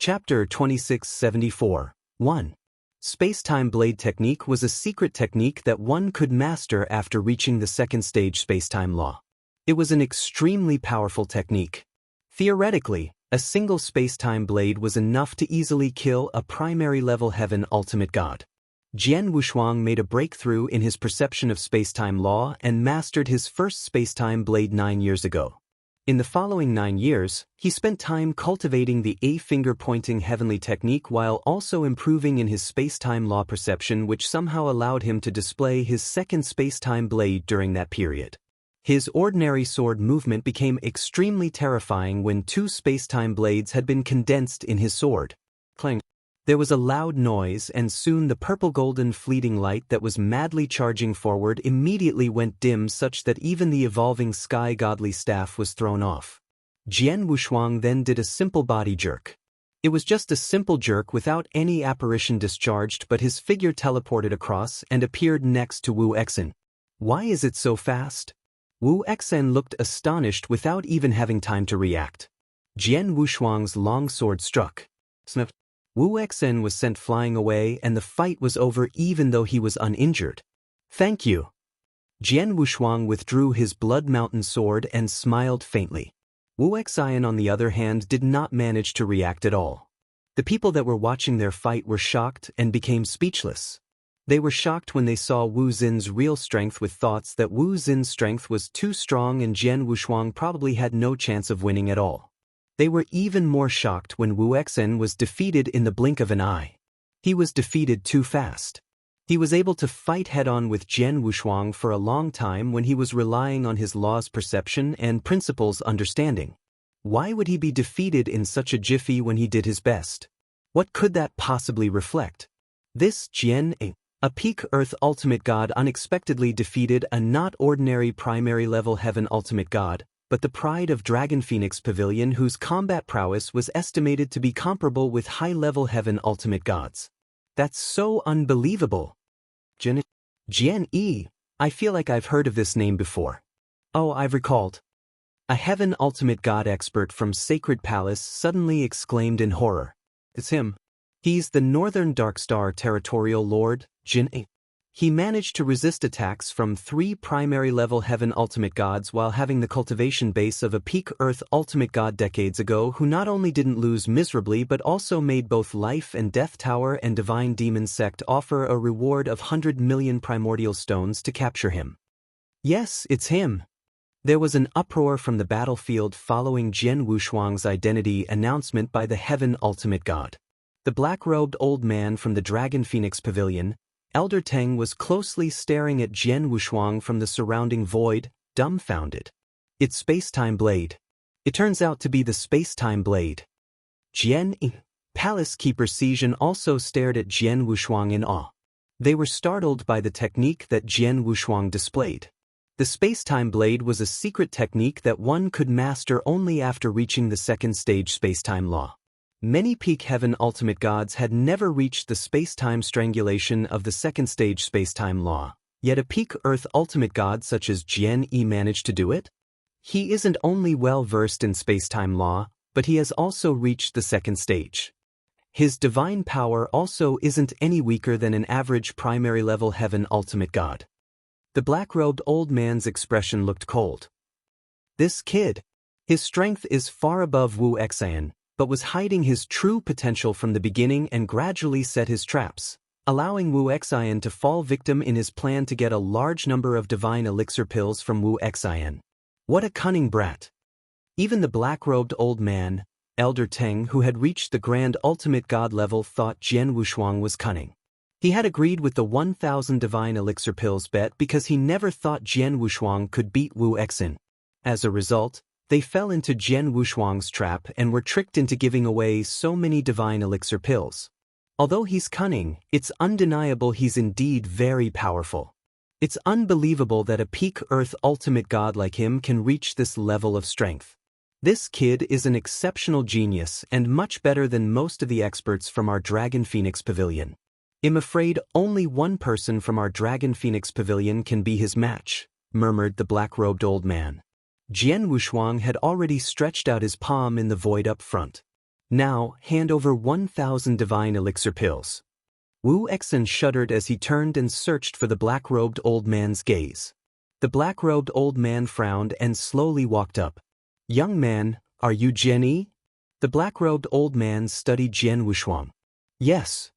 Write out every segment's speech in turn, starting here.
Chapter 2674. 1. Space-time blade technique was a secret technique that one could master after reaching the second stage space-time law. It was an extremely powerful technique. Theoretically, a single space-time blade was enough to easily kill a primary-level heaven ultimate god. Jian Wushuang made a breakthrough in his perception of space-time law and mastered his first space-time blade 9 years ago. In the following 9 years, he spent time cultivating the A-finger-pointing heavenly technique while also improving in his space-time law perception, which somehow allowed him to display his second space-time blade during that period. His ordinary sword movement became extremely terrifying when 2 space-time blades had been condensed in his sword. Clang. There was a loud noise, and soon the purple-golden fleeting light that was madly charging forward immediately went dim, such that even the evolving sky godly staff was thrown off. Jian Wushuang then did a simple body jerk. It was just a simple jerk without any apparition discharged, but his figure teleported across and appeared next to Wu Exen. Why is it so fast? Wu Exen looked astonished without even having time to react. Jian Wushuang's long sword struck. Sniff. Wu Exen was sent flying away, and the fight was over even though he was uninjured. Thank you. Jian Wushuang withdrew his blood mountain sword and smiled faintly. Wu Exen, on the other hand, did not manage to react at all. The people that were watching their fight were shocked and became speechless. They were shocked when they saw Wu Xin's real strength, with thoughts that Wu Xin's strength was too strong and Jian Wushuang probably had no chance of winning at all. They were even more shocked when Wu Exen was defeated in the blink of an eye. He was defeated too fast. He was able to fight head-on with Jian Wushuang for a long time when he was relying on his law's perception and principles understanding. Why would he be defeated in such a jiffy when he did his best? What could that possibly reflect? This Jian, a peak Earth ultimate god, unexpectedly defeated a not ordinary primary-level heaven ultimate god, but the pride of Dragon Phoenix Pavilion, whose combat prowess was estimated to be comparable with high-level heaven ultimate gods. That's so unbelievable. Jian E. I feel like I've heard of this name before. Oh, I've recalled. A heaven ultimate god expert from Sacred Palace suddenly exclaimed in horror. It's him. He's the Northern Darkstar Territorial Lord, Jian E. He managed to resist attacks from 3 primary-level heaven ultimate gods while having the cultivation base of a peak Earth ultimate god decades ago, who not only didn't lose miserably but also made both Life and Death Tower and Divine Demon Sect offer a reward of 100 million primordial stones to capture him. Yes, it's him. There was an uproar from the battlefield following Jian Wushuang's identity announcement by the heaven ultimate god. The black-robed old man from the Dragon Phoenix Pavilion, Elder Teng, was closely staring at Jian Wushuang from the surrounding void, dumbfounded. It's space-time blade. It turns out to be the space-time blade. Jian E. Palace Keeper Sijin also stared at Jian Wushuang in awe. They were startled by the technique that Jian Wushuang displayed. The space-time blade was a secret technique that one could master only after reaching the second stage space-time law. Many peak heaven ultimate gods had never reached the space-time strangulation of the second stage space-time law, yet a peak Earth ultimate god such as Jian E managed to do it? He isn't only well-versed in space-time law, but he has also reached the second stage. His divine power also isn't any weaker than an average primary-level heaven ultimate god. The black-robed old man's expression looked cold. This kid. His strength is far above Wu Exen, but was hiding his true potential from the beginning and gradually set his traps, allowing Wu Exen to fall victim in his plan to get a large number of divine elixir pills from Wu Exen. What a cunning brat! Even the black-robed old man, Elder Teng, who had reached the grand ultimate god level, thought Jian Wushuang was cunning. He had agreed with the 1,000 divine elixir pills bet because he never thought Jian Wushuang could beat Wu Exen. As a result, they fell into Jian Wushuang's trap and were tricked into giving away so many divine elixir pills. Although he's cunning, it's undeniable he's indeed very powerful. It's unbelievable that a peak Earth ultimate god like him can reach this level of strength. This kid is an exceptional genius and much better than most of the experts from our Dragon Phoenix Pavilion. I'm afraid only one person from our Dragon Phoenix Pavilion can be his match, murmured the black-robed old man. Jian Wushuang had already stretched out his palm in the void up front. Now, hand over 1,000 divine elixir pills. Wu Exin shuddered as he turned and searched for the black-robed old man's gaze. The black-robed old man frowned and slowly walked up. "Young man, are you Jian Yi?" The black-robed old man studied Jian Wushuang. "Yes."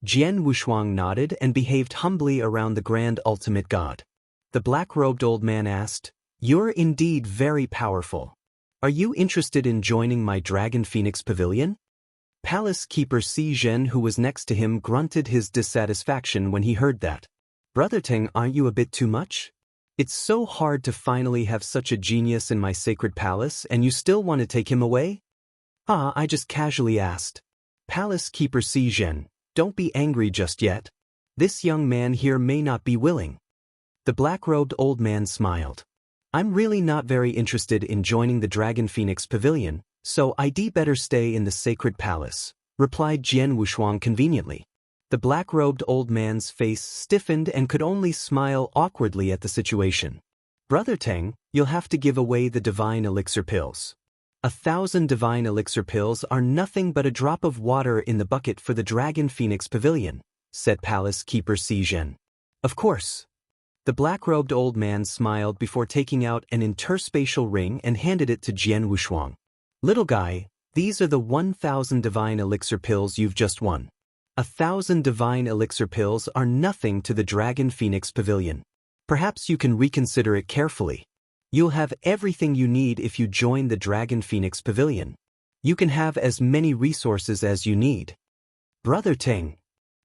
Jian Wushuang nodded and behaved humbly around the grand ultimate god. The black-robed old man asked, "You're indeed very powerful. Are you interested in joining my Dragon Phoenix Pavilion?" Palace Keeper Si Zhen, who was next to him, grunted his dissatisfaction when he heard that. "Brother Teng, aren't you a bit too much? It's so hard to finally have such a genius in my sacred palace, and you still want to take him away?" "Ah, I just casually asked." Palace Keeper Si Zhen, don't be angry just yet. This young man here may not be willing. The black-robed old man smiled. "I'm really not very interested in joining the Dragon Phoenix Pavilion, so I'd better stay in the sacred palace," replied Jian Wushuang conveniently. The black-robed old man's face stiffened and could only smile awkwardly at the situation. "Brother Teng, you'll have to give away the divine elixir pills. 1,000 divine elixir pills are nothing but a drop of water in the bucket for the Dragon Phoenix Pavilion," said Palace Keeper Si Zhen. "Of course." The black-robed old man smiled before taking out an interspatial ring and handed it to Jian Wushuang. "Little guy, these are the 1,000 divine elixir pills you've just won. 1,000 divine elixir pills are nothing to the Dragon Phoenix Pavilion. Perhaps you can reconsider it carefully. You'll have everything you need if you join the Dragon Phoenix Pavilion. You can have as many resources as you need." "Brother Teng."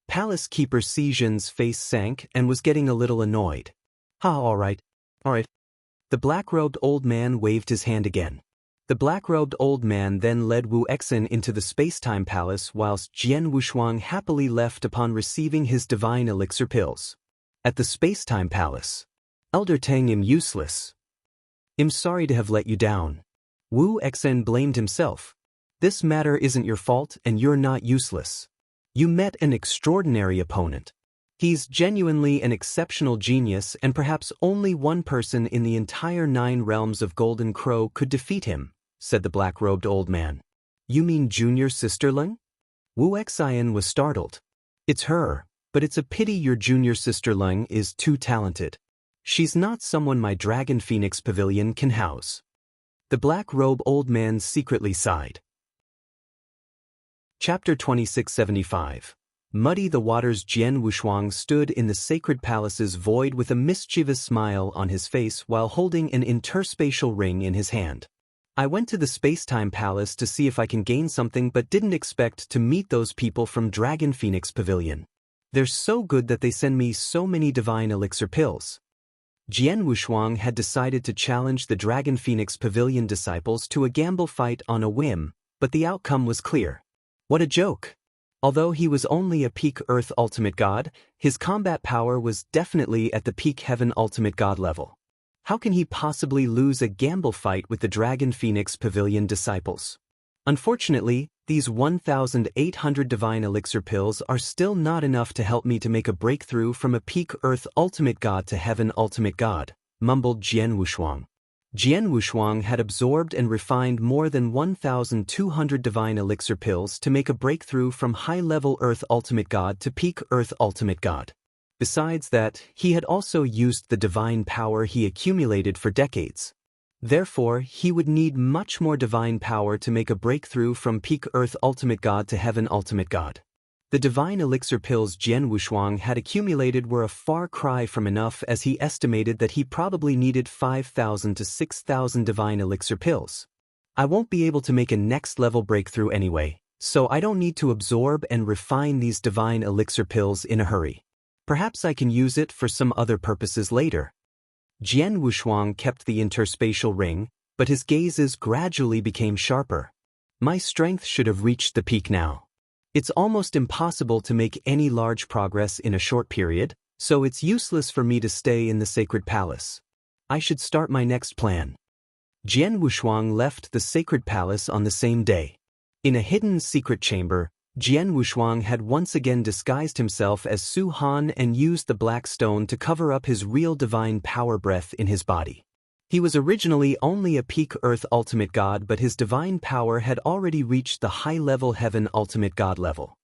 Palace Keeper Si Zhen's face sank and was getting a little annoyed. All right. The black-robed old man waved his hand again. The black-robed old man then led Wu Exin into the space-time palace whilst Jian Wushuang happily left upon receiving his divine elixir pills. At the space-time palace. "Elder Teng, I'm useless. I'm sorry to have let you down." Wu Exin blamed himself. "This matter isn't your fault and you're not useless. You met an extraordinary opponent. He's genuinely an exceptional genius, and perhaps only one person in the entire 9 realms of Golden Crow could defeat him," said the black-robed old man. "You mean junior sister Leng?" Wu Exin was startled. "It's her, but it's a pity your junior sister Leng is too talented. She's not someone my Dragon Phoenix Pavilion can house." The black-robe old man secretly sighed. Chapter 2675. Muddy the Waters. Jian Wushuang stood in the sacred palace's void with a mischievous smile on his face while holding an interspatial ring in his hand. "I went to the space-time palace to see if I can gain something, but didn't expect to meet those people from Dragon Phoenix Pavilion. They're so good that they send me so many divine elixir pills." Jian Wushuang had decided to challenge the Dragon Phoenix Pavilion disciples to a gamble fight on a whim, but the outcome was clear. What a joke! Although he was only a peak Earth Ultimate God, his combat power was definitely at the peak Heaven Ultimate God level. How can he possibly lose a gamble fight with the Dragon Phoenix Pavilion disciples? Unfortunately, these 1,800 divine elixir pills are still not enough to help me to make a breakthrough from a peak Earth Ultimate God to Heaven Ultimate God, mumbled Jian Wushuang. Jian Wushuang had absorbed and refined more than 1,200 divine elixir pills to make a breakthrough from high-level Earth Ultimate God to peak Earth Ultimate God. Besides that, he had also used the divine power he accumulated for decades. Therefore, he would need much more divine power to make a breakthrough from peak Earth Ultimate God to Heaven Ultimate God. The divine elixir pills Jian Wushuang had accumulated were a far cry from enough, as he estimated that he probably needed 5,000 to 6,000 divine elixir pills. "I won't be able to make a next-level breakthrough anyway, so I don't need to absorb and refine these divine elixir pills in a hurry. Perhaps I can use it for some other purposes later." Jian Wushuang kept the interspatial ring, but his gazes gradually became sharper. "My strength should have reached the peak now. It's almost impossible to make any large progress in a short period, so it's useless for me to stay in the sacred palace. I should start my next plan." Jian Wushuang left the sacred palace on the same day. In a hidden secret chamber, Jian Wushuang had once again disguised himself as Su Han and used the black stone to cover up his real divine power breath in his body. He was originally only a peak Earth ultimate god, but his divine power had already reached the high-level heaven ultimate god level.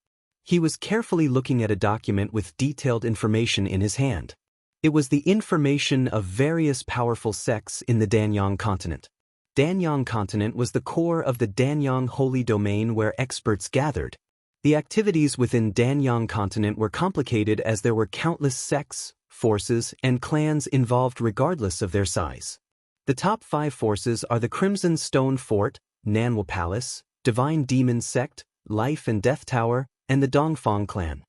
He was carefully looking at a document with detailed information in his hand. It was the information of various powerful sects in the Danyang continent. Danyang continent was the core of the Danyang holy domain where experts gathered. The activities within Danyang continent were complicated as there were countless sects, forces, and clans involved regardless of their size. The top 5 forces are the Crimson Stone Fort, Nanwa Palace, Divine Demon Sect, Life and Death Tower, and the Dongfang clan.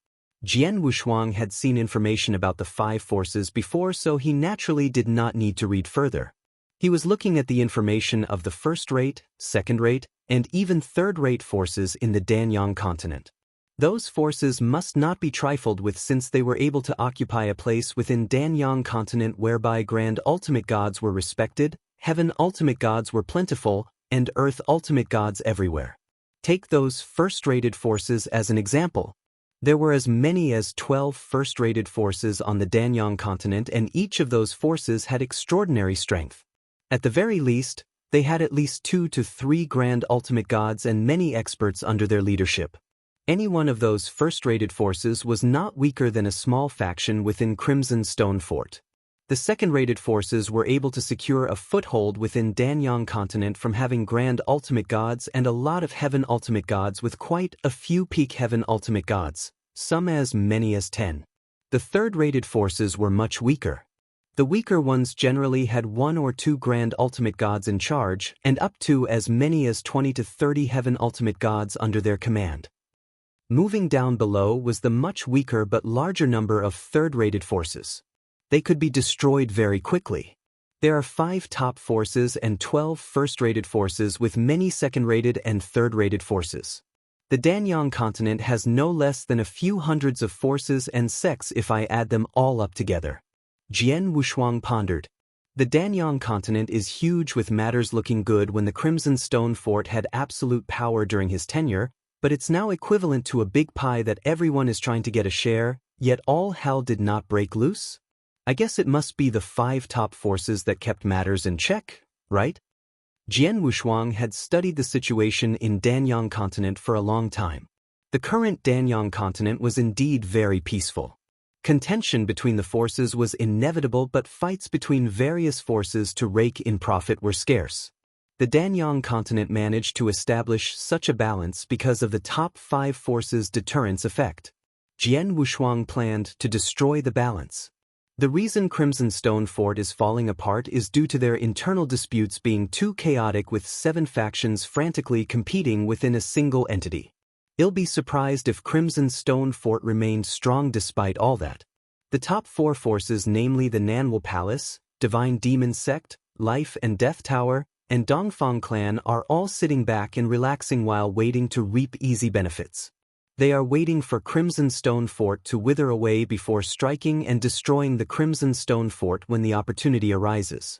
Jian Wushuang had seen information about the 5 forces before, so he naturally did not need to read further. He was looking at the information of the first-rate, second-rate, and even third-rate forces in the Danyang continent. Those forces must not be trifled with, since they were able to occupy a place within Danyang continent whereby Grand Ultimate Gods were respected, Heaven Ultimate Gods were plentiful, and Earth Ultimate Gods everywhere. Take those first-rated forces as an example. There were as many as 12 first-rated forces on the Danyang continent, and each of those forces had extraordinary strength. At the very least, they had at least 2 to 3 Grand Ultimate Gods and many experts under their leadership. Any one of those first-rated forces was not weaker than a small faction within Crimson Stone Fort. The second-rated forces were able to secure a foothold within Danyang continent from having Grand Ultimate Gods and a lot of Heaven Ultimate Gods, with quite a few peak Heaven Ultimate Gods, some as many as 10. The third-rated forces were much weaker. The weaker ones generally had 1 or 2 Grand Ultimate Gods in charge, and up to as many as 20 to 30 Heaven Ultimate Gods under their command. Moving down below was the much weaker but larger number of third-rated forces. They could be destroyed very quickly. There are 5 top forces and 12 first-rated forces, with many second-rated and third-rated forces. The Danyang continent has no less than a few hundreds of forces and sects if I add them all up together. Jian Wushuang pondered. The Danyang continent is huge, with matters looking good when the Crimson Stone Fort had absolute power during his tenure, but it's now equivalent to a big pie that everyone is trying to get a share, yet all hell did not break loose? I guess it must be the 5 top forces that kept matters in check, right? Jian Wushuang had studied the situation in Danyang continent for a long time. The current Danyang continent was indeed very peaceful. Contention between the forces was inevitable, but fights between various forces to rake in profit were scarce. The Danyang continent managed to establish such a balance because of the top 5 forces' deterrence effect. Jian Wushuang planned to destroy the balance. The reason Crimson Stone Fort is falling apart is due to their internal disputes being too chaotic, with 7 factions frantically competing within a single entity. I'll be surprised if Crimson Stone Fort remained strong despite all that. The top 4 forces, namely the Nanwa Palace, Divine Demon Sect, Life and Death Tower, and Dongfang clan, are all sitting back and relaxing while waiting to reap easy benefits. They are waiting for Crimson Stone Fort to wither away before striking and destroying the Crimson Stone Fort when the opportunity arises.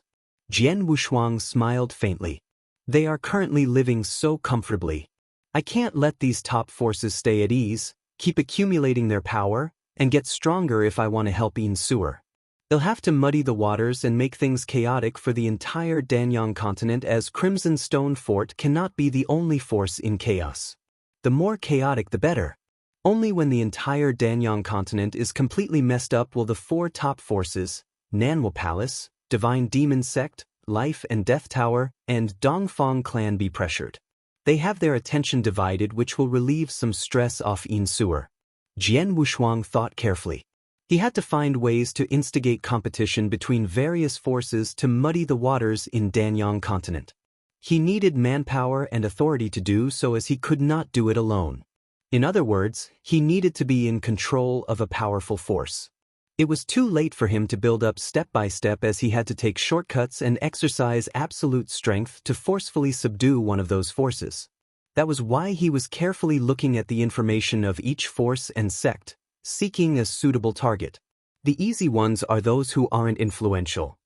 Jian Wushuang smiled faintly. They are currently living so comfortably. I can't let these top forces stay at ease, keep accumulating their power, and get stronger if I want to help Yin Suer. They'll have to muddy the waters and make things chaotic for the entire Danyang continent, as Crimson Stone Fort cannot be the only force in chaos. The more chaotic the better. Only when the entire Danyang continent is completely messed up will the 4 top forces, Nanwa Palace, Divine Demon Sect, Life and Death Tower, and Dongfang clan, be pressured. They have their attention divided, which will relieve some stress off Yin Suer. Jian Wushuang thought carefully. He had to find ways to instigate competition between various forces to muddy the waters in Danyang continent. He needed manpower and authority to do so, as he could not do it alone. In other words, he needed to be in control of a powerful force. It was too late for him to build up step by step, as he had to take shortcuts and exercise absolute strength to forcefully subdue one of those forces. That was why he was carefully looking at the information of each force and sect, seeking a suitable target. The easy ones are those who aren't influential.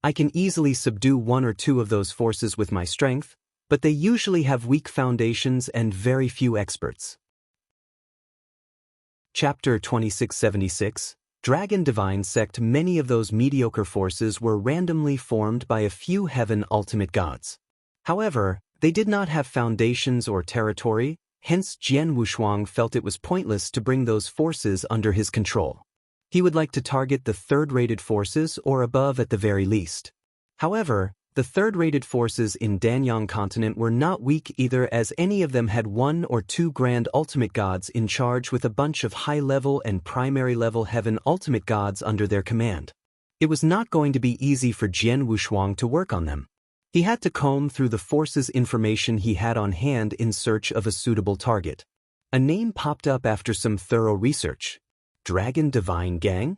I can easily subdue 1 or 2 of those forces with my strength, but they usually have weak foundations and very few experts. Chapter 2676, Dragon Divine Sect. Many of those mediocre forces were randomly formed by a few heaven ultimate gods. However, they did not have foundations or territory, hence Jian Wushuang felt it was pointless to bring those forces under his control. He would like to target the third-rated forces or above at the very least. However, the third-rated forces in Danyang continent were not weak either, as any of them had 1 or 2 grand ultimate gods in charge with a bunch of high-level and primary-level heaven ultimate gods under their command. It was not going to be easy for Jian Wushuang to work on them. He had to comb through the forces' information he had on hand in search of a suitable target. A name popped up after some thorough research. Dragon Divine Gang?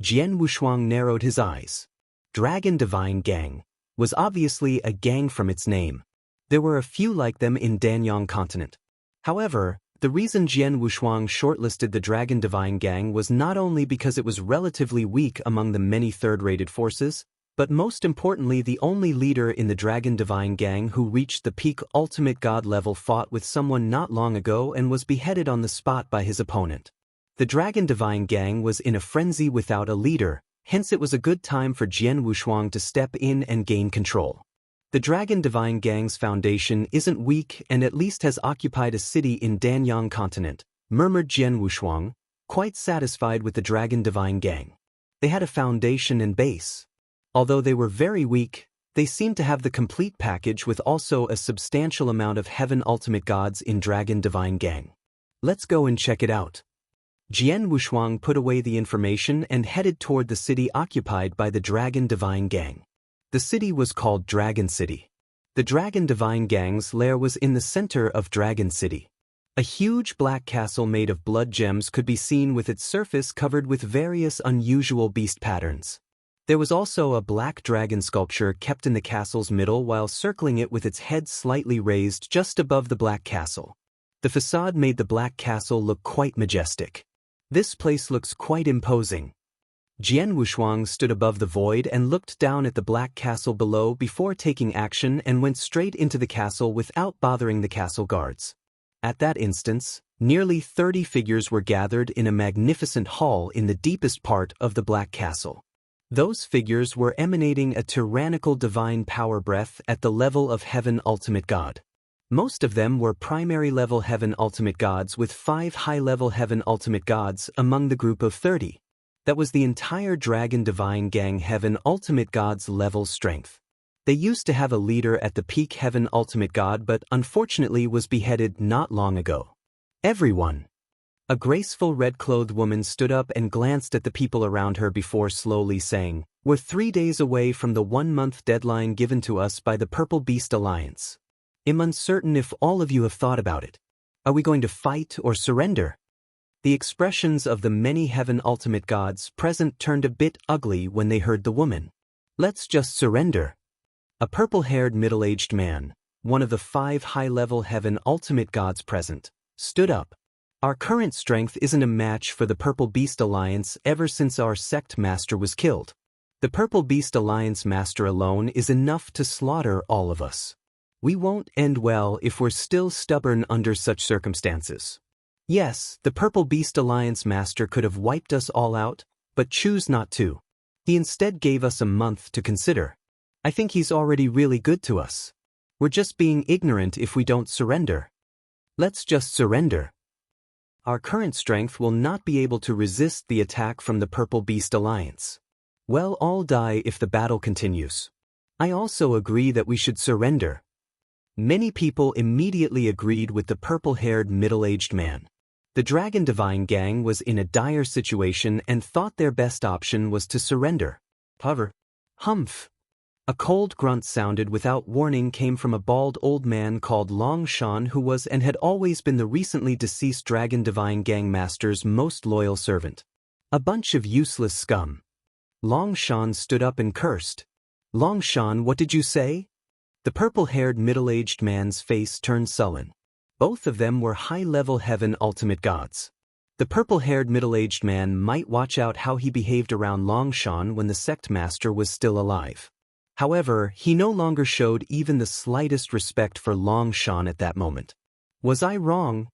Jian Wushuang narrowed his eyes. Dragon Divine Gang was obviously a gang from its name. There were a few like them in Danyang continent. However, the reason Jian Wushuang shortlisted the Dragon Divine Gang was not only because it was relatively weak among the many third-rated forces, but most importantly the only leader in the Dragon Divine Gang who reached the peak ultimate god level fought with someone not long ago and was beheaded on the spot by his opponent. The Dragon Divine Gang was in a frenzy without a leader, hence it was a good time for Jian Wushuang to step in and gain control. The Dragon Divine Gang's foundation isn't weak and at least has occupied a city in Danyang continent, murmured Jian Wushuang, quite satisfied with the Dragon Divine Gang. They had a foundation and base. Although they were very weak, they seemed to have the complete package with also a substantial amount of heaven ultimate gods in Dragon Divine Gang. Let's go and check it out. Jian Wushuang put away the information and headed toward the city occupied by the Dragon Divine Gang. The city was called Dragon City. The Dragon Divine Gang's lair was in the center of Dragon City. A huge black castle made of blood gems could be seen with its surface covered with various unusual beast patterns. There was also a black dragon sculpture kept in the castle's middle while circling it with its head slightly raised just above the black castle. The facade made the black castle look quite majestic. This place looks quite imposing. Jian Wushuang stood above the void and looked down at the black castle below before taking action and went straight into the castle without bothering the castle guards. At that instance, nearly 30 figures were gathered in a magnificent hall in the deepest part of the black castle. Those figures were emanating a tyrannical divine power breath at the level of heaven ultimate god. Most of them were primary-level heaven ultimate gods with 5 high-level heaven ultimate gods among the group of 30. That was the entire Dragon Divine Gang heaven ultimate gods level strength. They used to have a leader at the peak heaven ultimate god but unfortunately was beheaded not long ago. Everyone. A graceful red-clothed woman stood up and glanced at the people around her before slowly saying, "We're 3 days away from the 1-month deadline given to us by the Purple Beast Alliance. I'm uncertain if all of you have thought about it. Are we going to fight or surrender?" The expressions of the many heaven ultimate gods present turned a bit ugly when they heard the woman. "Let's just surrender." A purple-haired middle-aged man, one of the 5 high-level heaven ultimate gods present, stood up. "Our current strength isn't a match for the Purple Beast Alliance ever since our sect master was killed. The Purple Beast Alliance master alone is enough to slaughter all of us. We won't end well if we're still stubborn under such circumstances. Yes, the Purple Beast Alliance master could have wiped us all out, but choose not to. He instead gave us a month to consider. I think he's already really good to us. We're just being ignorant if we don't surrender. Let's just surrender. Our current strength will not be able to resist the attack from the Purple Beast Alliance. We'll all die if the battle continues. I also agree that we should surrender." Many people immediately agreed with the purple-haired middle-aged man. The Dragon Divine Gang was in a dire situation and thought their best option was to surrender. However, humph. A cold grunt sounded without warning came from a bald old man called Long Shan who was and had always been the recently deceased Dragon Divine Gang master's most loyal servant. "A bunch of useless scum." Long Shan stood up and cursed. "Long Shan, what did you say?" The purple-haired middle-aged man's face turned sullen. Both of them were high-level heaven ultimate gods. The purple-haired middle-aged man might watch out how he behaved around Long Shan when the sect master was still alive. However, he no longer showed even the slightest respect for Long Shan at that moment. "Was I wrong?"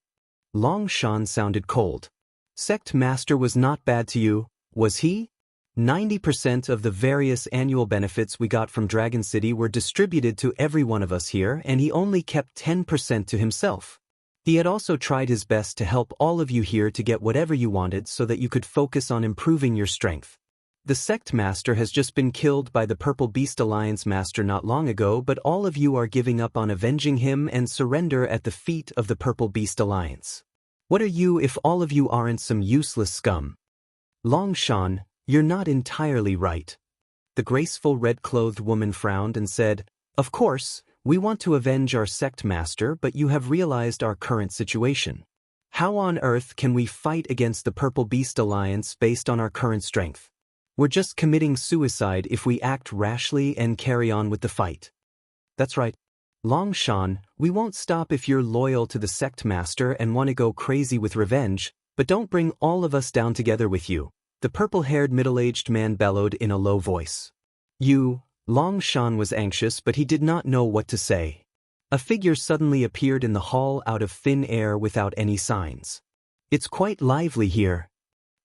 Long Shan sounded cold. "Sect master was not bad to you, Was he? 90% of the various annual benefits we got from Dragon City were distributed to every one of us here, and he only kept 10% to himself. He had also tried his best to help all of you here to get whatever you wanted so that you could focus on improving your strength. The Sect Master has just been killed by the Purple Beast Alliance Master not long ago, but all of you are giving up on avenging him and surrender at the feet of the Purple Beast Alliance. What are you if all of you aren't some useless scum? Long Shan, you're not entirely right. The graceful red-clothed woman frowned and said, "Of course, we want to avenge our Sect Master, but you have realized our current situation. How on earth can we fight against the Purple Beast Alliance based on our current strength? We're just committing suicide if we act rashly and carry on with the fight." That's right. Long Shan, we won't stop if you're loyal to the Sect Master and want to go crazy with revenge, but don't bring all of us down together with you, the purple-haired middle-aged man bellowed in a low voice. Long Shan was anxious, but he did not know what to say. A figure suddenly appeared in the hall out of thin air without any signs. "It's quite lively here."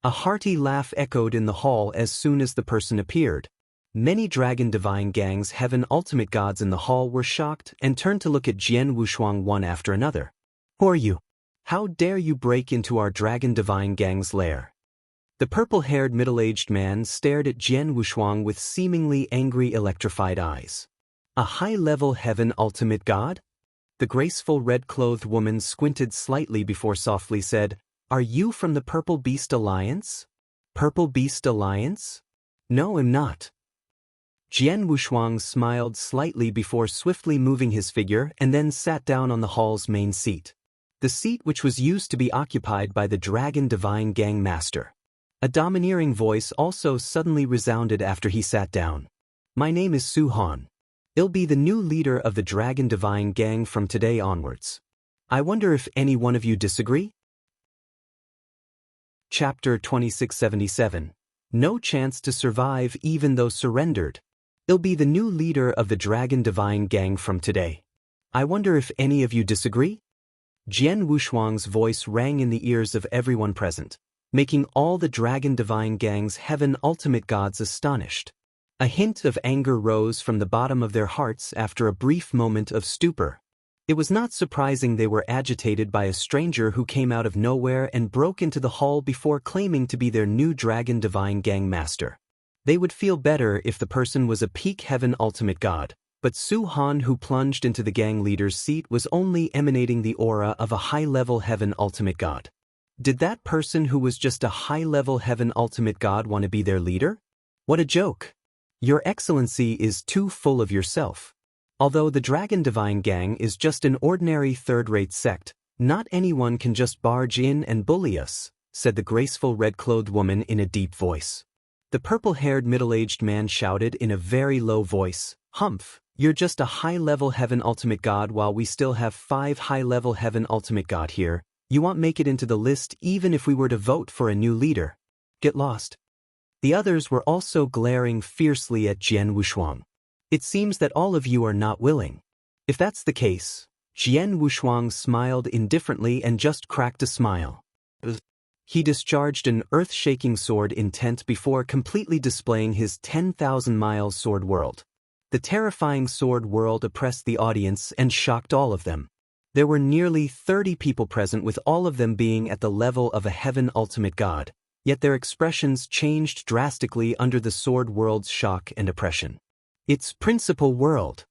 A hearty laugh echoed in the hall as soon as the person appeared. Many Dragon Divine Gang's Heaven Ultimate Gods in the hall were shocked and turned to look at Jian Wushuang one after another. "Who are you? How dare you break into our Dragon Divine Gang's lair?" The purple-haired middle-aged man stared at Jian Wushuang with seemingly angry electrified eyes. "A high-level Heaven Ultimate God?" The graceful red-clothed woman squinted slightly before softly said, "Are you from the Purple Beast Alliance?" "Purple Beast Alliance? No, I'm not." Jian Wushuang smiled slightly before swiftly moving his figure and then sat down on the hall's main seat. The seat which was used to be occupied by the Dragon Divine Gang Master. A domineering voice also suddenly resounded after he sat down. "My name is Su Han. I'll be the new leader of the Dragon Divine Gang from today onwards. I wonder if any one of you disagree?" Chapter 2677. No chance to survive even though surrendered. I'll be the new leader of the Dragon Divine Gang from today. I wonder if any of you disagree? Jian Wushuang's voice rang in the ears of everyone present, making all the Dragon Divine Gang's Heaven Ultimate Gods astonished. A hint of anger rose from the bottom of their hearts after a brief moment of stupor. It was not surprising they were agitated by a stranger who came out of nowhere and broke into the hall before claiming to be their new Dragon Divine Gang Master. They would feel better if the person was a peak Heaven Ultimate God, but Su Han, who plunged into the gang leader's seat, was only emanating the aura of a high-level Heaven Ultimate God. Did that person who was just a high-level Heaven Ultimate God want to be their leader? What a joke! Your Excellency is too full of yourself. Although the Dragon Divine Gang is just an ordinary third-rate sect, not anyone can just barge in and bully us, said the graceful red-clothed woman in a deep voice. The purple-haired middle-aged man shouted in a very low voice, "Humph, you're just a high-level Heaven Ultimate God while we still have 5 high-level Heaven Ultimate God here. You won't make it into the list even if we were to vote for a new leader. Get lost." The others were also glaring fiercely at Jian Wushuang. "It seems that all of you are not willing. If that's the case," Jian Wushuang smiled indifferently and just cracked a smile. He discharged an earth-shaking sword intent before completely displaying his 10,000-mile sword world. The terrifying sword world oppressed the audience and shocked all of them. There were nearly 30 people present, with all of them being at the level of a Heaven Ultimate God, yet their expressions changed drastically under the sword world's shock and oppression. It's Principal World.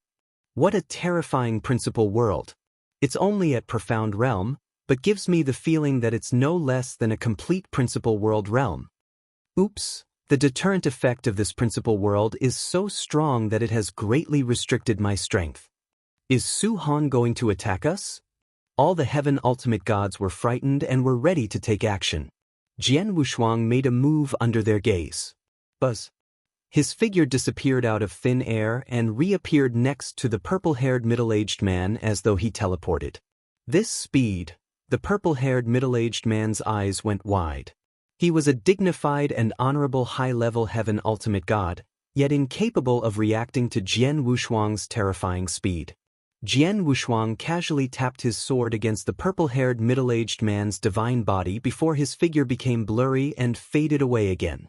What a terrifying Principal World. It's only at Profound Realm, but gives me the feeling that it's no less than a complete Principal World realm. Oops, the deterrent effect of this Principal World is so strong that it has greatly restricted my strength. Is Su Han going to attack us? All the Heaven Ultimate Gods were frightened and were ready to take action. Jian Wushuang made a move under their gaze. Buzz. His figure disappeared out of thin air and reappeared next to the purple-haired middle-aged man as though he teleported. This speed, the purple-haired middle-aged man's eyes went wide. He was a dignified and honorable high-level Heaven Ultimate God, yet incapable of reacting to Jian Wushuang's terrifying speed. Jian Wushuang casually tapped his sword against the purple-haired middle-aged man's divine body before his figure became blurry and faded away again.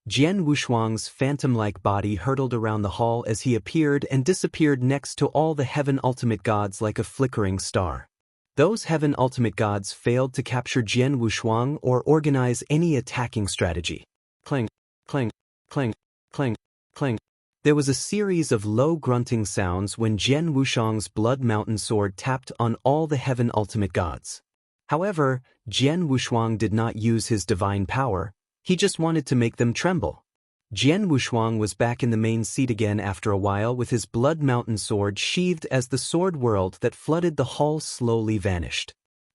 Jian Wushuang's phantom-like body hurtled around the hall as he appeared and disappeared next to all the Heaven Ultimate Gods like a flickering star. Those Heaven Ultimate Gods failed to capture Jian Wushuang or organize any attacking strategy. Clang, clang, clang, clang, clang. There was a series of low grunting sounds when Jian Wushuang's Blood Mountain sword tapped on all the Heaven Ultimate Gods. However, Jian Wushuang did not use his divine power, he just wanted to make them tremble. Jian Wushuang was back in the main seat again after a while with his Blood Mountain sword sheathed as the sword world that flooded the hall slowly vanished.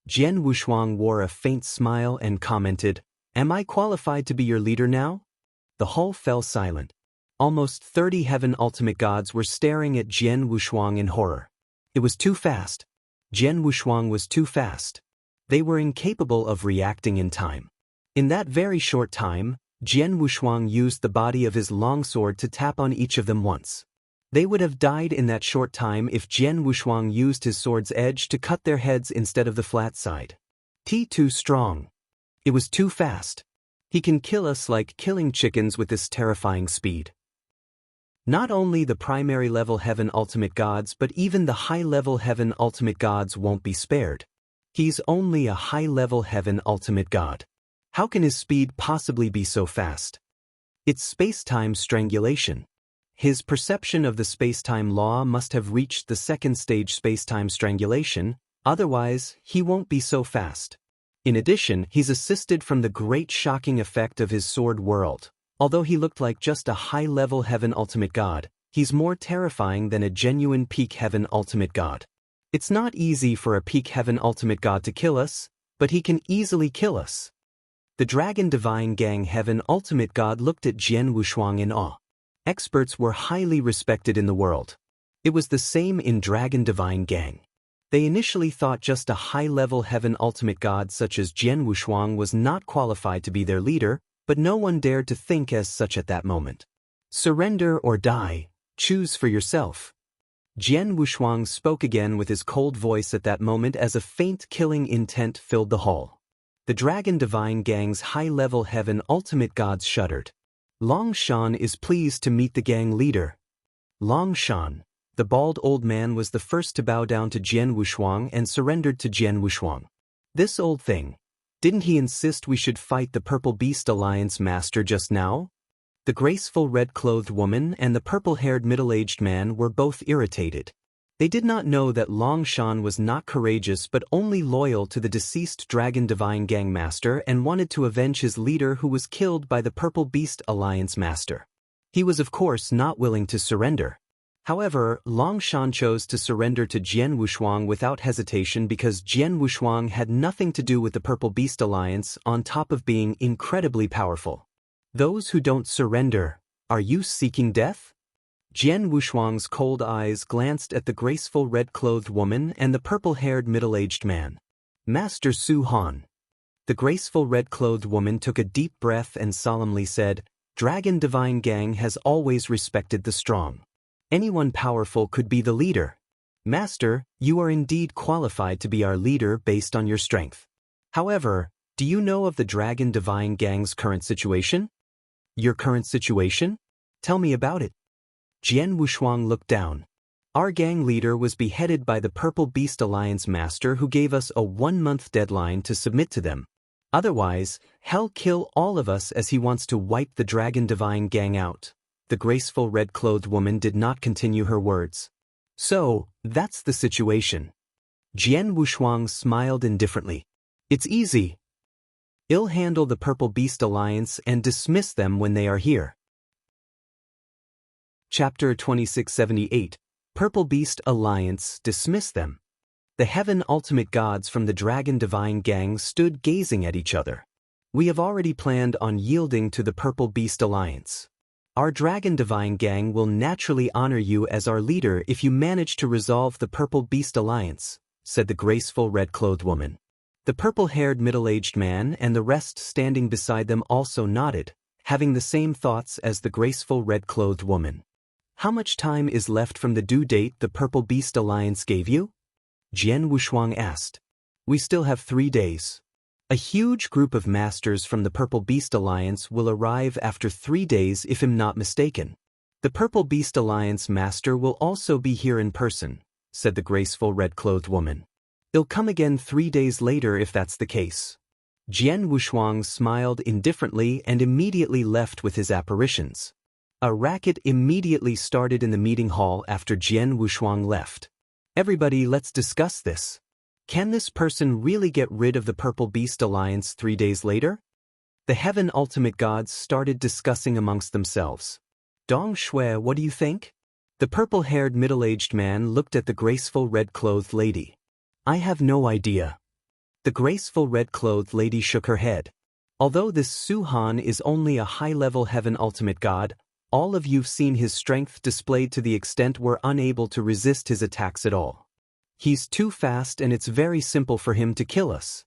Jian Wushuang wore a faint smile and commented, "Am I qualified to be your leader now?" The hall fell silent. Almost 30 Heaven Ultimate Gods were staring at Jian Wushuang in horror. It was too fast. Jian Wushuang was too fast. They were incapable of reacting in time. In that very short time, Jian Wushuang used the body of his longsword to tap on each of them once. They would have died in that short time if Jian Wushuang used his sword's edge to cut their heads instead of the flat side. Too strong. It was too fast. He can kill us like killing chickens with this terrifying speed. Not only the primary level Heaven Ultimate Gods but even the high-level Heaven Ultimate Gods won't be spared. He's only a high-level Heaven Ultimate God. How can his speed possibly be so fast? It's space-time strangulation. His perception of the space-time law must have reached the second stage space-time strangulation, otherwise he won't be so fast. In addition, he's assisted from the great shocking effect of his sword world. Although he looked like just a high-level Heaven Ultimate God, he's more terrifying than a genuine peak Heaven Ultimate God. It's not easy for a peak Heaven Ultimate God to kill us, but he can easily kill us. The Dragon Divine Gang Heaven Ultimate God looked at Jian Wushuang in awe. Experts were highly respected in the world. It was the same in Dragon Divine Gang. They initially thought just a high-level Heaven Ultimate God such as Jian Wushuang was not qualified to be their leader, but no one dared to think as such at that moment. Surrender or die, choose for yourself. Jian Wushuang spoke again with his cold voice at that moment as a faint killing intent filled the hall. The Dragon Divine Gang's high-level Heaven Ultimate Gods shuddered. Long Shan is pleased to meet the gang leader. Long Shan, the bald old man, was the first to bow down to Jian Wushuang and surrendered to Jian Wushuang. This old thing. Didn't he insist we should fight the Purple Beast Alliance master just now? The graceful red-clothed woman and the purple-haired middle-aged man were both irritated. They did not know that Long Shan was not courageous but only loyal to the deceased Dragon Divine Gang master and wanted to avenge his leader who was killed by the Purple Beast Alliance master. He was of course not willing to surrender. However, Long Shan chose to surrender to Jian Wushuang without hesitation because Jian Wushuang had nothing to do with the Purple Beast Alliance on top of being incredibly powerful. Those who don't surrender, are you seeking death? Jian Wushuang's cold eyes glanced at the graceful red-clothed woman and the purple-haired middle-aged man. Master Su Han. The graceful red-clothed woman took a deep breath and solemnly said, Dragon Divine Gang has always respected the strong. Anyone powerful could be the leader. Master, you are indeed qualified to be our leader based on your strength. However, do you know of the Dragon Divine Gang's current situation? Your current situation? Tell me about it. Jian Wushuang looked down. Our gang leader was beheaded by the Purple Beast Alliance master who gave us a 1-month deadline to submit to them. Otherwise, hell kill all of us as he wants to wipe the Dragon Divine Gang out. The graceful red-clothed woman did not continue her words. So, that's the situation. Jian Wushuang smiled indifferently. It's easy. I'll handle the Purple Beast Alliance and dismiss them when they are here. Chapter 2678, Purple Beast Alliance, dismiss them. The Heaven Ultimate Gods from the Dragon Divine Gang stood gazing at each other. We have already planned on yielding to the Purple Beast Alliance. Our Dragon Divine Gang will naturally honor you as our leader if you manage to resolve the Purple Beast Alliance, said the graceful red-clothed woman. The purple-haired middle-aged man and the rest standing beside them also nodded, having the same thoughts as the graceful red-clothed woman. How much time is left from the due date the Purple Beast Alliance gave you? Jian Wushuang asked. We still have 3 days. A huge group of masters from the Purple Beast Alliance will arrive after 3 days if I'm not mistaken. The Purple Beast Alliance master will also be here in person, said the graceful red-clothed woman. He'll come again 3 days later if that's the case. Jian Wushuang smiled indifferently and immediately left with his apparitions. A racket immediately started in the meeting hall after Jian Wushuang left. Everybody, let's discuss this. Can this person really get rid of the Purple Beast Alliance 3 days later? The Heaven Ultimate Gods started discussing amongst themselves. Dong Shui, what do you think? The purple-haired middle-aged man looked at the graceful red-clothed lady. I have no idea. The graceful red-clothed lady shook her head. Although this Su Han is only a high-level Heaven Ultimate God, all of you've seen his strength displayed to the extent we're unable to resist his attacks at all. He's too fast and it's very simple for him to kill us.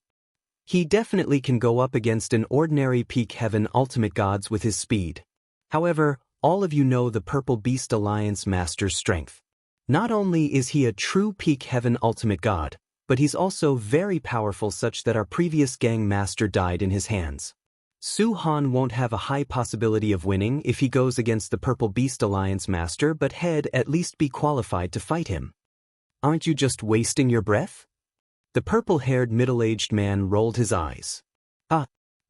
He definitely can go up against an ordinary peak Heaven Ultimate Gods with his speed. However, all of you know the Purple Beast Alliance Master's strength. Not only is he a true peak Heaven Ultimate God, but he's also very powerful such that our previous gang master died in his hands. Su Han won't have a high possibility of winning if he goes against the Purple Beast Alliance Master, but he'd at least be qualified to fight him. Aren't you just wasting your breath? The purple-haired middle-aged man rolled his eyes.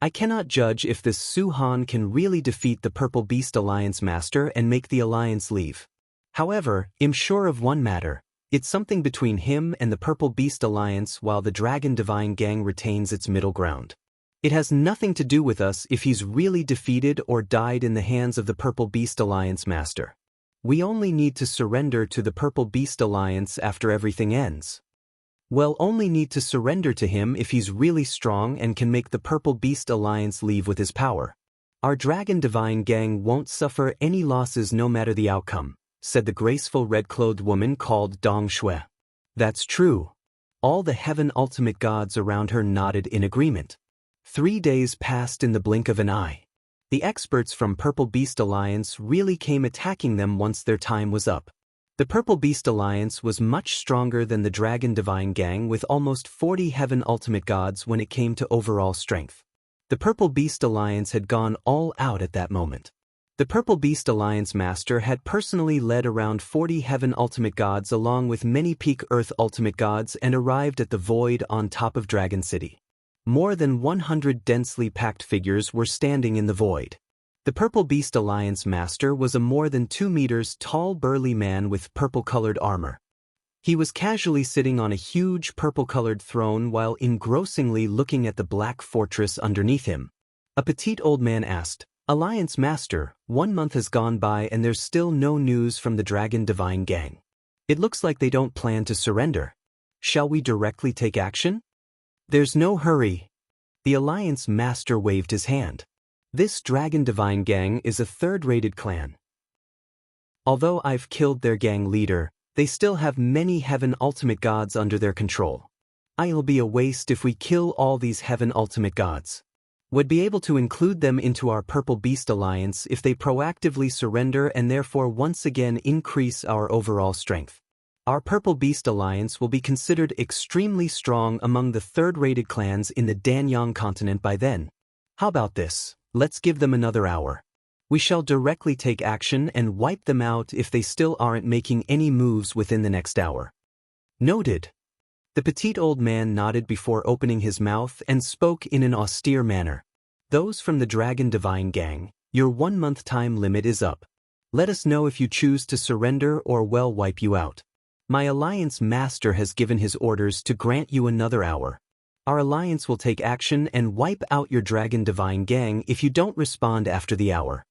I cannot judge if this Su Han can really defeat the Purple Beast Alliance Master and make the Alliance leave. However, I'm sure of one matter. It's something between him and the Purple Beast Alliance while the Dragon Divine Gang retains its middle ground. It has nothing to do with us if he's really defeated or died in the hands of the Purple Beast Alliance Master. We only need to surrender to the Purple Beast Alliance after everything ends. We'll only need to surrender to him if he's really strong and can make the Purple Beast Alliance leave with his power. Our Dragon Divine Gang won't suffer any losses no matter the outcome, said the graceful red-clothed woman called Dong Shui. That's true. All the Heaven Ultimate Gods around her nodded in agreement. 3 days passed in the blink of an eye. The experts from Purple Beast Alliance really came attacking them once their time was up. The Purple Beast Alliance was much stronger than the Dragon Divine Gang with almost 40 Heaven Ultimate Gods when it came to overall strength. The Purple Beast Alliance had gone all out at that moment. The Purple Beast Alliance Master had personally led around 40 Heaven Ultimate Gods along with many peak Earth Ultimate Gods and arrived at the Void on top of Dragon City. More than 100 densely packed figures were standing in the void. The Purple Beast Alliance Master was a more than 2 meters tall burly man with purple-colored armor. He was casually sitting on a huge purple-colored throne while engrossingly looking at the black fortress underneath him. A petite old man asked, "Alliance Master, 1 month has gone by and there's still no news from the Dragon Divine Gang. It looks like they don't plan to surrender. Shall we directly take action?" "There's no hurry." The Alliance Master waved his hand. "This Dragon Divine Gang is a third-rated clan. Although I've killed their gang leader, they still have many Heaven Ultimate Gods under their control. It'll be a waste if we kill all these Heaven Ultimate Gods. We'd be able to include them into our Purple Beast Alliance if they proactively surrender and therefore once again increase our overall strength. Our Purple Beast Alliance will be considered extremely strong among the third-rated clans in the Danyang continent by then. How about this? Let's give them another hour. We shall directly take action and wipe them out if they still aren't making any moves within the next hour." Noted. The petite old man nodded before opening his mouth and spoke in an austere manner. "Those from the Dragon Divine Gang, your 1-month time limit is up. Let us know if you choose to surrender or we'll wipe you out. My Alliance Master has given his orders to grant you another hour. Our Alliance will take action and wipe out your Dragon Divine Gang if you don't respond after the hour."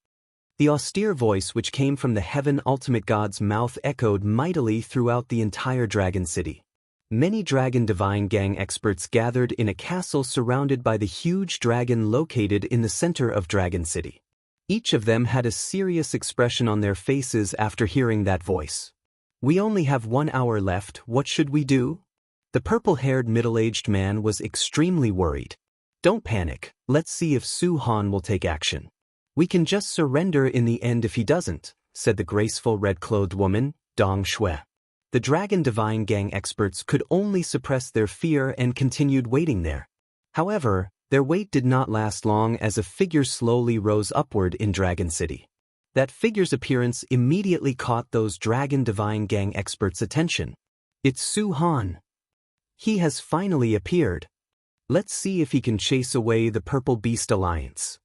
The austere voice which came from the Heaven Ultimate God's mouth echoed mightily throughout the entire Dragon City. Many Dragon Divine Gang experts gathered in a castle surrounded by the huge dragon located in the center of Dragon City. Each of them had a serious expression on their faces after hearing that voice. "We only have 1 hour left, what should we do?" The purple-haired middle-aged man was extremely worried. "Don't panic, let's see if Su Han will take action. We can just surrender in the end if he doesn't," said the graceful red-clothed woman, Dong Shui. The Dragon Divine Gang experts could only suppress their fear and continued waiting there. However, Their wait did not last long as a figure slowly rose upward in Dragon City. That figure's appearance immediately caught those Dragon Divine Gang experts' attention. It's Su Han. He has finally appeared. Let's see if he can chase away the Purple Beast Alliance.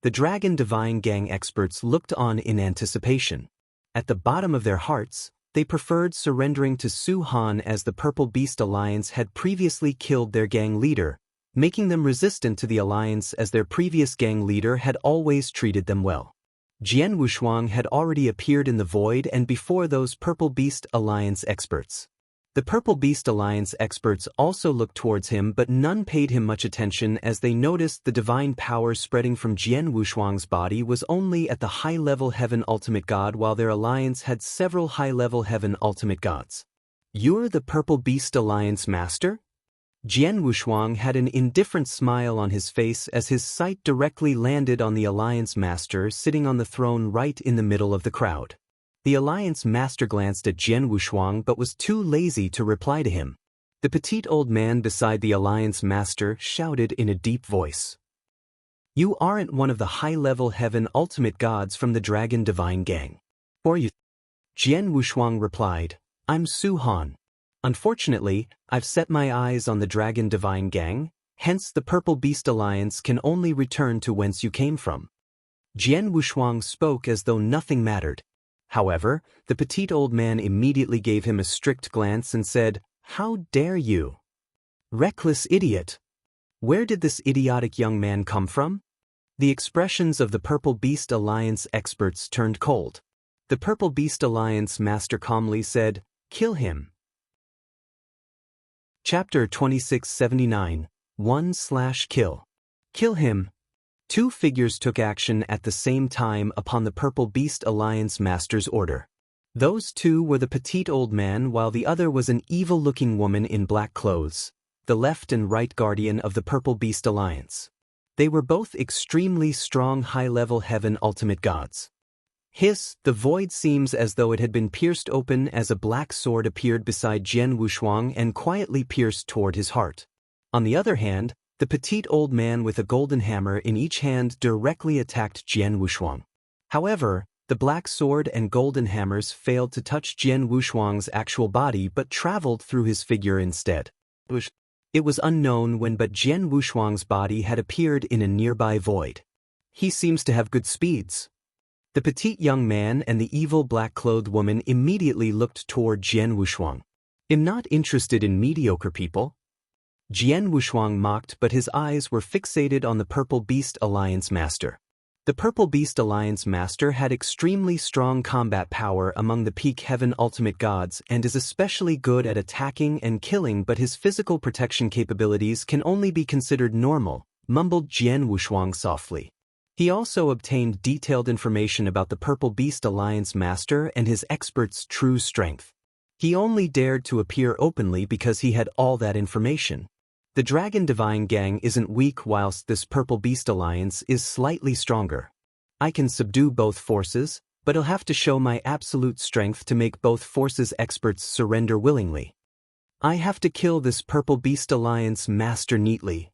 The Dragon Divine Gang experts looked on in anticipation. At the bottom of their hearts, they preferred surrendering to Su Han, as the Purple Beast Alliance had previously killed their gang leader, making them resistant to the alliance as their previous gang leader had always treated them well. Jian Wushuang had already appeared in the void and before those Purple Beast Alliance experts. The Purple Beast Alliance experts also looked towards him, but none paid him much attention as they noticed the divine power spreading from Jian Wushuang's body was only at the high-level Heaven Ultimate God, while their alliance had several high-level Heaven Ultimate Gods. You're the Purple Beast Alliance Master? Jian Wushuang had an indifferent smile on his face as his sight directly landed on the Alliance Master sitting on the throne right in the middle of the crowd. The Alliance Master glanced at Jian Wushuang but was too lazy to reply to him. The petite old man beside the Alliance Master shouted in a deep voice. You aren't one of the high-level Heaven Ultimate Gods from the Dragon Divine Gang. Or you? Jian Wushuang replied, I'm Su Han. Unfortunately, I've set my eyes on the Dragon Divine Gang, hence the Purple Beast Alliance can only return to whence you came from. Jian Wushuang spoke as though nothing mattered. However, the petite old man immediately gave him a strict glance and said, How dare you? Reckless idiot! Where did this idiotic young man come from? The expressions of the Purple Beast Alliance experts turned cold. The Purple Beast Alliance Master calmly said, Kill him. Chapter 2679, 1/Kill. Kill him. Two figures took action at the same time upon the Purple Beast Alliance Master's order. Those two were the petite old man while the other was an evil-looking woman in black clothes, the left and right guardian of the Purple Beast Alliance. They were both extremely strong high-level Heaven Ultimate Gods. Hiss, the void seems as though it had been pierced open as a black sword appeared beside Jian Wushuang and quietly pierced toward his heart. On the other hand, the petite old man with a golden hammer in each hand directly attacked Jian Wushuang. However, the black sword and golden hammers failed to touch Jian Wushuang's actual body but traveled through his figure instead. It was unknown when but Jian Wushuang's body had appeared in a nearby void. He seems to have good speeds. The petite young man and the evil black-clothed woman immediately looked toward Jian Wushuang. I'm not interested in mediocre people. Jian Wushuang mocked, but his eyes were fixated on the Purple Beast Alliance Master. The Purple Beast Alliance Master had extremely strong combat power among the peak Heaven Ultimate Gods and is especially good at attacking and killing, but his physical protection capabilities can only be considered normal, mumbled Jian Wushuang softly. He also obtained detailed information about the Purple Beast Alliance Master and his expert's true strength. He only dared to appear openly because he had all that information. The Dragon Divine Gang isn't weak whilst this Purple Beast Alliance is slightly stronger. I can subdue both forces, but I'll have to show my absolute strength to make both forces' experts surrender willingly. I have to kill this Purple Beast Alliance Master neatly.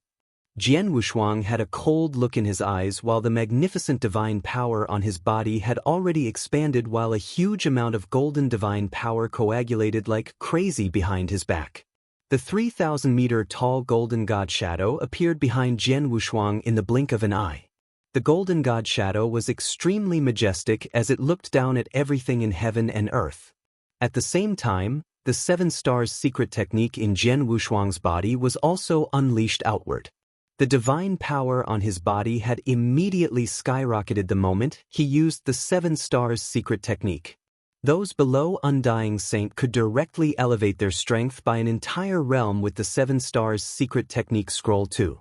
Jian Wushuang had a cold look in his eyes while the magnificent divine power on his body had already expanded while a huge amount of golden divine power coagulated like crazy behind his back. The 3,000-meter-tall golden god shadow appeared behind Jian Wushuang in the blink of an eye. The golden god shadow was extremely majestic as it looked down at everything in heaven and earth. At the same time, the 7 stars secret technique in Jian Wushuang's body was also unleashed outward. The divine power on his body had immediately skyrocketed the moment he used the 7 stars secret technique. Those below Undying Saint could directly elevate their strength by an entire realm with the 7 stars secret technique scroll too.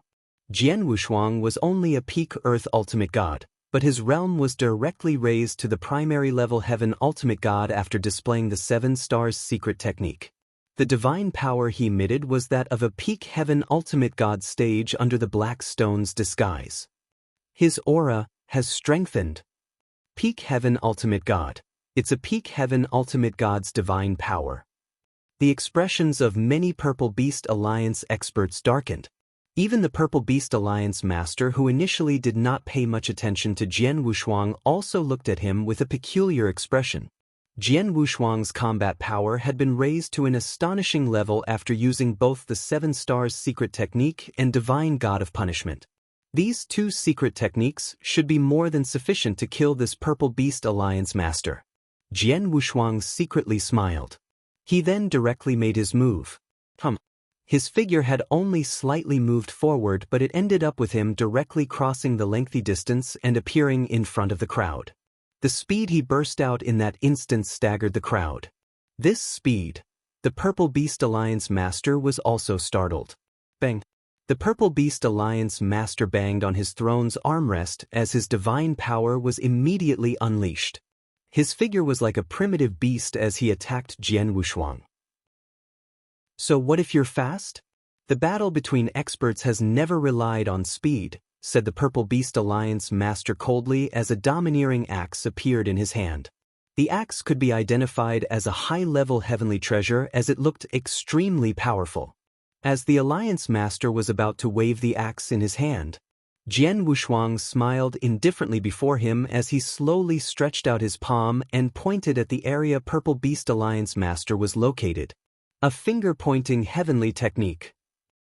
Jian Wushuang was only a peak Earth Ultimate God, but his realm was directly raised to the primary level Heaven Ultimate God after displaying the 7 stars secret technique. The divine power he emitted was that of a peak Heaven Ultimate God stage under the Black Stone's disguise. His aura has strengthened. Peak Heaven Ultimate God. It's a peak Heaven Ultimate God's divine power. The expressions of many Purple Beast Alliance experts darkened. Even the Purple Beast Alliance master, who initially did not pay much attention to Jian Wushuang, also looked at him with a peculiar expression. Jian Wushuang's combat power had been raised to an astonishing level after using both the 7 Stars secret technique and Divine God of Punishment. These 2 secret techniques should be more than sufficient to kill this Purple Beast Alliance master. Jian Wushuang secretly smiled. He then directly made his move. His figure had only slightly moved forward, but it ended up with him directly crossing the lengthy distance and appearing in front of the crowd. The speed he burst out in that instant staggered the crowd. This speed. The Purple Beast Alliance master was also startled. Bang! The Purple Beast Alliance master banged on his throne's armrest as his divine power was immediately unleashed. His figure was like a primitive beast as he attacked Jian Wushuang. So what if you're fast? The battle between experts has never relied on speed, said the Purple Beast Alliance master coldly as a domineering axe appeared in his hand. The axe could be identified as a high-level heavenly treasure as it looked extremely powerful. As the Alliance master was about to wave the axe in his hand, Jian Wushuang smiled indifferently before him as he slowly stretched out his palm and pointed at the area Purple Beast Alliance master was located. A finger-pointing heavenly technique.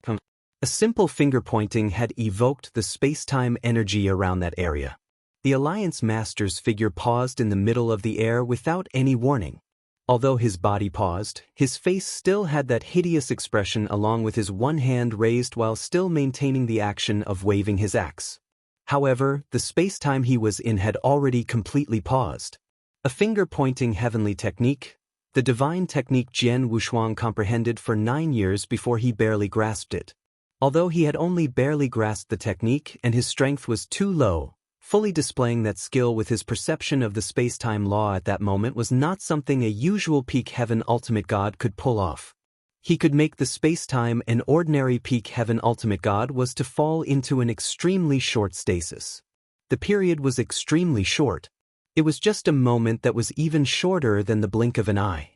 A simple finger-pointing had evoked the space-time energy around that area. The Alliance master's figure paused in the middle of the air without any warning. Although his body paused, his face still had that hideous expression along with his one hand raised while still maintaining the action of waving his axe. However, the space-time he was in had already completely paused. A finger-pointing heavenly technique. The divine technique Jian Wushuang comprehended for 9 years before he barely grasped it. Although he had only barely grasped the technique and his strength was too low, fully displaying that skill with his perception of the space-time law at that moment was not something a usual peak heaven ultimate god could pull off. He could make the space-time an ordinary peak heaven ultimate god was to fall into an extremely short stasis. The period was extremely short. It was just a moment that was even shorter than the blink of an eye.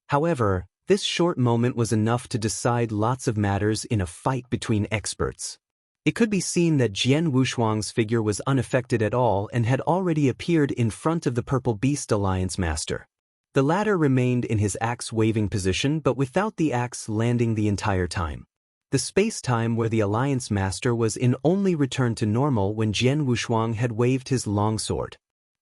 However, this short moment was enough to decide lots of matters in a fight between experts. It could be seen that Jian Wushuang's figure was unaffected at all and had already appeared in front of the Purple Beast Alliance master. The latter remained in his axe-waving position but without the axe landing the entire time. The space-time where the Alliance master was in only returned to normal when Jian Wushuang had waved his longsword.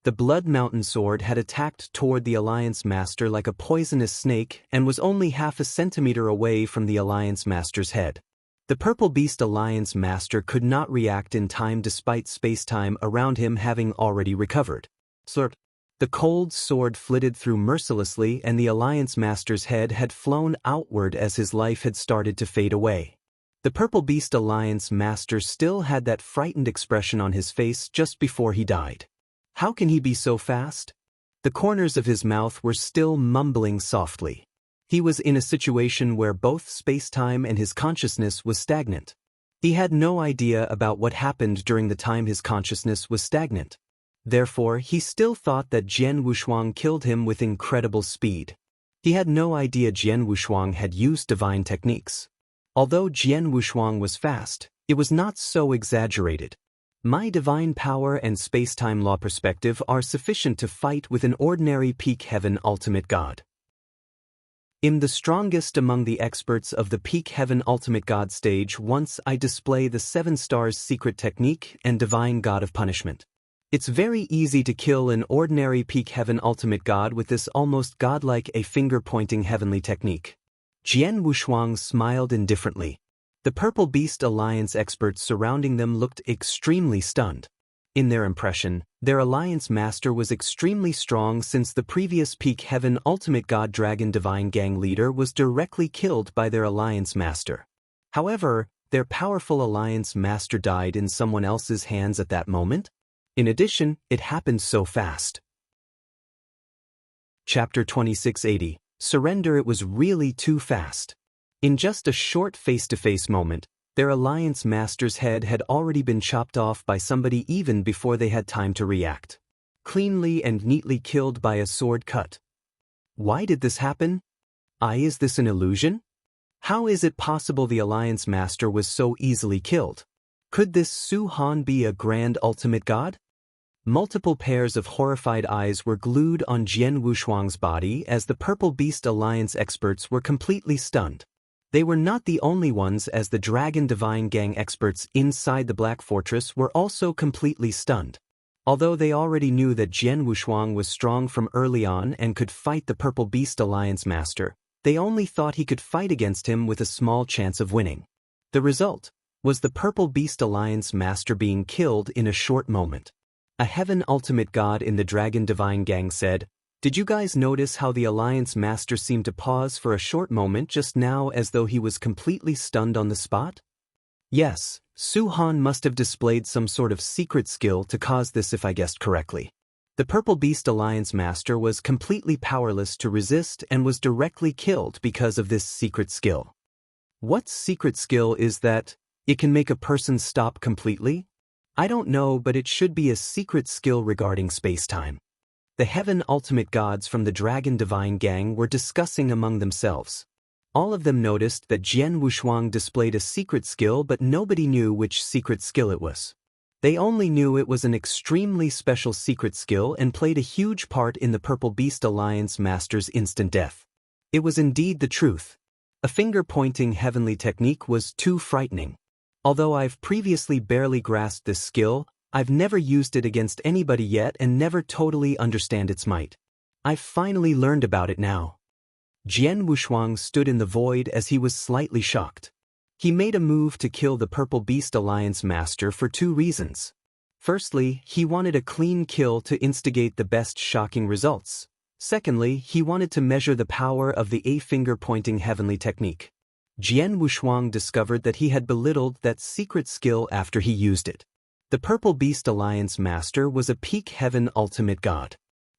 The Blood Mountain sword had attacked toward the Alliance master like a poisonous snake and was only half a centimeter away from the Alliance master's head. The Purple Beast Alliance master could not react in time despite space-time around him having already recovered. Slurp. The cold sword flitted through mercilessly and the Alliance master's head had flown outward as his life had started to fade away. The Purple Beast Alliance master still had that frightened expression on his face just before he died. How can he be so fast? The corners of his mouth were still mumbling softly. He was in a situation where both space-time and his consciousness was stagnant. He had no idea about what happened during the time his consciousness was stagnant. Therefore, he still thought that Jian Wushuang killed him with incredible speed. He had no idea Jian Wushuang had used divine techniques. Although Jian Wushuang was fast, it was not so exaggerated. My divine power and space-time law perspective are sufficient to fight with an ordinary peak heaven ultimate god. I'm the strongest among the experts of the peak heaven ultimate god stage once I display the 7 Stars secret technique and divine god of punishment. It's very easy to kill an ordinary peak heaven ultimate god with this almost godlike a finger-pointing heavenly technique. Jian Wushuang smiled indifferently. The Purple Beast Alliance experts surrounding them looked extremely stunned. In their impression, their Alliance master was extremely strong since the previous peak heaven ultimate god dragon divine gang leader was directly killed by their Alliance master. However, their powerful Alliance master died in someone else's hands at that moment. In addition, it happened so fast. Chapter 2680. Surrender. It was really too fast. In just a short face-to-face moment, their Alliance master's head had already been chopped off by somebody even before they had time to react. Cleanly and neatly killed by a sword cut. Why did this happen? Is this an illusion? How is it possible the Alliance Master was so easily killed? Could this Su Han be a grand ultimate god? Multiple pairs of horrified eyes were glued on Jian Wushuang's body as the Purple Beast Alliance experts were completely stunned. They were not the only ones, as the Dragon Divine Gang experts inside the Black Fortress were also completely stunned. Although they already knew that Jian Wushuang was strong from early on and could fight the Purple Beast Alliance Master, they only thought he could fight against him with a small chance of winning. The result was the Purple Beast Alliance Master being killed in a short moment. A Heaven Ultimate God in the Dragon Divine Gang said, "Did you guys notice how the Alliance Master seemed to pause for a short moment just now as though he was completely stunned on the spot?" Yes, Su Han must have displayed some sort of secret skill to cause this if I guessed correctly. The Purple Beast Alliance Master was completely powerless to resist and was directly killed because of this secret skill. What secret skill is that? It can make a person stop completely? I don't know, but it should be a secret skill regarding space-time. The Heaven Ultimate Gods from the Dragon Divine Gang were discussing among themselves. All of them noticed that Jian Wushuang displayed a secret skill, but nobody knew which secret skill it was. They only knew it was an extremely special secret skill and played a huge part in the Purple Beast Alliance Master's instant death. It was indeed the truth. A finger-pointing heavenly technique was too frightening. Although I've previously barely grasped this skill, I've never used it against anybody yet and never totally understand its might. I've finally learned about it now. Jian Wushuang stood in the void as he was slightly shocked. He made a move to kill the Purple Beast Alliance Master for two reasons. Firstly, he wanted a clean kill to instigate the best shocking results. Secondly, he wanted to measure the power of the finger-pointing heavenly technique. Jian Wushuang discovered that he had belittled that secret skill after he used it. The Purple Beast Alliance Master was a peak heaven ultimate god.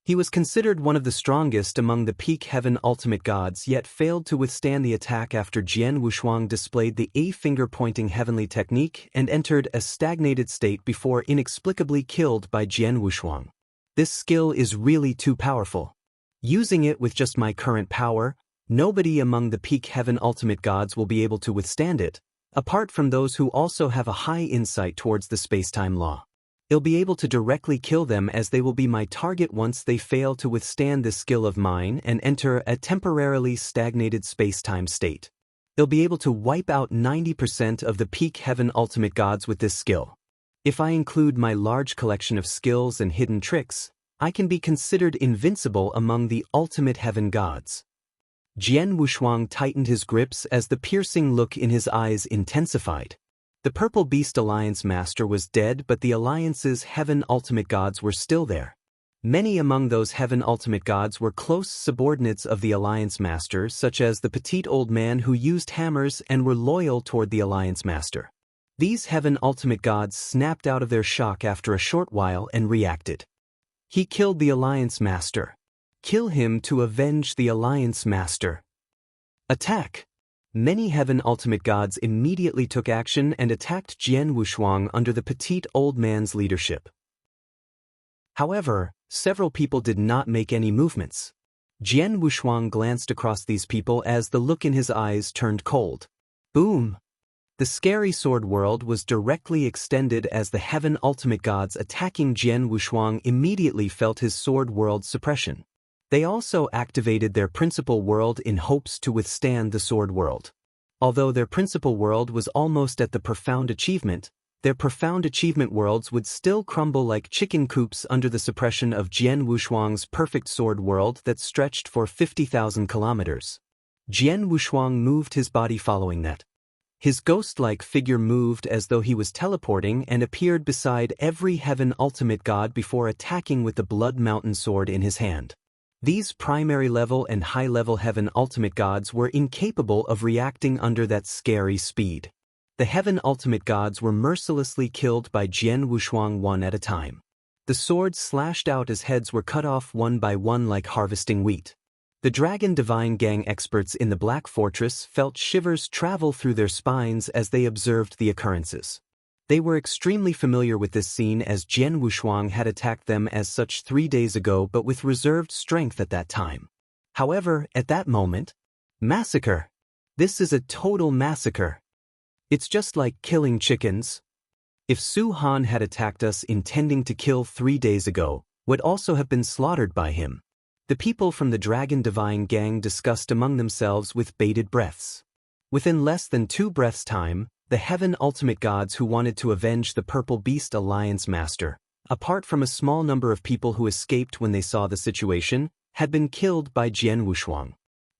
He was considered one of the strongest among the peak heaven ultimate gods, yet failed to withstand the attack after Jian Wushuang displayed the finger-pointing heavenly technique and entered a stagnated state before inexplicably killed by Jian Wushuang. This skill is really too powerful. Using it with just my current power, nobody among the peak heaven ultimate gods will be able to withstand it, apart from those who also have a high insight towards the space-time law. I'll be able to directly kill them, as they will be my target once they fail to withstand this skill of mine and enter a temporarily stagnated space-time state. I'll be able to wipe out 90% of the peak heaven ultimate gods with this skill. If I include my large collection of skills and hidden tricks, I can be considered invincible among the ultimate heaven gods. Jian Wushuang tightened his grips as the piercing look in his eyes intensified. The Purple Beast Alliance Master was dead, but the Alliance's Heaven Ultimate Gods were still there. Many among those Heaven Ultimate Gods were close subordinates of the Alliance Master, such as the petite old man who used hammers and were loyal toward the Alliance Master. These Heaven Ultimate Gods snapped out of their shock after a short while and reacted. He killed the Alliance Master. Kill him to avenge the Alliance Master. Attack! Many Heaven Ultimate Gods immediately took action and attacked Jian Wushuang under the petite old man's leadership. However, several people did not make any movements. Jian Wushuang glanced across these people as the look in his eyes turned cold. Boom! The scary sword world was directly extended as the Heaven Ultimate Gods attacking Jian Wushuang immediately felt his sword world suppression. They also activated their principal world in hopes to withstand the sword world. Although their principal world was almost at the profound achievement, their profound achievement worlds would still crumble like chicken coops under the suppression of Jian Wushuang's perfect sword world that stretched for 50,000 kilometers. Jian Wushuang moved his body following that. His ghost-like figure moved as though he was teleporting and appeared beside every Heaven Ultimate God before attacking with the Blood Mountain sword in his hand. These primary-level and high-level Heaven Ultimate Gods were incapable of reacting under that scary speed. The Heaven Ultimate Gods were mercilessly killed by Jian Wushuang one at a time. The swords slashed out as heads were cut off one by one like harvesting wheat. The Dragon Divine Gang experts in the Black Fortress felt shivers travel through their spines as they observed the occurrences. They were extremely familiar with this scene, as Jian Wushuang had attacked them as such 3 days ago, but with reserved strength at that time. However, at that moment, massacre! This is a total massacre. It's just like killing chickens. If Su Han had attacked us intending to kill 3 days ago, would also have been slaughtered by him. The people from the Dragon Divine Gang discussed among themselves with bated breaths. Within less than 2 breaths' time, the Heaven Ultimate Gods who wanted to avenge the Purple Beast Alliance Master, apart from a small number of people who escaped when they saw the situation, had been killed by Jian Wushuang.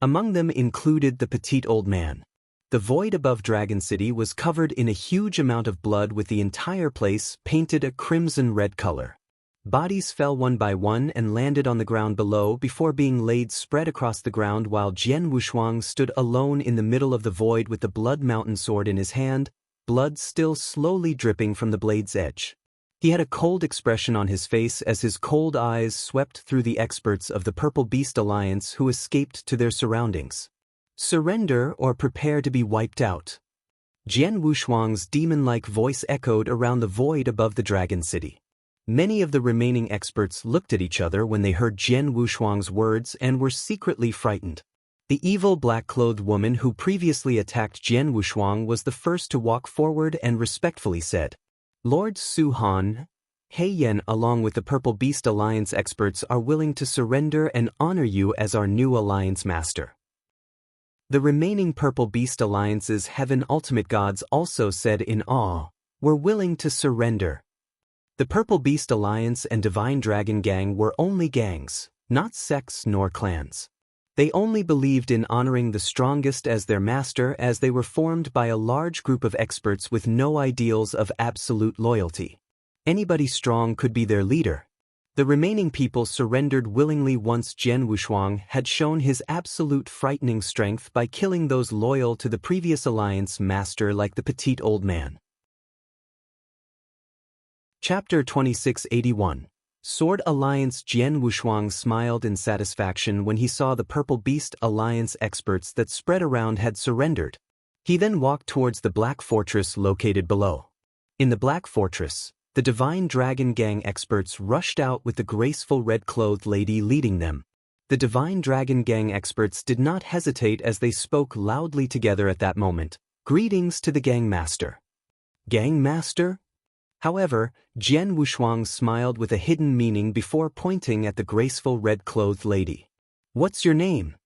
Among them included the petite old man. The void above Dragon City was covered in a huge amount of blood, with the entire place painted a crimson-red color. Bodies fell one by one and landed on the ground below before being laid spread across the ground, while Jian Wushuang stood alone in the middle of the void with the Blood Mountain sword in his hand, blood still slowly dripping from the blade's edge. He had a cold expression on his face as his cold eyes swept through the experts of the Purple Beast Alliance who escaped to their surroundings. Surrender or prepare to be wiped out. Jian Wushuang's demon-like voice echoed around the void above the Dragon City. Many of the remaining experts looked at each other when they heard Jian Wushuang's words and were secretly frightened. The evil black-clothed woman who previously attacked Jian Wushuang was the first to walk forward and respectfully said, "Lord Su Han, He Yen along with the Purple Beast Alliance experts are willing to surrender and honor you as our new alliance master." The remaining Purple Beast Alliance's Heaven Ultimate Gods also said in awe, "We're willing to surrender." The Purple Beast Alliance and Divine Dragon Gang were only gangs, not sects nor clans. They only believed in honoring the strongest as their master, as they were formed by a large group of experts with no ideals of absolute loyalty. Anybody strong could be their leader. The remaining people surrendered willingly once Jian Wushuang had shown his absolute frightening strength by killing those loyal to the previous alliance master like the petite old man. Chapter 2681. Sword Alliance. Jian Wushuang smiled in satisfaction when he saw the Purple Beast Alliance experts that spread around had surrendered. He then walked towards the Black Fortress located below. In the Black Fortress, the Divine Dragon Gang experts rushed out with the graceful red-clothed lady leading them. The Divine Dragon Gang experts did not hesitate as they spoke loudly together at that moment. "Greetings to the Gang Master." "Gang Master?" However, Jian Wushuang smiled with a hidden meaning before pointing at the graceful red-clothed lady. "What's your name?"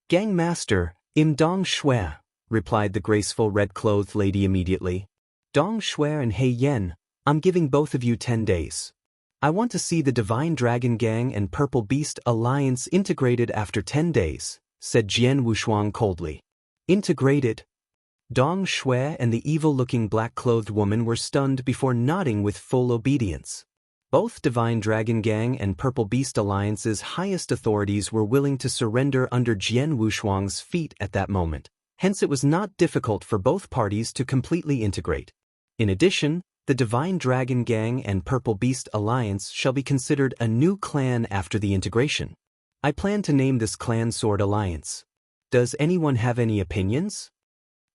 "Gang Master, Dong Shui," replied the graceful red-clothed lady immediately. "Dong Shui and He Yen, I'm giving both of you 10 days. I want to see the Divine Dragon Gang and Purple Beast Alliance integrated after 10 days, said Jian Wushuang coldly. Integrated? Dong Shui and the evil-looking black-clothed woman were stunned before nodding with full obedience. Both Divine Dragon Gang and Purple Beast Alliance's highest authorities were willing to surrender under Jian Wushuang's feet at that moment, hence it was not difficult for both parties to completely integrate. In addition, the Divine Dragon Gang and Purple Beast Alliance shall be considered a new clan after the integration. I plan to name this clan Sword Alliance. Does anyone have any opinions?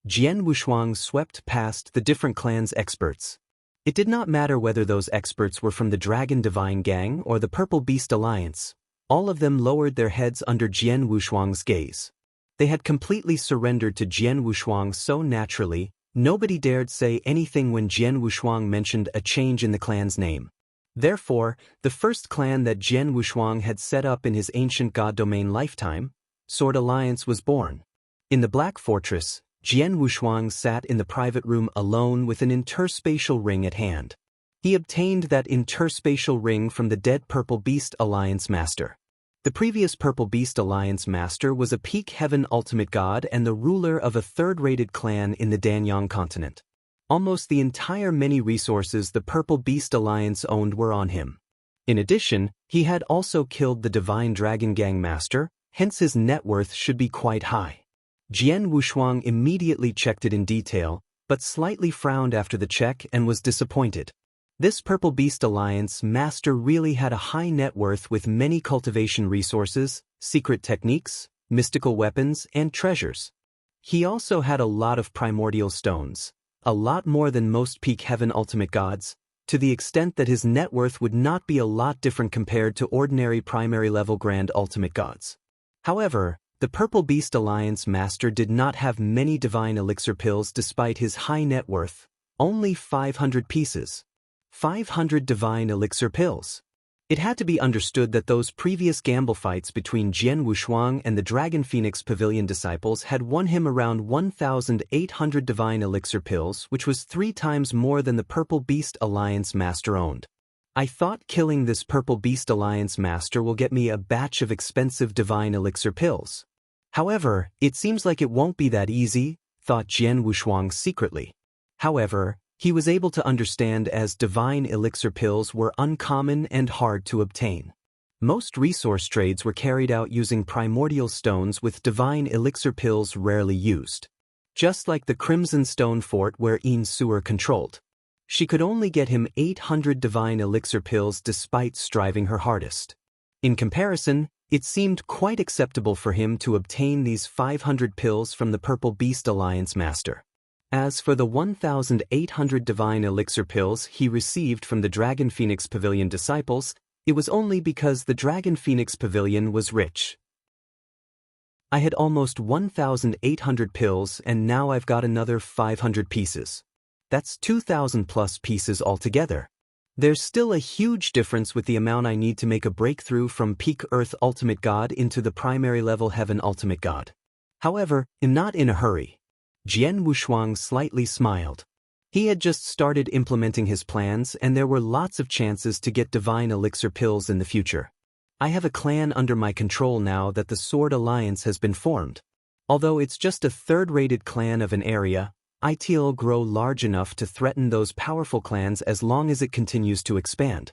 Jian Wushuang swept past the different clans' experts. It did not matter whether those experts were from the Dragon Divine Gang or the Purple Beast Alliance. All of them lowered their heads under Jian Wushuang's gaze. They had completely surrendered to Jian Wushuang so naturally, nobody dared say anything when Jian Wushuang mentioned a change in the clan's name. Therefore, the first clan that Jian Wushuang had set up in his ancient god domain lifetime, Sword Alliance, was born. In the Black Fortress, Jian Wushuang sat in the private room alone with an interspatial ring at hand. He obtained that interspatial ring from the dead Purple Beast Alliance Master. The previous Purple Beast Alliance Master was a peak heaven ultimate god and the ruler of a third-rated clan in the Danyang continent. Almost the entire many resources the Purple Beast Alliance owned were on him. In addition, he had also killed the Divine Dragon Gang Master, hence his net worth should be quite high. Jian Wushuang immediately checked it in detail, but slightly frowned after the check and was disappointed. This Purple Beast Alliance master really had a high net worth with many cultivation resources, secret techniques, mystical weapons, and treasures. He also had a lot of primordial stones, a lot more than most peak heaven ultimate gods, to the extent that his net worth would not be a lot different compared to ordinary primary level grand ultimate gods. However, The Purple Beast Alliance Master did not have many divine elixir pills despite his high net worth, only 500 pieces. 500 divine elixir pills. It had to be understood that those previous gamble fights between Jian Wushuang and the Dragon Phoenix Pavilion disciples had won him around 1,800 divine elixir pills, which was 3 times more than the Purple Beast Alliance Master owned. I thought killing this Purple Beast Alliance Master will get me a batch of expensive divine elixir pills. However, it seems like it won't be that easy, thought Jian Wushuang secretly. However, he was able to understand as divine elixir pills were uncommon and hard to obtain. Most resource trades were carried out using primordial stones with divine elixir pills rarely used. Just like the Crimson Stone Fort where Yin Suer controlled. She could only get him 800 divine elixir pills despite striving her hardest. In comparison, it seemed quite acceptable for him to obtain these 500 pills from the Purple Beast Alliance Master. As for the 1,800 divine elixir pills he received from the Dragon Phoenix Pavilion disciples, it was only because the Dragon Phoenix Pavilion was rich. I had almost 1,800 pills and now I've got another 500 pieces. That's 2,000 plus pieces altogether. There's still a huge difference with the amount I need to make a breakthrough from Peak Earth Ultimate God into the primary level Heaven Ultimate God. However, I'm not in a hurry. Jian Wushuang slightly smiled. He had just started implementing his plans and there were lots of chances to get divine elixir pills in the future. I have a clan under my control now that the Sword Alliance has been formed. Although it's just a third-rated clan of an area, it'll grow large enough to threaten those powerful clans as long as it continues to expand.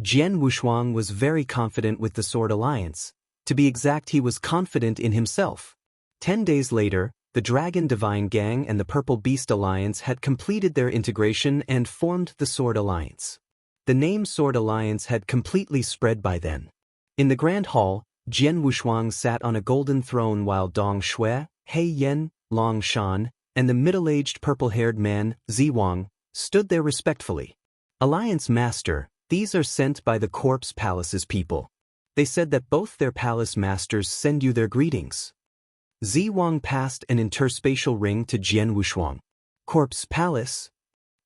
Jian Wushuang was very confident with the Sword Alliance. To be exact, he was confident in himself. 10 days later, the Dragon Divine Gang and the Purple Beast Alliance had completed their integration and formed the Sword Alliance. The name Sword Alliance had completely spread by then. In the Grand Hall, Jian Wushuang sat on a golden throne while Dong Shui, He Yan, Long Shan, and the middle-aged purple-haired man, Ziwang, stood there respectfully. Alliance Master, these are sent by the Corpse Palace's people. They said that both their palace masters send you their greetings. Ziwang passed an interspatial ring to Jian Wushuang. Corpse Palace?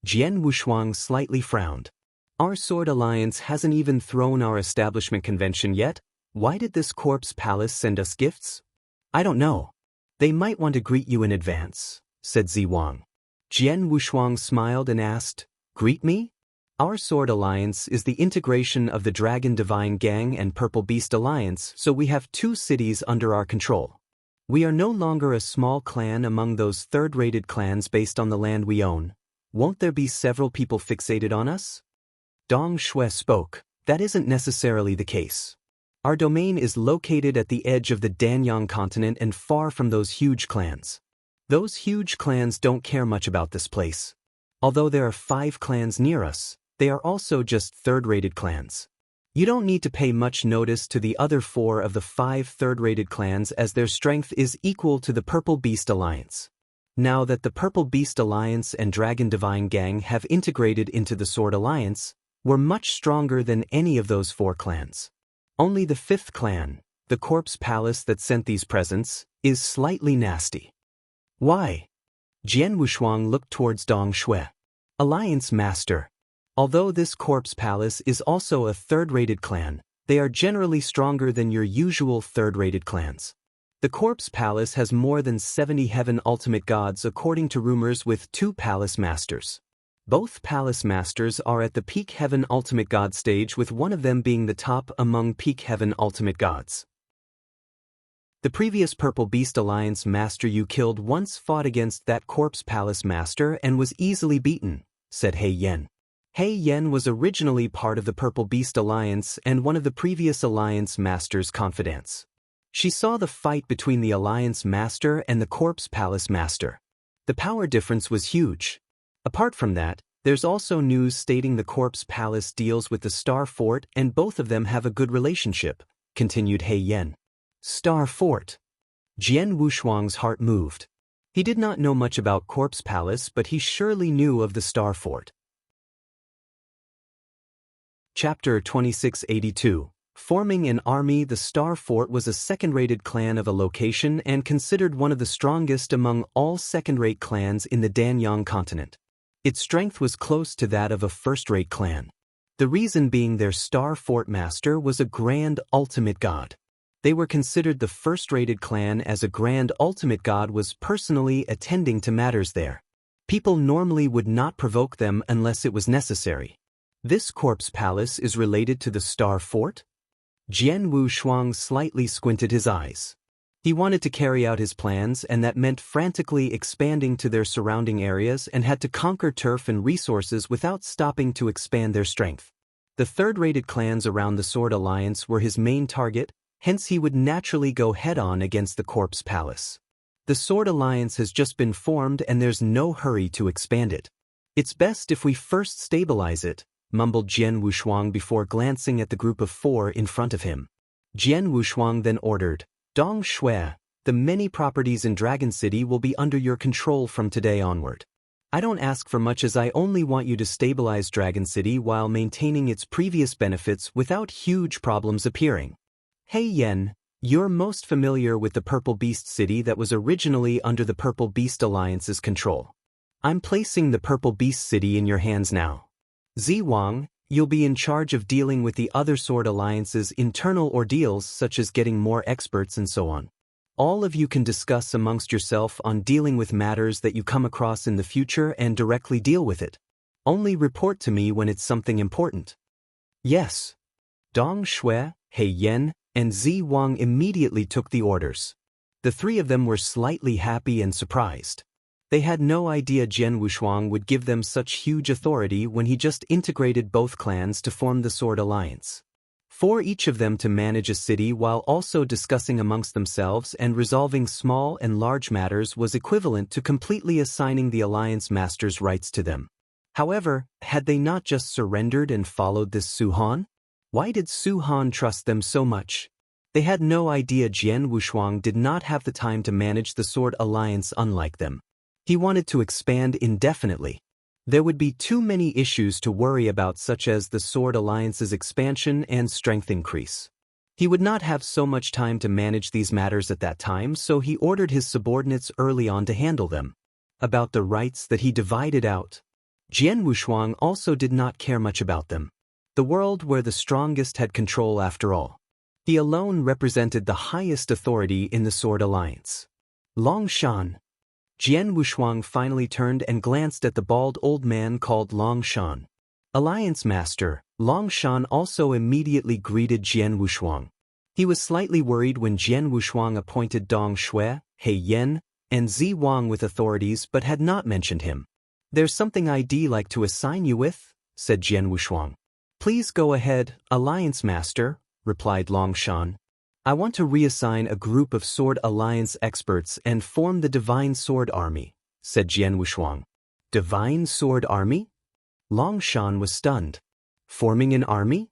Jian Wushuang slightly frowned. Our Sword Alliance hasn't even thrown our establishment convention yet. Why did this Corpse Palace send us gifts? I don't know. They might want to greet you in advance, said Ziwang. Jian Wushuang smiled and asked, Greet me? Our Sword Alliance is the integration of the Dragon Divine Gang and Purple Beast Alliance, so we have 2 cities under our control. We are no longer a small clan among those third-rated clans based on the land we own. Won't there be several people fixated on us? Dong Shui spoke. That isn't necessarily the case. Our domain is located at the edge of the Danyang continent and far from those huge clans. Those huge clans don't care much about this place. Although there are 5 clans near us, they are also just third-rated clans. You don't need to pay much notice to the other 4 of the 5 third-rated clans as their strength is equal to the Purple Beast Alliance. Now that the Purple Beast Alliance and Dragon Divine Gang have integrated into the Sword Alliance, we're much stronger than any of those 4 clans. Only the 5th clan, the Corpse Palace that sent these presents, is slightly nasty. Why? Jian Wushuang looked towards Dong Shui. Alliance Master. Although this Corpse Palace is also a third-rated clan, they are generally stronger than your usual third-rated clans. The Corpse Palace has more than 70 Heaven Ultimate Gods according to rumors with 2 Palace Masters. Both Palace Masters are at the Peak Heaven Ultimate God stage, with one of them being the top among Peak Heaven Ultimate Gods. The previous Purple Beast Alliance Master you killed once fought against that Corpse Palace Master and was easily beaten, said He Yan. He Yan was originally part of the Purple Beast Alliance and one of the previous Alliance Master's confidants. She saw the fight between the Alliance Master and the Corpse Palace Master. The power difference was huge. Apart from that, there's also news stating the Corpse Palace deals with the Star Fort and both of them have a good relationship, continued He Yan. Star Fort. Jian Wushuang's heart moved. He did not know much about Corpse Palace, but he surely knew of the Star Fort. Chapter 2682. Forming an army, the Star Fort was a second-rated clan of a location and considered one of the strongest among all second-rate clans in the Danyang continent. Its strength was close to that of a first-rate clan. The reason being their Star Fort master was a grand ultimate god. They were considered the first-rated clan as a grand ultimate god was personally attending to matters there. People normally would not provoke them unless it was necessary. This corpse palace is related to the Star Fort? Jian Wushuang slightly squinted his eyes. He wanted to carry out his plans, and that meant frantically expanding to their surrounding areas and had to conquer turf and resources without stopping to expand their strength. The third-rated clans around the Sword Alliance were his main target, hence he would naturally go head-on against the Corpse Palace. The Sword Alliance has just been formed and there's no hurry to expand it. It's best if we first stabilize it, mumbled Jian Wushuang before glancing at the group of 4 in front of him. Jian Wushuang then ordered, Dong Shui, the many properties in Dragon City will be under your control from today onward. I don't ask for much as I only want you to stabilize Dragon City while maintaining its previous benefits without huge problems appearing. Hey Yen, you're most familiar with the Purple Beast City that was originally under the Purple Beast Alliance's control. I'm placing the Purple Beast City in your hands now. Zi Wang, you'll be in charge of dealing with the other Sword Alliance's internal ordeals such as getting more experts and so on. All of you can discuss amongst yourself on dealing with matters that you come across in the future and directly deal with it. Only report to me when it's something important. Yes. Dong Shui, He Yen, and Zi Wang immediately took the orders. The 3 of them were slightly happy and surprised. They had no idea Jian Wushuang would give them such huge authority when he just integrated both clans to form the Sword Alliance. For each of them to manage a city while also discussing amongst themselves and resolving small and large matters was equivalent to completely assigning the Alliance Master's rights to them. However, had they not just surrendered and followed this Su Han? Why did Su Han trust them so much? They had no idea Jian Wushuang did not have the time to manage the Sword Alliance unlike them. He wanted to expand indefinitely. There would be too many issues to worry about such as the Sword Alliance's expansion and strength increase. He would not have so much time to manage these matters at that time, so he ordered his subordinates early on to handle them. About the rights that he divided out, Jian Wushuang also did not care much about them. The world where the strongest had control after all. He alone represented the highest authority in the Sword Alliance. Long Shan. Jian Wushuang finally turned and glanced at the bald old man called Long Shan. Alliance Master, Long Shan also immediately greeted Jian Wushuang. He was slightly worried when Jian Wushuang appointed Dong Shui, He Yen, and Zi Wang with authorities but had not mentioned him. There's something I'd like to assign you with, said Jian Wushuang. Please go ahead, Alliance Master, replied Long Shan. I want to reassign a group of Sword Alliance experts and form the Divine Sword Army, said Jian Wushuang. Divine Sword Army? Long Shan was stunned. Forming an army?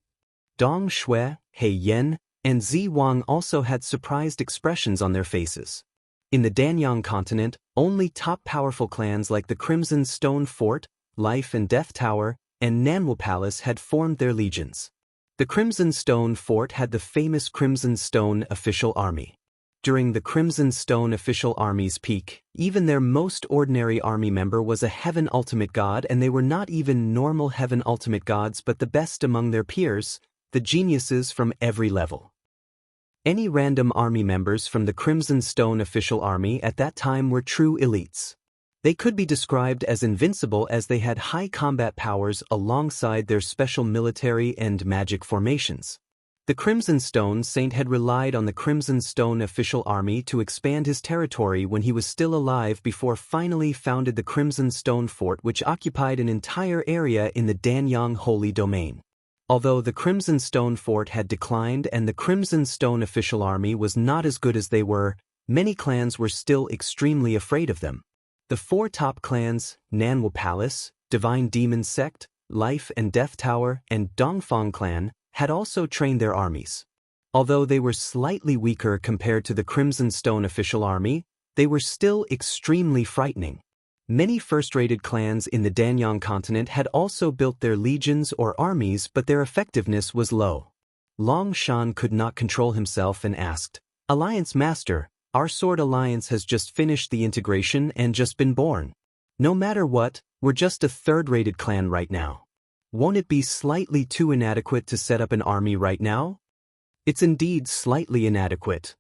Dong Shui, He Yen, and Zi Wang also had surprised expressions on their faces. In the Danyang continent, only top powerful clans like the Crimson Stone Fort, Life and Death Tower, and Nanwu Palace had formed their legions. The Crimson Stone Fort had the famous Crimson Stone Official Army. During the Crimson Stone Official Army's peak, even their most ordinary army member was a Heaven Ultimate God, and they were not even normal Heaven Ultimate Gods but the best among their peers, the geniuses from every level. Any random army members from the Crimson Stone Official Army at that time were true elites. They could be described as invincible as they had high combat powers alongside their special military and magic formations. The Crimson Stone Saint had relied on the Crimson Stone Official Army to expand his territory when he was still alive before finally founded the Crimson Stone Fort, which occupied an entire area in the Danyang Holy Domain. Although the Crimson Stone Fort had declined and the Crimson Stone Official Army was not as good as they were, many clans were still extremely afraid of them. The 4 top clans, Nanwu Palace, Divine Demon Sect, Life and Death Tower, and Dongfang Clan, had also trained their armies. Although they were slightly weaker compared to the Crimson Stone Official Army, they were still extremely frightening. Many first-rated clans in the Danyang continent had also built their legions or armies, but their effectiveness was low. Long Shan could not control himself and asked, "Alliance Master, our Sword Alliance has just finished the integration and just been born. No matter what, we're just a third-rated clan right now. Won't it be slightly too inadequate to set up an army right now?" "It's indeed slightly inadequate."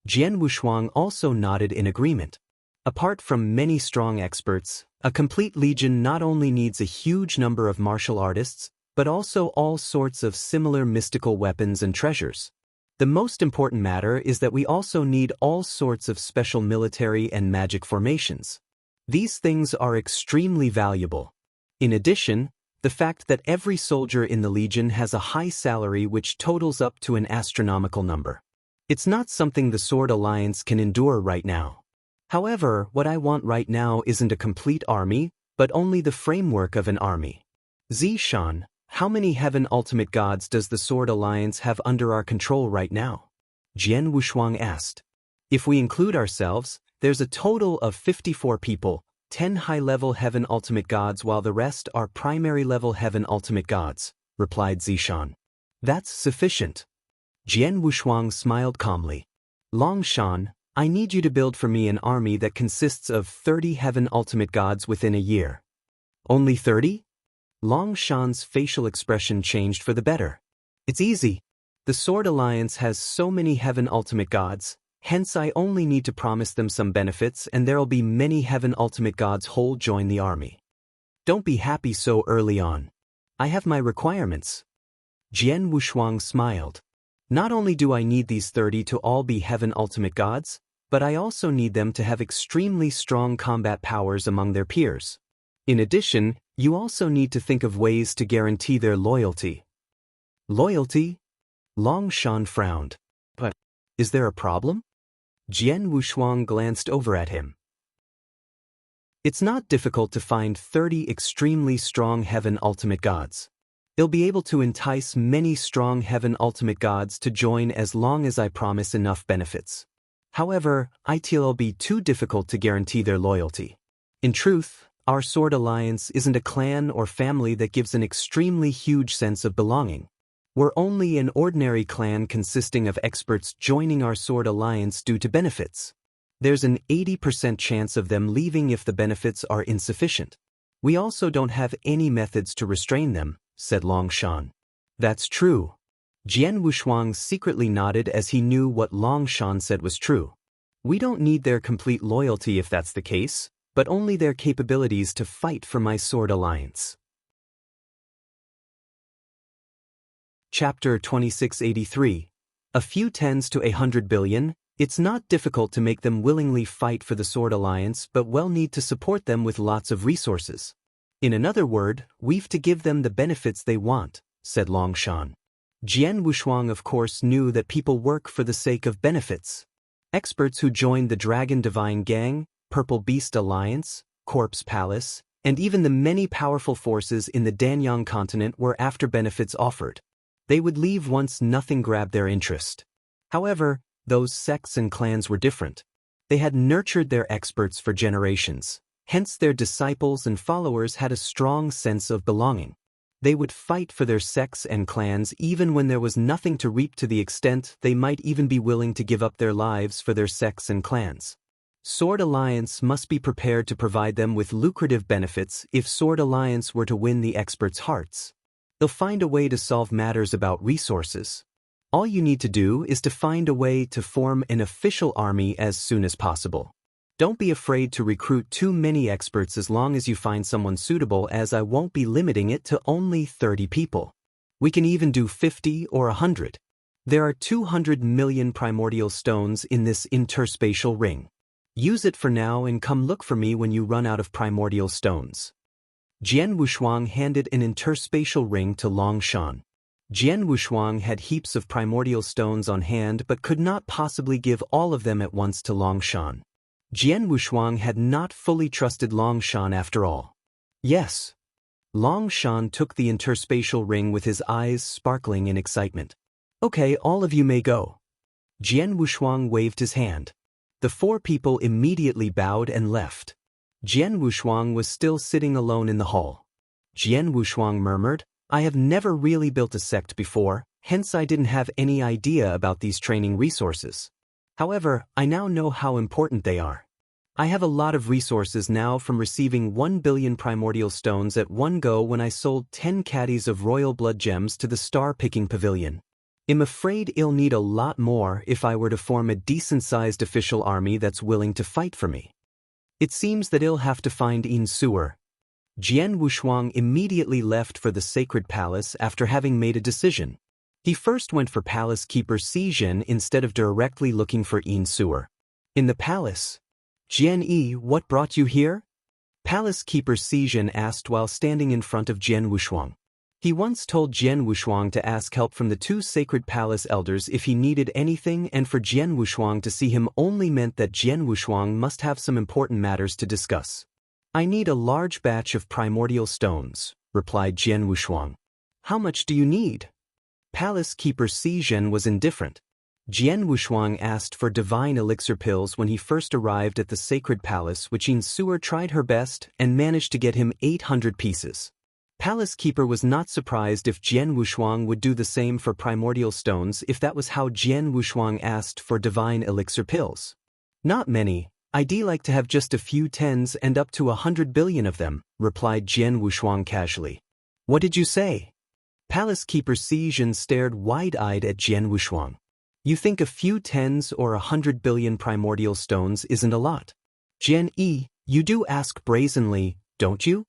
Jian Wushuang also nodded in agreement. Apart from many strong experts, a complete legion not only needs a huge number of martial artists, but also all sorts of similar mystical weapons and treasures. The most important matter is that we also need all sorts of special military and magic formations. These things are extremely valuable. In addition, the fact that every soldier in the Legion has a high salary which totals up to an astronomical number. It's not something the Sword Alliance can endure right now. However, what I want right now isn't a complete army, but only the framework of an army. Zishan, how many Heaven Ultimate Gods does the Sword Alliance have under our control right now? Jian Wushuang asked. If we include ourselves, there's a total of 54 people, 10 high-level Heaven Ultimate Gods while the rest are primary-level Heaven Ultimate Gods, replied Zishan. That's sufficient. Jian Wushuang smiled calmly. Long Shan, I need you to build for me an army that consists of 30 Heaven Ultimate Gods within a year. Only 30? Long Shan's facial expression changed for the better. It's easy. The Sword Alliance has so many Heaven Ultimate Gods, hence I only need to promise them some benefits and there'll be many Heaven Ultimate Gods whole join the army. Don't be happy so early on. I have my requirements. Jian Wushuang smiled. Not only do I need these 30 to all be Heaven Ultimate Gods, but I also need them to have extremely strong combat powers among their peers. In addition, you also need to think of ways to guarantee their loyalty. Loyalty? Long Shan frowned. But, is there a problem? Jian Wushuang glanced over at him. It's not difficult to find 30 extremely strong Heaven Ultimate Gods. They'll be able to entice many strong Heaven Ultimate Gods to join as long as I promise enough benefits. However, it'll be too difficult to guarantee their loyalty. In truth, our Sword Alliance isn't a clan or family that gives an extremely huge sense of belonging. We're only an ordinary clan consisting of experts joining our Sword Alliance due to benefits. There's an 80% chance of them leaving if the benefits are insufficient. We also don't have any methods to restrain them, said Long Shan. That's true. Jian Wushuang secretly nodded as he knew what Long Shan said was true. We don't need their complete loyalty if that's the case, but only their capabilities to fight for my Sword Alliance. Chapter 2683. A few tens to 100 billion, it's not difficult to make them willingly fight for the Sword Alliance but we'll need to support them with lots of resources. In another word, we've to give them the benefits they want, said Long Shan. Jian Wushuang of course knew that people work for the sake of benefits. Experts who joined the Dragon Divine Gang, Purple Beast Alliance, Corpse Palace, and even the many powerful forces in the Danyang continent were after benefits offered. They would leave once nothing grabbed their interest. However, those sects and clans were different. They had nurtured their experts for generations, hence their disciples and followers had a strong sense of belonging. They would fight for their sects and clans even when there was nothing to reap, to the extent they might even be willing to give up their lives for their sects and clans. Sword Alliance must be prepared to provide them with lucrative benefits if Sword Alliance were to win the experts' hearts. They'll find a way to solve matters about resources. All you need to do is to find a way to form an official army as soon as possible. Don't be afraid to recruit too many experts as long as you find someone suitable, as I won't be limiting it to only 30 people. We can even do 50 or 100. There are 200 million primordial stones in this interspatial ring. Use it for now and come look for me when you run out of primordial stones. Jian Wushuang handed an interspatial ring to Long Shan. Jian Wushuang had heaps of primordial stones on hand but could not possibly give all of them at once to Long Shan. Jian Wushuang had not fully trusted Long Shan after all. Yes. Long Shan took the interspatial ring with his eyes sparkling in excitement. Okay, all of you may go. Jian Wushuang waved his hand. The 4 people immediately bowed and left. Jian Wushuang was still sitting alone in the hall. Jian Wushuang murmured, I have never really built a sect before, hence I didn't have any idea about these training resources. However, I now know how important they are. I have a lot of resources now from receiving 1 billion primordial stones at one go when I sold 10 caddies of royal blood gems to the star-picking pavilion. I'm afraid I'll need a lot more if I were to form a decent-sized official army that's willing to fight for me. It seems that I'll have to find Yin Suer. Jian Wushuang immediately left for the sacred palace after having made a decision. He first went for Palace Keeper Xijin instead of directly looking for Yin Suer. In the palace, Jian Yi, what brought you here? Palace Keeper Xijin asked while standing in front of Jian Wushuang. He once told Jian Wushuang to ask help from the two sacred palace elders if he needed anything, and for Jian Wushuang to see him only meant that Jian Wushuang must have some important matters to discuss. I need a large batch of primordial stones, replied Jian Wushuang. How much do you need? Palace Keeper Xijin was indifferent. Jian Wushuang asked for divine elixir pills when he first arrived at the sacred palace, which Yin Suer tried her best and managed to get him 800 pieces. Palace Keeper was not surprised if Jian Wushuang would do the same for primordial stones if that was how Jian Wushuang asked for divine elixir pills. Not many, I'd like to have just a few tens and up to 100 billion of them, replied Jian Wushuang casually. What did you say? Palace Keeper Xijin stared wide-eyed at Jian Wushuang. You think a few tens or 100 billion primordial stones isn't a lot? Jian Yi, you do ask brazenly, don't you?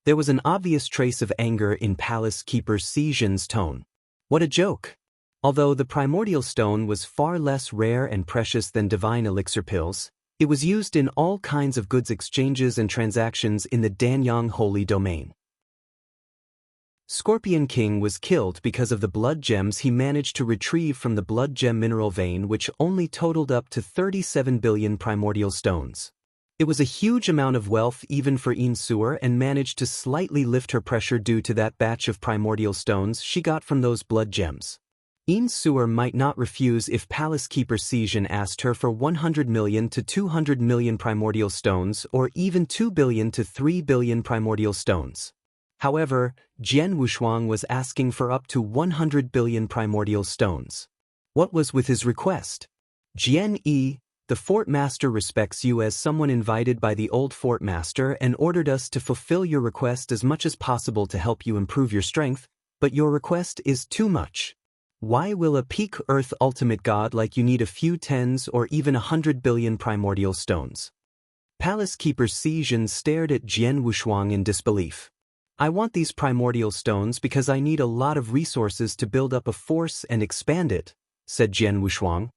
There was an obvious trace of anger in Palace Keeper Xijin's tone. What a joke! Although the primordial stone was far less rare and precious than divine elixir pills, it was used in all kinds of goods exchanges and transactions in the Danyang Holy Domain. Scorpion King was killed because of the blood gems he managed to retrieve from the blood gem mineral vein, which only totaled up to 37 billion primordial stones. It was a huge amount of wealth even for Yin Suer, and managed to slightly lift her pressure due to that batch of primordial stones she got from those blood gems. Yin Suer might not refuse if Palace Keeper Xijin asked her for 100 million to 200 million primordial stones, or even 2 billion to 3 billion primordial stones. However, Jian Wushuang was asking for up to 100 billion primordial stones. What was with his request? Jian Yi, the fort master respects you as someone invited by the old fort master and ordered us to fulfill your request as much as possible to help you improve your strength, but your request is too much. Why will a peak earth ultimate god like you need a few tens or even 100 billion primordial stones? Palace Keeper Xijin stared at Jian Wushuang in disbelief. I want these primordial stones because I need a lot of resources to build up a force and expand it, said Jian Wushuang.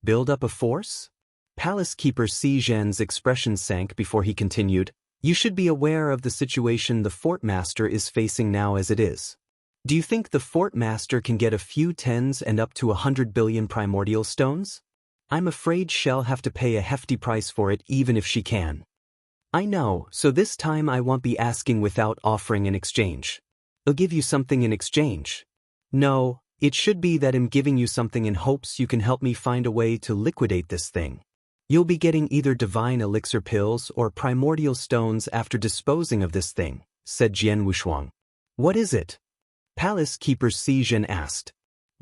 Build up a force? Palace Keeper Xijin's expression sank before he continued. You should be aware of the situation the fort master is facing now as it is. Do you think the fort master can get a few tens and up to 100 billion primordial stones? I'm afraid she'll have to pay a hefty price for it even if she can. I know, so this time I won't be asking without offering an exchange. I'll give you something in exchange. No, it should be that I'm giving you something in hopes you can help me find a way to liquidate this thing. You'll be getting either divine elixir pills or primordial stones after disposing of this thing, said Jian Wushuang. What is it? Palace Keeper Xijin asked.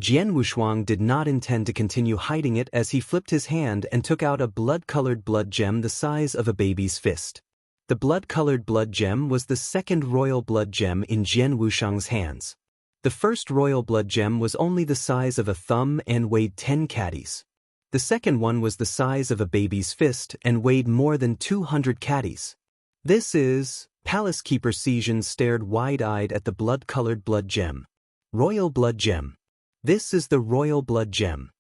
Jian Wushuang did not intend to continue hiding it as he flipped his hand and took out a blood-colored blood gem the size of a baby's fist. The blood-colored blood gem was the second royal blood gem in Jian Wushuang's hands. The first royal blood gem was only the size of a thumb and weighed 10 caddies. The second one was the size of a baby's fist and weighed more than 200 caddies. This is... Palace Keeper Xijin stared wide-eyed at the blood-colored blood gem. Royal blood gem. This is the royal blood gem.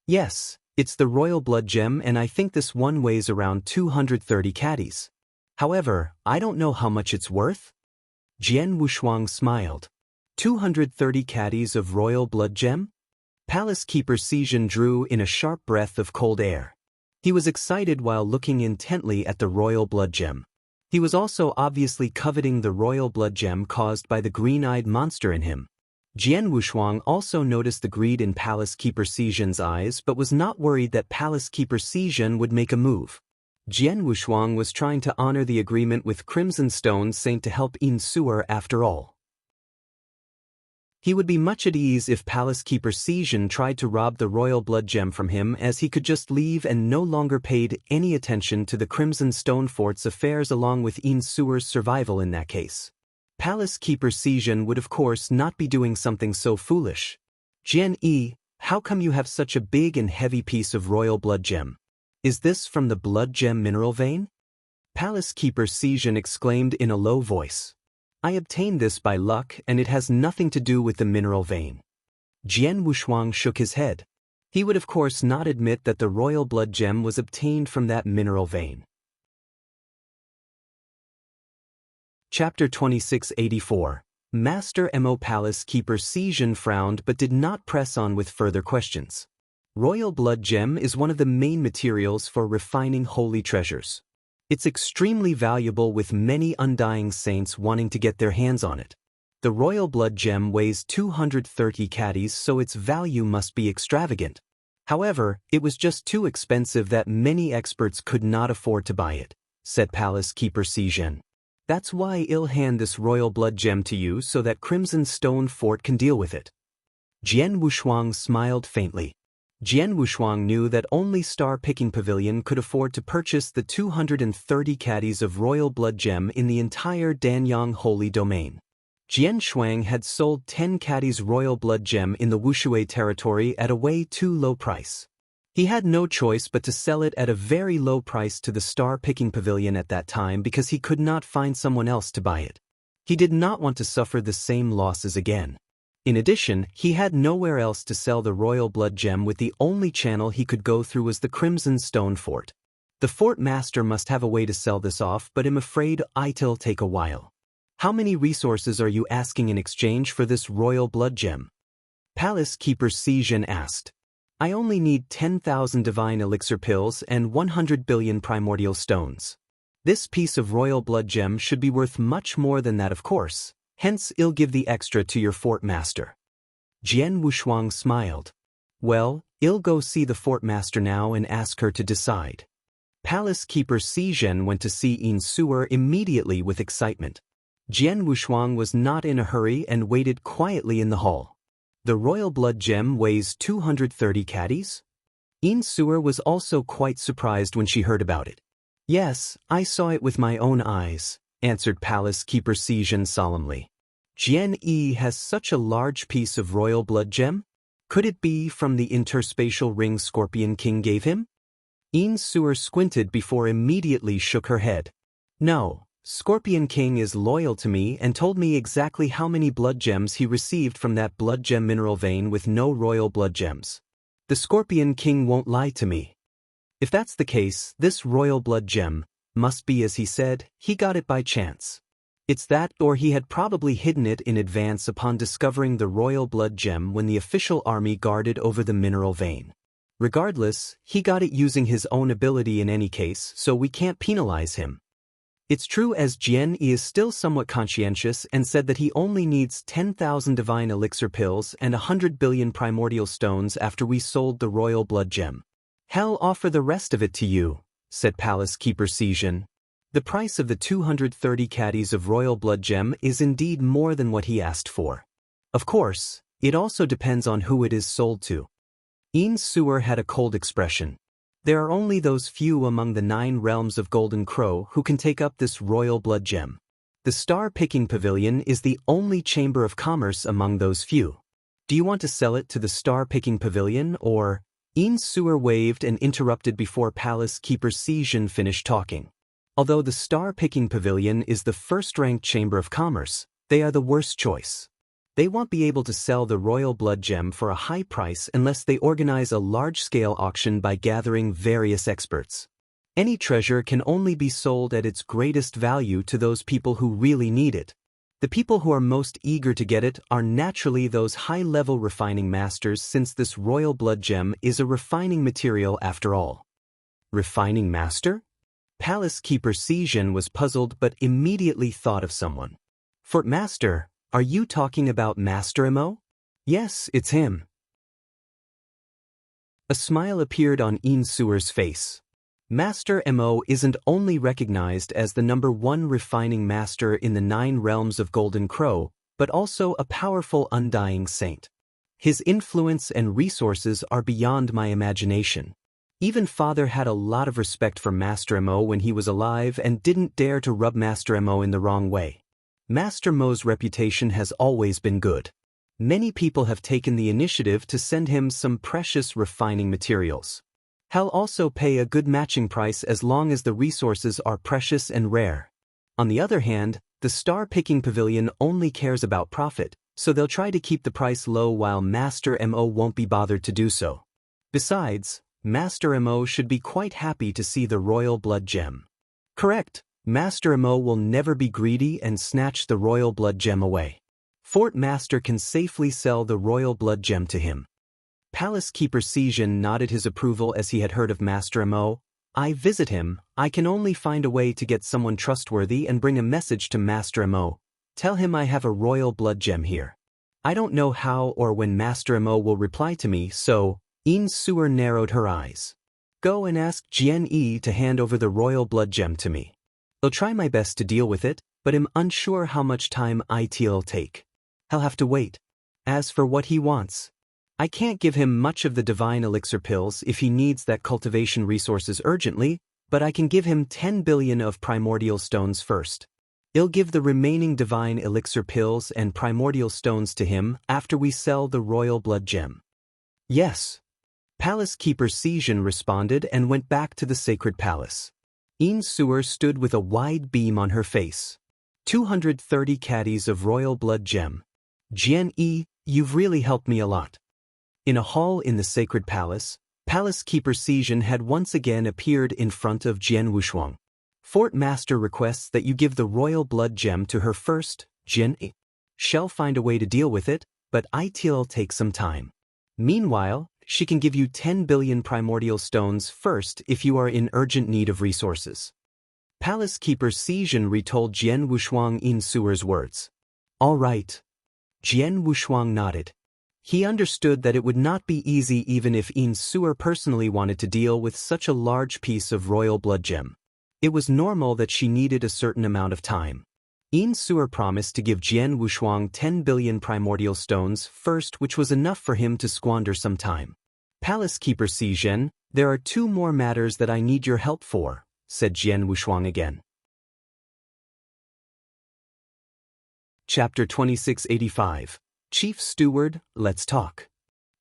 Yes, it's the royal blood gem, and I think this one weighs around 230 caddies. However, I don't know how much it's worth. Jian Wushuang smiled. 230 caddies of royal blood gem? Palace Keeper Xijin drew in a sharp breath of cold air. He was excited while looking intently at the royal blood gem. He was also obviously coveting the royal blood gem caused by the green-eyed monster in him. Jian Wushuang also noticed the greed in Palace Keeper Xijin's eyes but was not worried that Palace Keeper Xijin would make a move. Jian Wushuang was trying to honor the agreement with Crimson Stone Saint to help Yin Suer after all. He would be much at ease if Palace Keeper Sijin tried to rob the royal blood gem from him, as he could just leave and no longer paid any attention to the Crimson Stone Fort's affairs along with Yin Suer's survival in that case. Palace Keeper Sijin would of course not be doing something so foolish. Jian Yi, how come you have such a big and heavy piece of royal blood gem? Is this from the blood gem mineral vein? Palace Keeper Sijin exclaimed in a low voice. I obtained this by luck, and it has nothing to do with the mineral vein. Jian Wushuang shook his head. He would of course not admit that the royal blood gem was obtained from that mineral vein. Chapter 2684. Master Mo. Palace Keeper Sijin frowned but did not press on with further questions. Royal blood gem is one of the main materials for refining holy treasures. It's extremely valuable, with many undying saints wanting to get their hands on it. The royal blood gem weighs 230 caddies, so its value must be extravagant. However, it was just too expensive that many experts could not afford to buy it, said Palace Keeper Sijin. That's why I'll hand this royal blood gem to you so that Crimson Stone Fort can deal with it. Jian Wushuang smiled faintly. Jian Wushuang knew that only Star Picking Pavilion could afford to purchase the 230 caddies of royal blood gem in the entire Danyang Holy Domain. Jian Shuang had sold 10 caddies royal blood gem in the Wushui territory at a way too low price. He had no choice but to sell it at a very low price to the Star Picking Pavilion at that time because he could not find someone else to buy it. He did not want to suffer the same losses again. In addition, he had nowhere else to sell the royal blood gem, with the only channel he could go through was the Crimson Stone Fort. The fort master must have a way to sell this off, but I'm afraid it'll take a while. How many resources are you asking in exchange for this royal blood gem? Palace Keeper Sijin asked. I only need 10,000 divine elixir pills and 100 billion primordial stones. This piece of royal blood gem should be worth much more than that, of course. Hence, I'll give the extra to your fort master. Jian Wushuang smiled. Well, I'll go see the fort master now and ask her to decide. Palace Keeper Sijin went to see Yin Suer immediately with excitement. Jian Wushuang was not in a hurry and waited quietly in the hall. The royal blood gem weighs 230 caddies? Yin Suer was also quite surprised when she heard about it. Yes, I saw it with my own eyes, answered Palace Keeper Sijin solemnly. Jian Yi has such a large piece of royal blood gem? Could it be from the interspatial ring Scorpion King gave him? Yin Suer squinted before immediately shook her head. No, Scorpion King is loyal to me and told me exactly how many blood gems he received from that blood gem mineral vein with no royal blood gems. The Scorpion King won't lie to me. If that's the case, this royal blood gem must be, as he said, he got it by chance. It's that, or he had probably hidden it in advance upon discovering the royal blood gem when the official army guarded over the mineral vein. Regardless, he got it using his own ability in any case, so we can't penalize him. It's true, as Jian Yi is still somewhat conscientious and said that he only needs 10,000 divine elixir pills and 100 billion primordial stones after we sold the royal blood gem. I'll offer the rest of it to you, said Palace Keeper Sijin. The price of the 230 caddies of royal blood gem is indeed more than what he asked for. Of course, it also depends on who it is sold to. Yin Suer had a cold expression. There are only those few among the 9 realms of Golden Crow who can take up this royal blood gem. The Star Picking Pavilion is the only chamber of commerce among those few. Do you want to sell it to the Star Picking Pavilion, or... Yin Suer waved and interrupted before Palace Keeper Sijin finished talking. Although the Star Picking Pavilion is the first-ranked chamber of commerce, they are the worst choice. They won't be able to sell the royal blood gem for a high price unless they organize a large-scale auction by gathering various experts. Any treasure can only be sold at its greatest value to those people who really need it. The people who are most eager to get it are naturally those high-level refining masters, since this royal blood gem is a refining material after all. Refining master? Palace Keeper Sijin was puzzled but immediately thought of someone. Fort master, are you talking about Master Mo? Yes, it's him. A smile appeared on Yin Suer's face. Master Mo isn't only recognized as the #1 refining master in the 9 realms of Golden Crow, but also a powerful undying saint. His influence and resources are beyond my imagination. Even Father had a lot of respect for Master Mo when he was alive and didn't dare to rub Master Mo in the wrong way. Master Mo's reputation has always been good. Many people have taken the initiative to send him some precious refining materials. He'll also pay a good matching price as long as the resources are precious and rare. On the other hand, the star-picking pavilion only cares about profit, so they'll try to keep the price low while Master Mo won't be bothered to do so. Besides, Master Mo should be quite happy to see the royal blood gem. Correct, Master Mo will never be greedy and snatch the royal blood gem away. Fort Master can safely sell the royal blood gem to him. Palace Keeper Sijin nodded his approval as he had heard of Master Mo. I visit him, I can only find a way to get someone trustworthy and bring a message to Master Mo. Tell him I have a royal blood gem here. I don't know how or when Master Mo will reply to me, so Yin Suer narrowed her eyes. Go and ask Jian Yi to hand over the royal blood gem to me. I'll try my best to deal with it, but am unsure how much time it'll take. I'll have to wait. As for what he wants, I can't give him much of the divine elixir pills if he needs that cultivation resources urgently, but I can give him 10 billion of primordial stones first. I'll give the remaining divine elixir pills and primordial stones to him after we sell the royal blood gem. Yes. Palace Keeper Sijin responded and went back to the sacred palace. Yin Suer stood with a wide beam on her face. 230 caddies of royal blood gem. Jian Yi, you've really helped me a lot. In a hall in the sacred palace, Palace Keeper Sijin had once again appeared in front of Jian Wushuang. Fort Master requests that you give the royal blood gem to her first, Jian Yi. She'll find a way to deal with it, but it'll take some time. Meanwhile, she can give you 10 billion primordial stones first if you are in urgent need of resources. Palace Keeper Sijin retold Jian Wushuang Yin Suer's words. All right. Jian Wushuang nodded. He understood that it would not be easy even if Yin Suer personally wanted to deal with such a large piece of royal blood gem. It was normal that she needed a certain amount of time. Yin Suer promised to give Jian Wushuang 10 billion primordial stones first, which was enough for him to squander some time. Palace Keeper Sijin, there are 2 more matters that I need your help for, said Jian Wushuang again. Chapter 2685. Chief Steward, let's talk.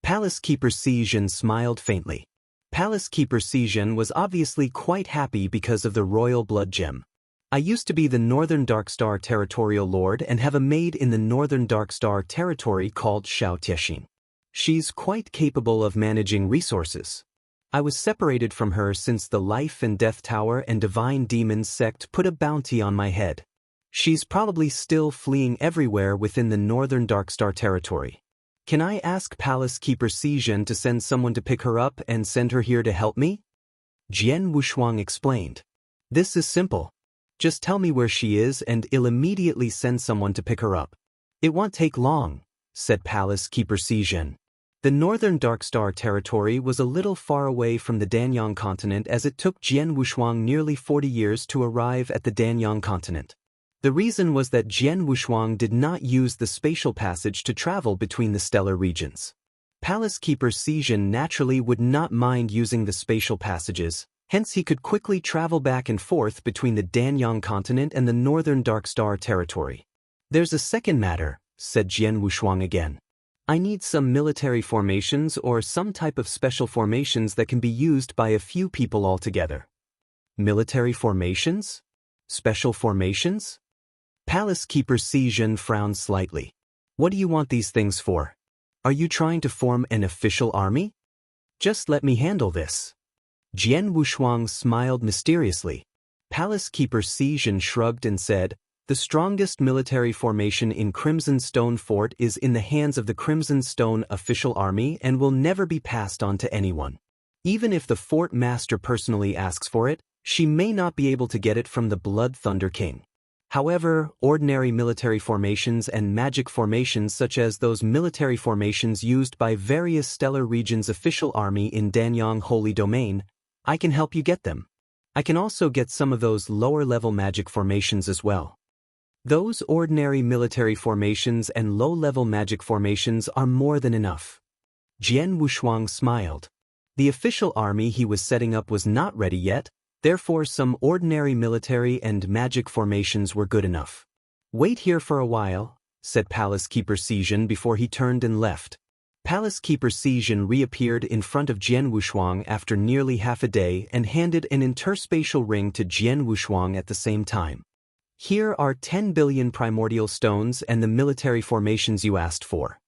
Palace Keeper Sijin smiled faintly. Palace Keeper Sijin was obviously quite happy because of the royal blood gem. I used to be the Northern Darkstar Territorial Lord and have a maid in the Northern Darkstar Territory called Xiao Tiexin. She's quite capable of managing resources. I was separated from her since the Life and Death Tower and Divine Demons sect put a bounty on my head. She's probably still fleeing everywhere within the Northern Darkstar Territory. Can I ask Palace Keeper Sijin to send someone to pick her up and send her here to help me? Jian Wushuang explained. This is simple. Just tell me where she is and I'll immediately send someone to pick her up. It won't take long, said Palace Keeper Sijin. The Northern Darkstar Territory was a little far away from the Danyang continent as it took Jian Wushuang nearly 40 years to arrive at the Danyang continent. The reason was that Jian Wushuang did not use the spatial passage to travel between the stellar regions. Palace Keeper Sijin naturally would not mind using the spatial passages, hence he could quickly travel back and forth between the Danyang continent and the Northern Darkstar Territory. There's a second matter, said Jian Wushuang again. I need some military formations or some type of special formations that can be used by a few people altogether. Military formations? Special formations? Palace Keeper Sijin frowned slightly. What do you want these things for? Are you trying to form an official army? Just let me handle this. Jian Wushuang smiled mysteriously. Palace Keeper Sijin shrugged and said, the strongest military formation in Crimson Stone Fort is in the hands of the Crimson Stone official army and will never be passed on to anyone. Even if the Fort Master personally asks for it, she may not be able to get it from the Blood Thunder King. However, ordinary military formations and magic formations such as those military formations used by various stellar regions' official army in Danyang Holy Domain, I can help you get them. I can also get some of those lower-level magic formations as well. Those ordinary military formations and low-level magic formations are more than enough. Jian Wushuang smiled. The official army he was setting up was not ready yet, therefore some ordinary military and magic formations were good enough. Wait here for a while, said Palace Keeper Sijin before he turned and left. Palace Keeper Sijin reappeared in front of Jian Wushuang after nearly half a day and handed an interspatial ring to Jian Wushuang at the same time. Here are 10 billion primordial stones and the military formations you asked for.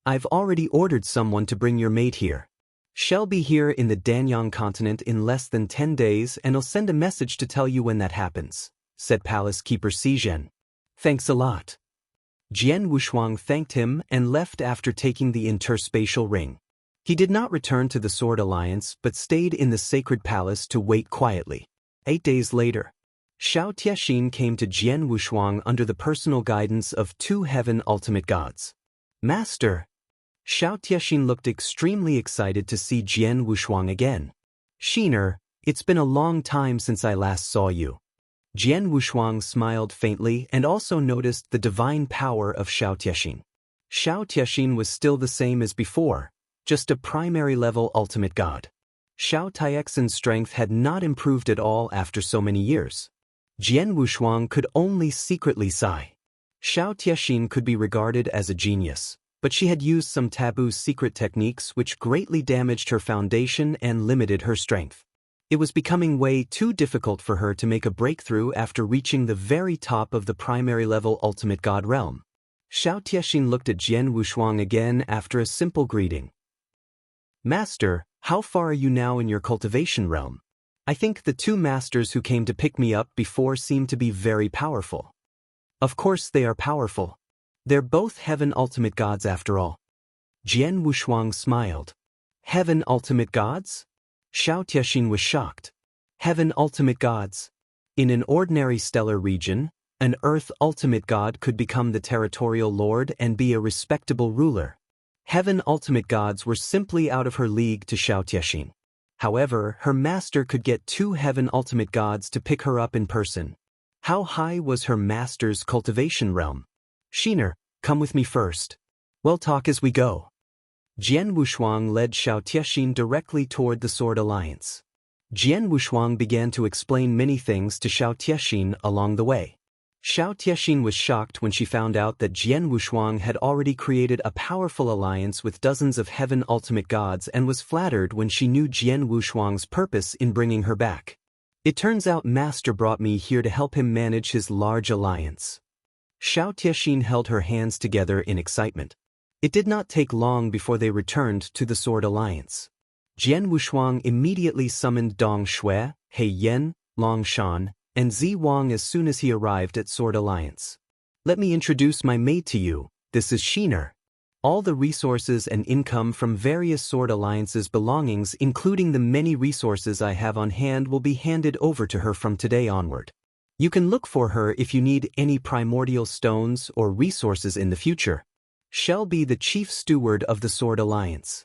I've already ordered someone to bring your mate here. She'll be here in the Danyang continent in less than 10 days and I'll send a message to tell you when that happens, said Palace Keeper Sijin. Thanks a lot. Jian Wushuang thanked him and left after taking the interspatial ring. He did not return to the Sword Alliance but stayed in the sacred palace to wait quietly. 8 days later, Xiao Tiexin came to Jian Wushuang under the personal guidance of 2 heaven ultimate gods. Master! Xiao Tiexin looked extremely excited to see Jian Wushuang again. Shiner, it's been a long time since I last saw you. Jian Wushuang smiled faintly and also noticed the divine power of Xiao Tiexin. Xiao Tiexin was still the same as before, just a primary level ultimate god. Xiao Tiexin's strength had not improved at all after so many years. Jian Wushuang could only secretly sigh. Xiao Tiexin could be regarded as a genius, but she had used some taboo secret techniques which greatly damaged her foundation and limited her strength. It was becoming way too difficult for her to make a breakthrough after reaching the very top of the primary level ultimate god realm. Xiao Tiexin looked at Jian Wushuang again after a simple greeting. Master, how far are you now in your cultivation realm? I think the 2 masters who came to pick me up before seem to be very powerful. Of course they are powerful. They're both heaven ultimate gods after all. Jian Wushuang smiled. Heaven ultimate gods? Xiao Tiexin was shocked. Heaven ultimate gods. In an ordinary stellar region, an earth ultimate god could become the territorial lord and be a respectable ruler. Heaven ultimate gods were simply out of her league to Xiao Tiexin. However, her master could get 2 heaven ultimate gods to pick her up in person. How high was her master's cultivation realm? Shiner, come with me first. We'll talk as we go. Jian Wushuang led Xiao Tiexin directly toward the Sword Alliance. Jian Wushuang began to explain many things to Xiao Tiexin along the way. Xiao Tiexin was shocked when she found out that Jian Wushuang had already created a powerful alliance with dozens of heaven ultimate gods and was flattered when she knew Jian Wushuang's purpose in bringing her back. It turns out Master brought me here to help him manage his large alliance. Xiao Tiexin held her hands together in excitement. It did not take long before they returned to the Sword Alliance. Jian Wushuang immediately summoned Dong Shui, He Yan, Long Shan, and Zi Wang as soon as he arrived at Sword Alliance. Let me introduce my mate to you, this is Shiner. All the resources and income from various Sword Alliance's belongings, including the many resources I have on hand, will be handed over to her from today onward. You can look for her if you need any primordial stones or resources in the future. She'll be the chief steward of the Sword Alliance.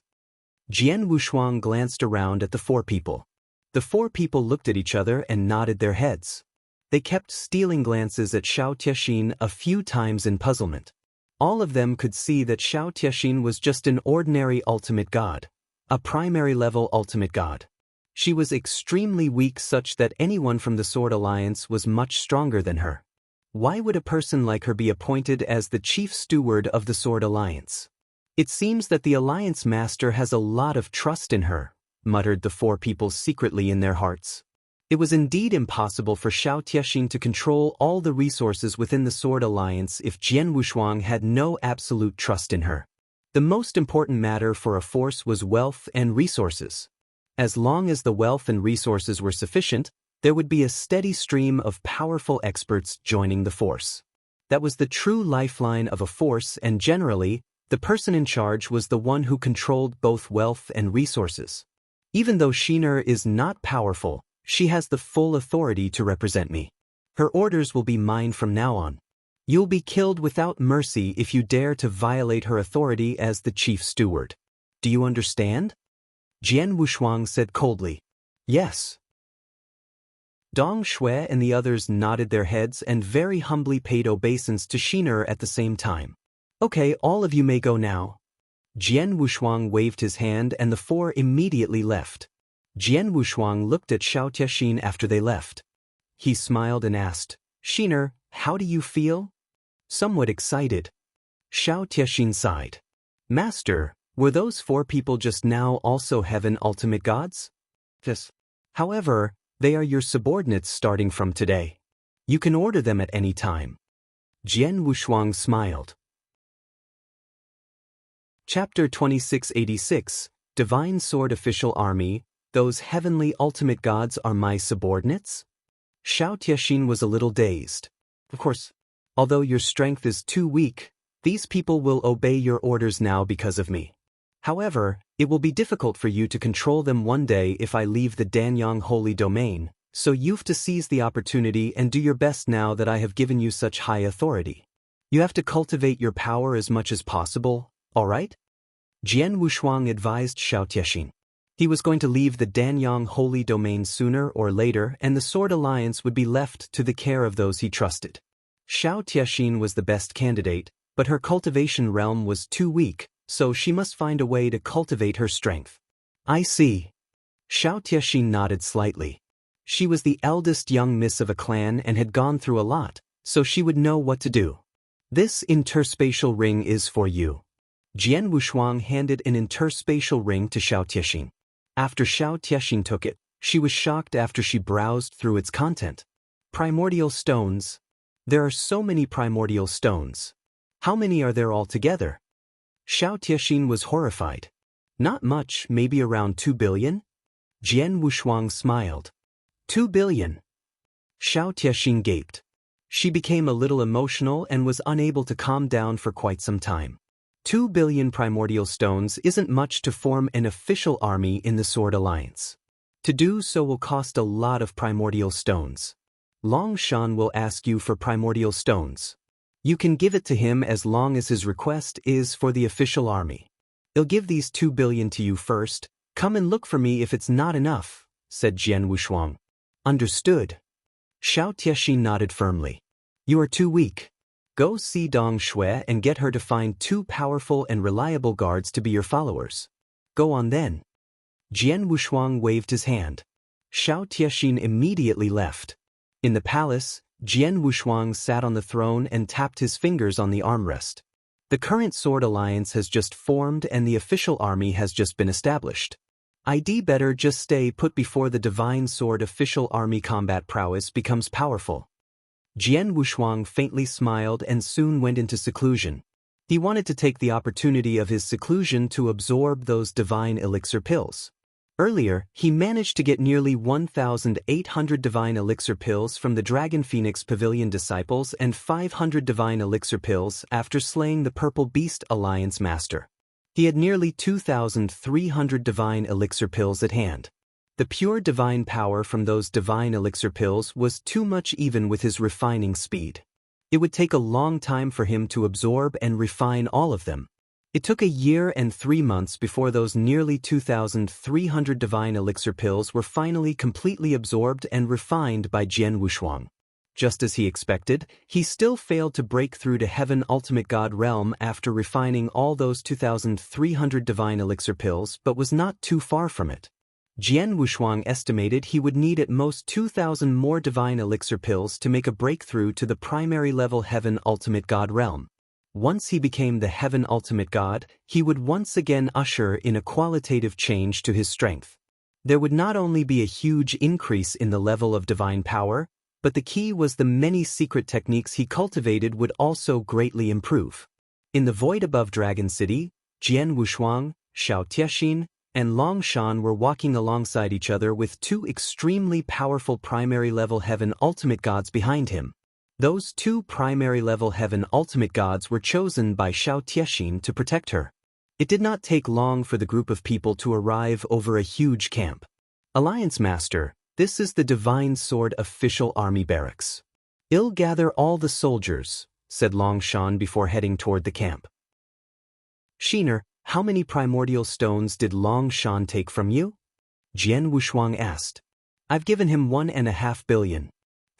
Jian Wushuang glanced around at the 4 people. The 4 people looked at each other and nodded their heads. They kept stealing glances at Xiao Tiexin a few times in puzzlement. All of them could see that Xiao Tiexin was just an ordinary ultimate god, a primary level ultimate god. She was extremely weak such that anyone from the Sword Alliance was much stronger than her. Why would a person like her be appointed as the chief steward of the Sword Alliance? It seems that the Alliance Master has a lot of trust in her, muttered the 4 people secretly in their hearts. It was indeed impossible for Xiao Tiexin to control all the resources within the Sword Alliance if Jian Wushuang had no absolute trust in her. The most important matter for a force was wealth and resources. As long as the wealth and resources were sufficient, there would be a steady stream of powerful experts joining the force. That was the true lifeline of a force, and generally, the person in charge was the one who controlled both wealth and resources. Even though Shiner is not powerful, she has the full authority to represent me. Her orders will be mine from now on. You'll be killed without mercy if you dare to violate her authority as the chief steward. Do you understand? Jian Wushuang said coldly. Yes. Dong Shui and the others nodded their heads and very humbly paid obeisance to Shiner at the same time. Okay, all of you may go now. Jian Wushuang waved his hand and the four immediately left. Jian Wushuang looked at Xiao Tiexin after they left. He smiled and asked, Shiner, how do you feel? Somewhat excited. Xiao Tiexin sighed. Master, were those four people just now also heaven ultimate gods? Yes. However, they are your subordinates starting from today. You can order them at any time. Jian Wushuang smiled. Chapter 2686, Divine Sword Official Army, those heavenly ultimate gods are my subordinates? Xiao Tiexin was a little dazed. Of course, although your strength is too weak, these people will obey your orders now because of me. However, it will be difficult for you to control them one day if I leave the Danyang Holy Domain, so you've to seize the opportunity and do your best now that I have given you such high authority. You have to cultivate your power as much as possible, alright? Jian Wushuang advised Xiao Tiexin. He was going to leave the Danyang Holy Domain sooner or later and the Sword Alliance would be left to the care of those he trusted. Xiao Tiexin was the best candidate, but her cultivation realm was too weak, so she must find a way to cultivate her strength. I see. Xiao Tiexin nodded slightly. She was the eldest young miss of a clan and had gone through a lot, so she would know what to do. This interspatial ring is for you. Jian Wushuang handed an interspatial ring to Xiao Tiexin. After Xiao Tiexin took it, she was shocked after she browsed through its content. Primordial stones. There are so many primordial stones. How many are there altogether? Xiao Tiexin was horrified. Not much, maybe around 2 billion? Jian Wushuang smiled. 2 billion. Xiao Tiexin gaped. She became a little emotional and was unable to calm down for quite some time. 2 billion primordial stones isn't much to form an official army in the Sword Alliance. To do so will cost a lot of primordial stones. Long Shan will ask you for primordial stones. You can give it to him as long as his request is for the official army. He'll give these 2 billion to you first. Come and look for me if it's not enough, said Jian Wushuang. Understood. Xiao Tiexin nodded firmly. You are too weak. Go see Dong Shui and get her to find 2 powerful and reliable guards to be your followers. Go on then. Jian Wushuang waved his hand. Xiao Tiexin immediately left. In the palace, Jian Wushuang sat on the throne and tapped his fingers on the armrest. The current Sword Alliance has just formed and the official army has just been established. I'd better just stay put before the Divine Sword official army combat prowess becomes powerful. Jian Wushuang faintly smiled and soon went into seclusion. He wanted to take the opportunity of his seclusion to absorb those divine elixir pills. Earlier, he managed to get nearly 1,800 divine elixir pills from the Dragon Phoenix Pavilion disciples and 500 divine elixir pills after slaying the Purple Beast Alliance master. He had nearly 2,300 divine elixir pills at hand. The pure divine power from those divine elixir pills was too much even with his refining speed. It would take a long time for him to absorb and refine all of them. It took 1 year and 3 months before those nearly 2,300 divine elixir pills were finally completely absorbed and refined by Jian Wushuang. Just as he expected, he still failed to break through to Heaven Ultimate God realm after refining all those 2,300 divine elixir pills, but was not too far from it. Jian Wushuang estimated he would need at most 2,000 more divine elixir pills to make a breakthrough to the primary level Heaven Ultimate God realm. Once he became the Heaven Ultimate God, he would once again usher in a qualitative change to his strength. There would not only be a huge increase in the level of divine power, but the key was the many secret techniques he cultivated would also greatly improve. In the void above Dragon City, Jian Wushuang, Xiao Tiexin, and Long Shan were walking alongside each other with 2 extremely powerful primary-level Heaven Ultimate Gods behind him. Those 2 primary-level Heaven Ultimate Gods were chosen by Xiao Tiexin to protect her. It did not take long for the group of people to arrive over a huge camp. Alliance Master, this is the Divine Sword official army barracks. I'll gather all the soldiers, said Long Shan before heading toward the camp. Shiner, how many primordial stones did Long Shan take from you? Jian Wushuang asked. I've given him 1.5 billion.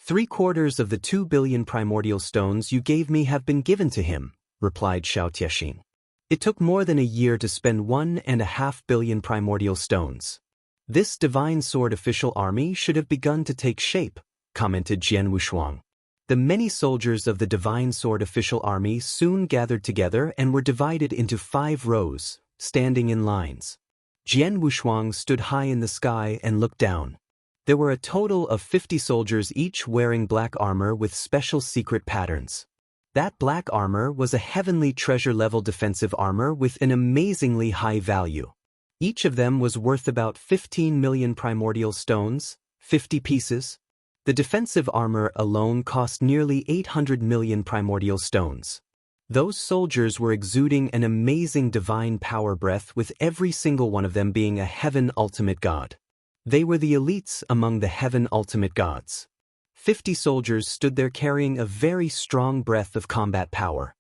3/4 of the 2 billion primordial stones you gave me have been given to him, replied Xiao Tiexin. It took more than a year to spend 1.5 billion primordial stones. This divine sword official army should have begun to take shape, commented Jian Wushuang. The many soldiers of the divine sword official army soon gathered together and were divided into 5 rows, standing in lines. Jian Wushuang stood high in the sky and looked down. There were a total of 50 soldiers, each wearing black armor with special secret patterns. That black armor was a heavenly treasure-level defensive armor with an amazingly high value. Each of them was worth about 15 million primordial stones, 50 pieces. The defensive armor alone cost nearly 800 million primordial stones. Those soldiers were exuding an amazing divine power breath, with every single one of them being a heaven ultimate god. They were the elites among the heaven ultimate gods. 50 soldiers stood there carrying a very strong breath of combat power.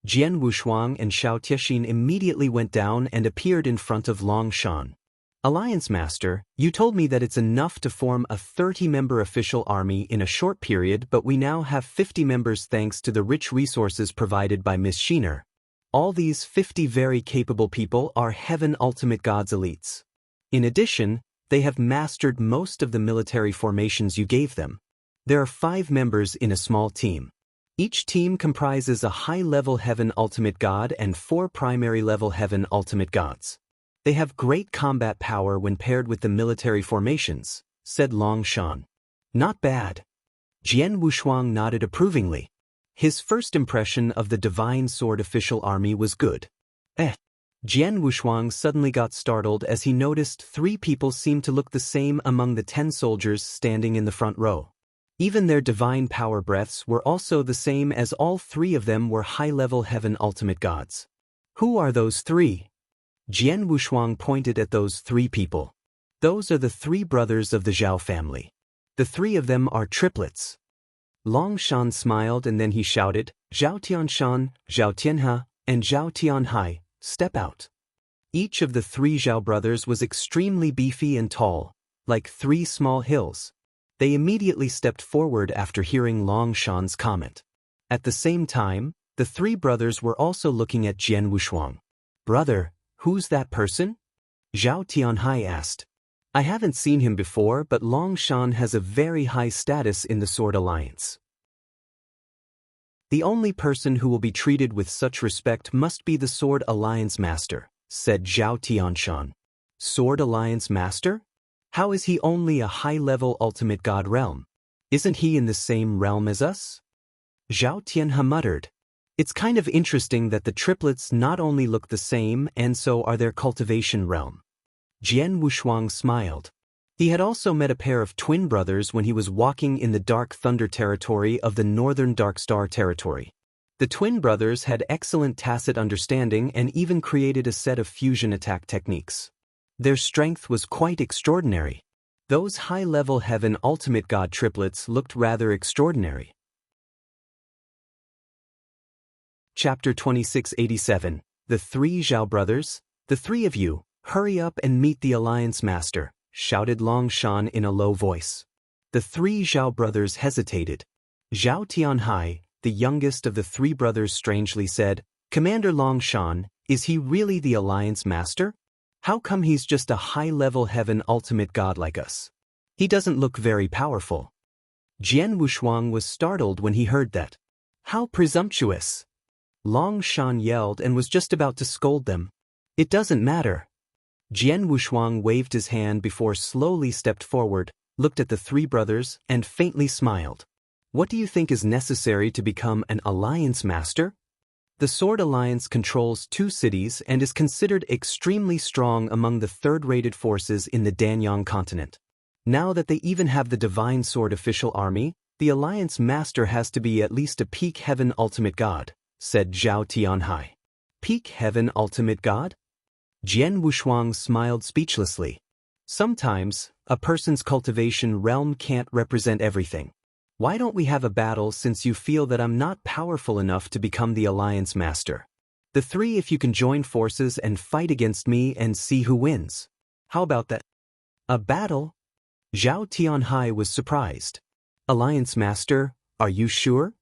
Jian Wushuang and Xiao Tiexin immediately went down and appeared in front of Long Shan. Alliance Master, you told me that it's enough to form a 30-member official army in a short period, but we now have 50 members thanks to the rich resources provided by Miss Sheener. All these 50 very capable people are Heaven Ultimate Gods elites. In addition, they have mastered most of the military formations you gave them. There are 5 members in a small team. Each team comprises a high-level Heaven Ultimate God and 4 primary-level Heaven Ultimate Gods. They have great combat power when paired with the military formations, said Long Shan. Not bad. Jian Wushuang nodded approvingly. His first impression of the divine sword official army was good. Jian Wushuang suddenly got startled as he noticed 3 people seemed to look the same among the 10 soldiers standing in the front row. Even their divine power breaths were also the same, as all 3 of them were high-level Heaven Ultimate Gods. Who are those 3? Jian Wushuang pointed at those 3 people. Those are the 3 brothers of the Zhao family. The 3 of them are triplets. Long Shan smiled and then he shouted, Zhao Tianshan, Zhao Tianhe, and Zhao Tianhai, step out. Each of the 3 Zhao brothers was extremely beefy and tall, like 3 small hills. They immediately stepped forward after hearing Long Shan's comment. At the same time, the 3 brothers were also looking at Jian Wushuang. Brother, who's that person? Zhao Tianhai asked. I haven't seen him before, but Long Shan has a very high status in the Sword Alliance. The only person who will be treated with such respect must be the Sword Alliance Master, said Zhao Tianshan. Sword Alliance Master? How is he only a high-level ultimate god realm? Isn't he in the same realm as us? Zhao Tianhe muttered. It's kind of interesting that the triplets not only look the same and so are their cultivation realm. Jian Wushuang smiled. He had also met a pair of twin brothers when he was walking in the Dark Thunder territory of the Northern Dark Star territory. The twin brothers had excellent tacit understanding and even created a set of fusion attack techniques. Their strength was quite extraordinary. Those high-level Heaven Ultimate God triplets looked rather extraordinary. Chapter 2687. The 3 Zhao brothers. The 3 of you, hurry up and meet the Alliance Master, shouted Long Shan in a low voice. The 3 Zhao brothers hesitated. Zhao Tianhai, the youngest of the 3 brothers, strangely said, Commander Long Shan, is he really the Alliance Master? How come he's just a high-level Heaven Ultimate God like us? He doesn't look very powerful. Jian Wushuang was startled when he heard that. How presumptuous! Long Shan yelled and was just about to scold them. It doesn't matter. Jian Wushuang waved his hand before slowly stepped forward, looked at the 3 brothers, and faintly smiled. What do you think is necessary to become an Alliance Master? The Sword Alliance controls 2 cities and is considered extremely strong among the 3rd-rated forces in the Danyang continent. Now that they even have the Divine Sword official army, the Alliance Master has to be at least a peak Heaven Ultimate God, said Zhao Tianhai. Peak Heaven Ultimate God? Jian Wushuang smiled speechlessly. Sometimes, a person's cultivation realm can't represent everything. Why don't we have a battle, since you feel that I'm not powerful enough to become the Alliance Master? The 3 if you can join forces and fight against me and see who wins. How about that? A battle? Zhao Tianhai was surprised. Alliance Master, are you sure?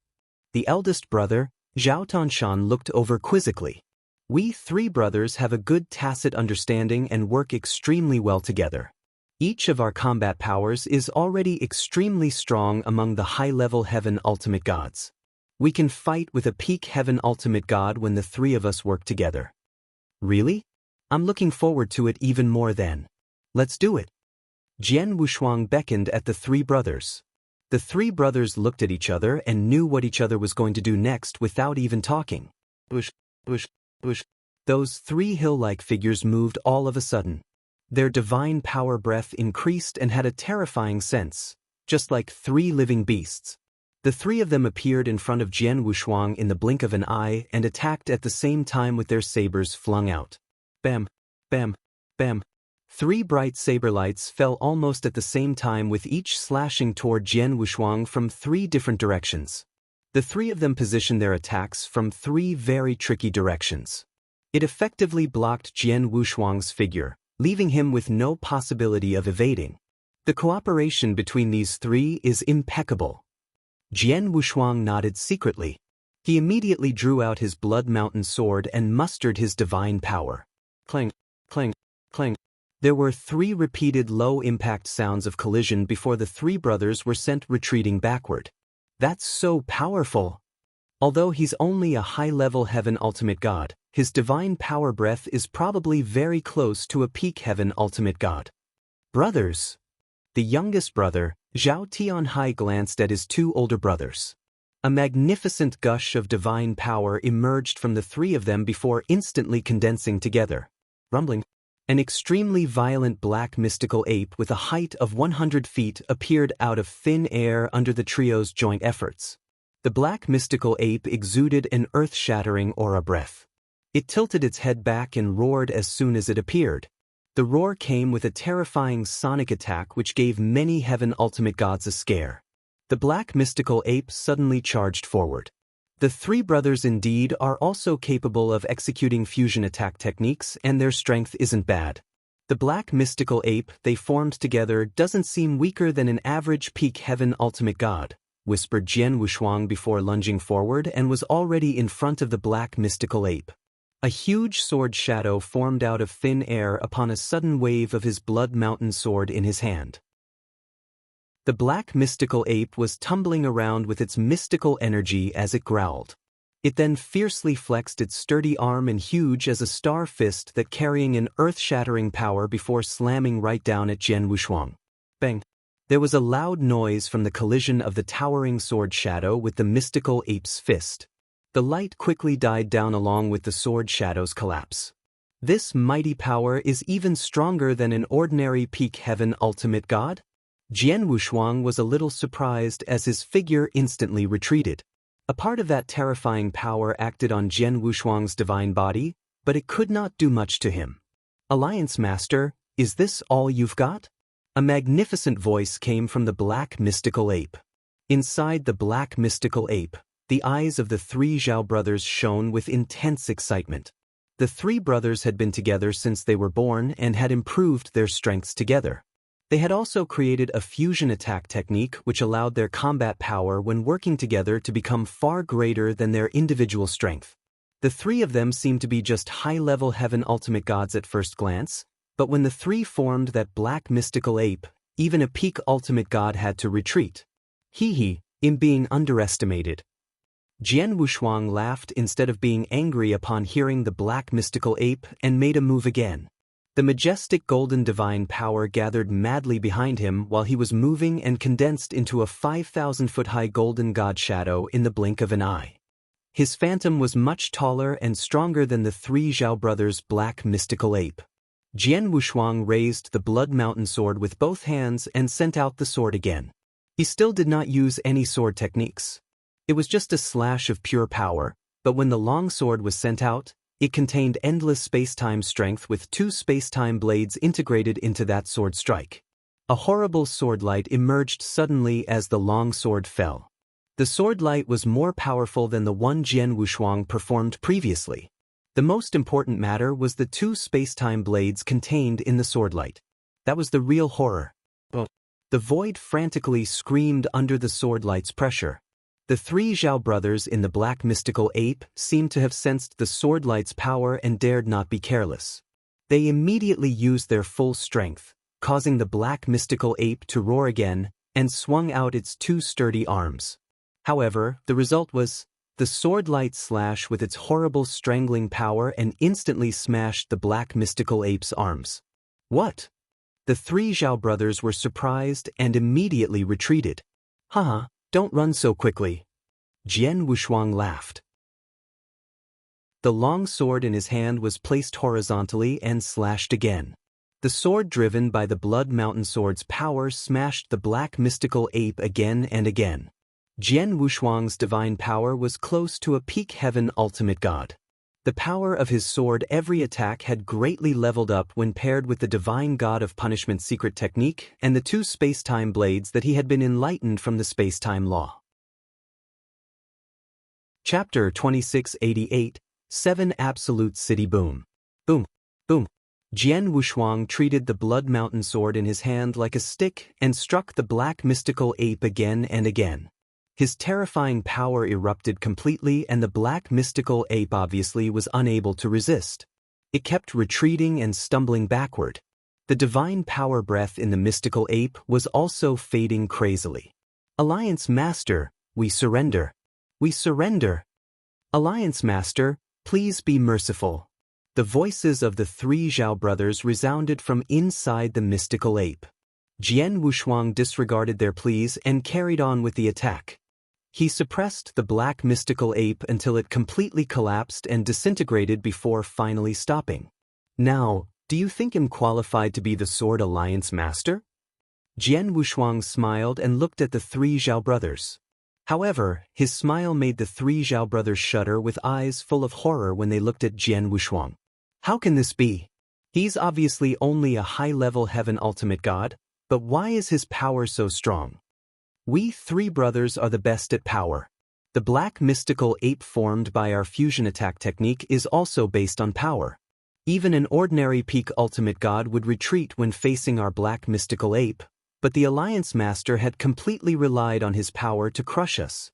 The eldest brother, Zhao Tanshan, looked over quizzically. We three brothers have a good tacit understanding and work extremely well together. Each of our combat powers is already extremely strong among the high-level heaven ultimate gods. We can fight with a peak heaven ultimate god when the three of us work together. Really? I'm looking forward to it even more then. Let's do it. Jian Wushuang beckoned at the three brothers. The three brothers looked at each other and knew what each other was going to do next without even talking. Bush, bush, bush. Those three hill-like figures moved all of a sudden. Their divine power breath increased and had a terrifying sense, just like three living beasts. The three of them appeared in front of Jian Wushuang in the blink of an eye and attacked at the same time with their sabers flung out. Bam, bam, bam. Three bright saber lights fell almost at the same time, with each slashing toward Jian Wushuang from three different directions. The three of them positioned their attacks from three very tricky directions. It effectively blocked Jian Wushuang's figure, leaving him with no possibility of evading. The cooperation between these three is impeccable. Jian Wushuang nodded secretly. He immediately drew out his Blood Mountain sword and mustered his divine power. Clang, clang, clang. There were three repeated low-impact sounds of collision before the three brothers were sent retreating backward. That's so powerful! Although he's only a high-level heaven ultimate god, his divine power breath is probably very close to a peak heaven ultimate god. Brothers! The youngest brother, Zhao Tianhai, glanced at his two older brothers. A magnificent gush of divine power emerged from the three of them before instantly condensing together. Rumbling. An extremely violent black mystical ape with a height of 100 feet appeared out of thin air under the trio's joint efforts. The black mystical ape exuded an earth-shattering aura breath. It tilted its head back and roared as soon as it appeared. The roar came with a terrifying sonic attack which gave many heaven ultimate gods a scare. The black mystical ape suddenly charged forward. The three brothers indeed are also capable of executing fusion attack techniques, and their strength isn't bad. The black mystical ape they formed together doesn't seem weaker than an average peak heaven ultimate god, whispered Jian Wushuang before lunging forward and was already in front of the black mystical ape. A huge sword shadow formed out of thin air upon a sudden wave of his Blood Mountain sword in his hand. The black mystical ape was tumbling around with its mystical energy as it growled. It then fiercely flexed its sturdy arm and huge as a star fist that carrying an earth-shattering power before slamming right down at Jian Wushuang. Bang! There was a loud noise from the collision of the towering sword shadow with the mystical ape's fist. The light quickly died down along with the sword shadow's collapse. This mighty power is even stronger than an ordinary peak heaven ultimate god? Jian Wushuang was a little surprised as his figure instantly retreated. A part of that terrifying power acted on Jian Wushuang's divine body, but it could not do much to him. Alliance Master, is this all you've got? A magnificent voice came from the black mystical ape. Inside the black mystical ape, the eyes of the three Zhao brothers shone with intense excitement. The three brothers had been together since they were born and had improved their strengths together. They had also created a fusion attack technique which allowed their combat power when working together to become far greater than their individual strength. The three of them seemed to be just high-level heaven ultimate gods at first glance, but when the three formed that black mystical ape, even a peak ultimate god had to retreat. In being underestimated. Jian Wushuang laughed instead of being angry upon hearing the black mystical ape and made a move again. The majestic golden divine power gathered madly behind him while he was moving and condensed into a 5,000-foot-high golden god shadow in the blink of an eye. His phantom was much taller and stronger than the three Zhao brothers' black mystical ape. Jian Wushuang raised the Blood Mountain sword with both hands and sent out the sword again. He still did not use any sword techniques. It was just a slash of pure power, but when the long sword was sent out, it contained endless space-time strength with two space-time blades integrated into that sword strike. A horrible sword light emerged suddenly as the long sword fell. The sword light was more powerful than the one Jian Wushuang performed previously. The most important matter was the two space-time blades contained in the sword light. That was the real horror. The void frantically screamed under the sword light's pressure. The three Zhao brothers in the black mystical ape seemed to have sensed the sword light's power and dared not be careless. They immediately used their full strength, causing the black mystical ape to roar again, and swung out its two sturdy arms. However, the result was, the sword light slashed with its horrible strangling power and instantly smashed the black mystical ape's arms. What? The three Zhao brothers were surprised and immediately retreated. Haha, don't run so quickly. Jian Wushuang laughed. The long sword in his hand was placed horizontally and slashed again. The sword driven by the Blood Mountain Sword's power smashed the black mystical ape again and again. Jian Wushuang's divine power was close to a peak heaven ultimate god. The power of his sword every attack had greatly leveled up when paired with the divine god of punishment secret technique and the two space-time blades that he had been enlightened from the space-time law. Chapter 2688, 7 Absolute City Boom. Boom. Boom. Jian Wushuang treated the Blood Mountain Sword in his hand like a stick and struck the black mystical ape again and again. His terrifying power erupted completely and the black mystical ape obviously was unable to resist. It kept retreating and stumbling backward. The divine power breath in the mystical ape was also fading crazily. Alliance Master, we surrender. We surrender. Alliance Master, please be merciful. The voices of the three Zhao brothers resounded from inside the mystical ape. Jian Wushuang disregarded their pleas and carried on with the attack. He suppressed the black mystical ape until it completely collapsed and disintegrated before finally stopping. Now, do you think him qualified to be the Sword Alliance Master? Jian Wushuang smiled and looked at the three Zhao brothers. However, his smile made the three Zhao brothers shudder with eyes full of horror when they looked at Jian Wushuang. How can this be? He's obviously only a high-level heaven ultimate god, but why is his power so strong? We three brothers are the best at power. The black mystical ape formed by our fusion attack technique is also based on power. Even an ordinary peak ultimate god would retreat when facing our black mystical ape, but the Alliance Master had completely relied on his power to crush us.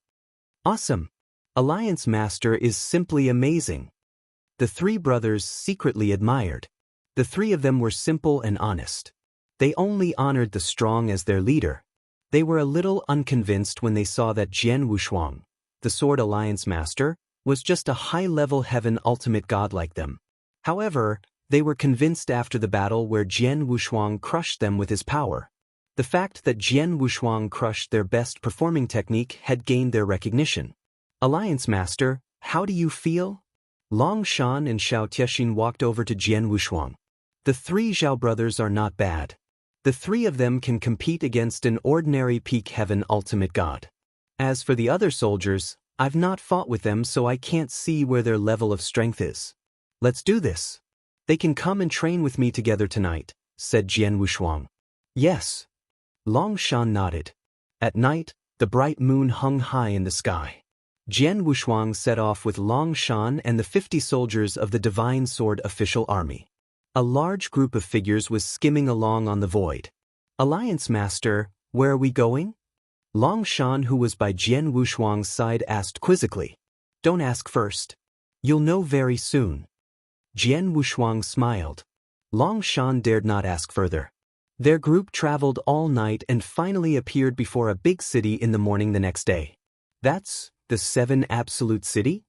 Awesome! Alliance Master is simply amazing. The three brothers secretly admired. The three of them were simple and honest. They only honored the strong as their leader. They were a little unconvinced when they saw that Jian Wushuang, the Sword Alliance Master, was just a high-level heaven ultimate god like them. However, they were convinced after the battle where Jian Wushuang crushed them with his power. The fact that Jian Wushuang crushed their best-performing technique had gained their recognition. Alliance Master, how do you feel? Long Shan and Xiao Tiexin walked over to Jian Wushuang. The three Zhao brothers are not bad. The three of them can compete against an ordinary peak heaven ultimate god. As for the other soldiers, I've not fought with them so I can't see where their level of strength is. Let's do this. They can come and train with me together tonight, said Jian Wushuang. Yes. Long Shan nodded. At night, the bright moon hung high in the sky. Jian Wushuang set off with Long Shan and the 50 soldiers of the Divine Sword official army. A large group of figures was skimming along on the void. Alliance Master, where are we going? Long Shan, who was by Jian Wushuang's side, asked quizzically. Don't ask first. You'll know very soon. Jian Wushuang smiled. Long Shan dared not ask further. Their group traveled all night and finally appeared before a big city in the morning the next day. That's the 7 Absolute City?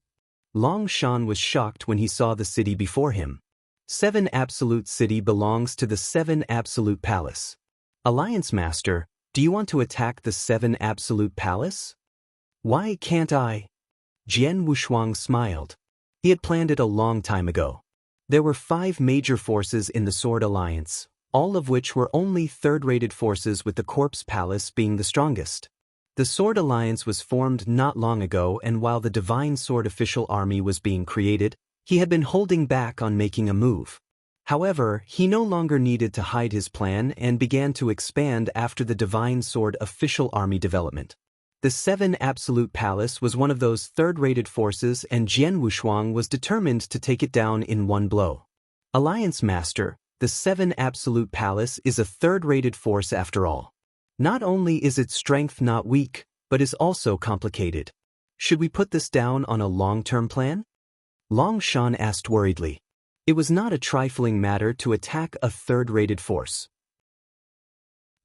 Long Shan was shocked when he saw the city before him. 7 Absolute City belongs to the 7 Absolute Palace. Alliance Master, do you want to attack the 7 Absolute Palace? Why can't I? Jian Wushuang smiled. He had planned it a long time ago. There were 5 major forces in the Sword Alliance, all of which were only third-rated forces, with the Corpse Palace being the strongest. The Sword Alliance was formed not long ago, and while the Divine Sword official army was being created, he had been holding back on making a move. However, he no longer needed to hide his plan and began to expand after the Divine Sword official army development. The 7 Absolute Palace was one of those third-rated forces, and Jian Wushuang was determined to take it down in one blow. Alliance Master, the 7 Absolute Palace is a third-rated force after all. Not only is its strength not weak, but is also complicated. Should we put this down on a long-term plan? Long Shan asked worriedly. It was not a trifling matter to attack a third-rated force.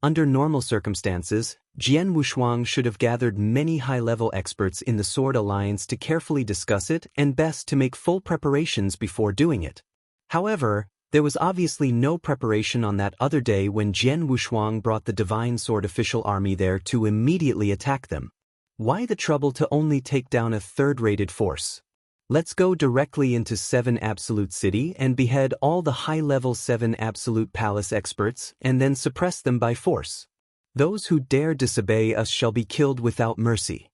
Under normal circumstances, Jian Wushuang should have gathered many high-level experts in the Sword Alliance to carefully discuss it and best to make full preparations before doing it. However, there was obviously no preparation on that other day when Jian Wushuang brought the Divine Sword official army there to immediately attack them. Why the trouble to only take down a third-rated force? Let's go directly into 7 Absolute City and behead all the high-level 7 Absolute Palace experts and then suppress them by force. Those who dare disobey us shall be killed without mercy.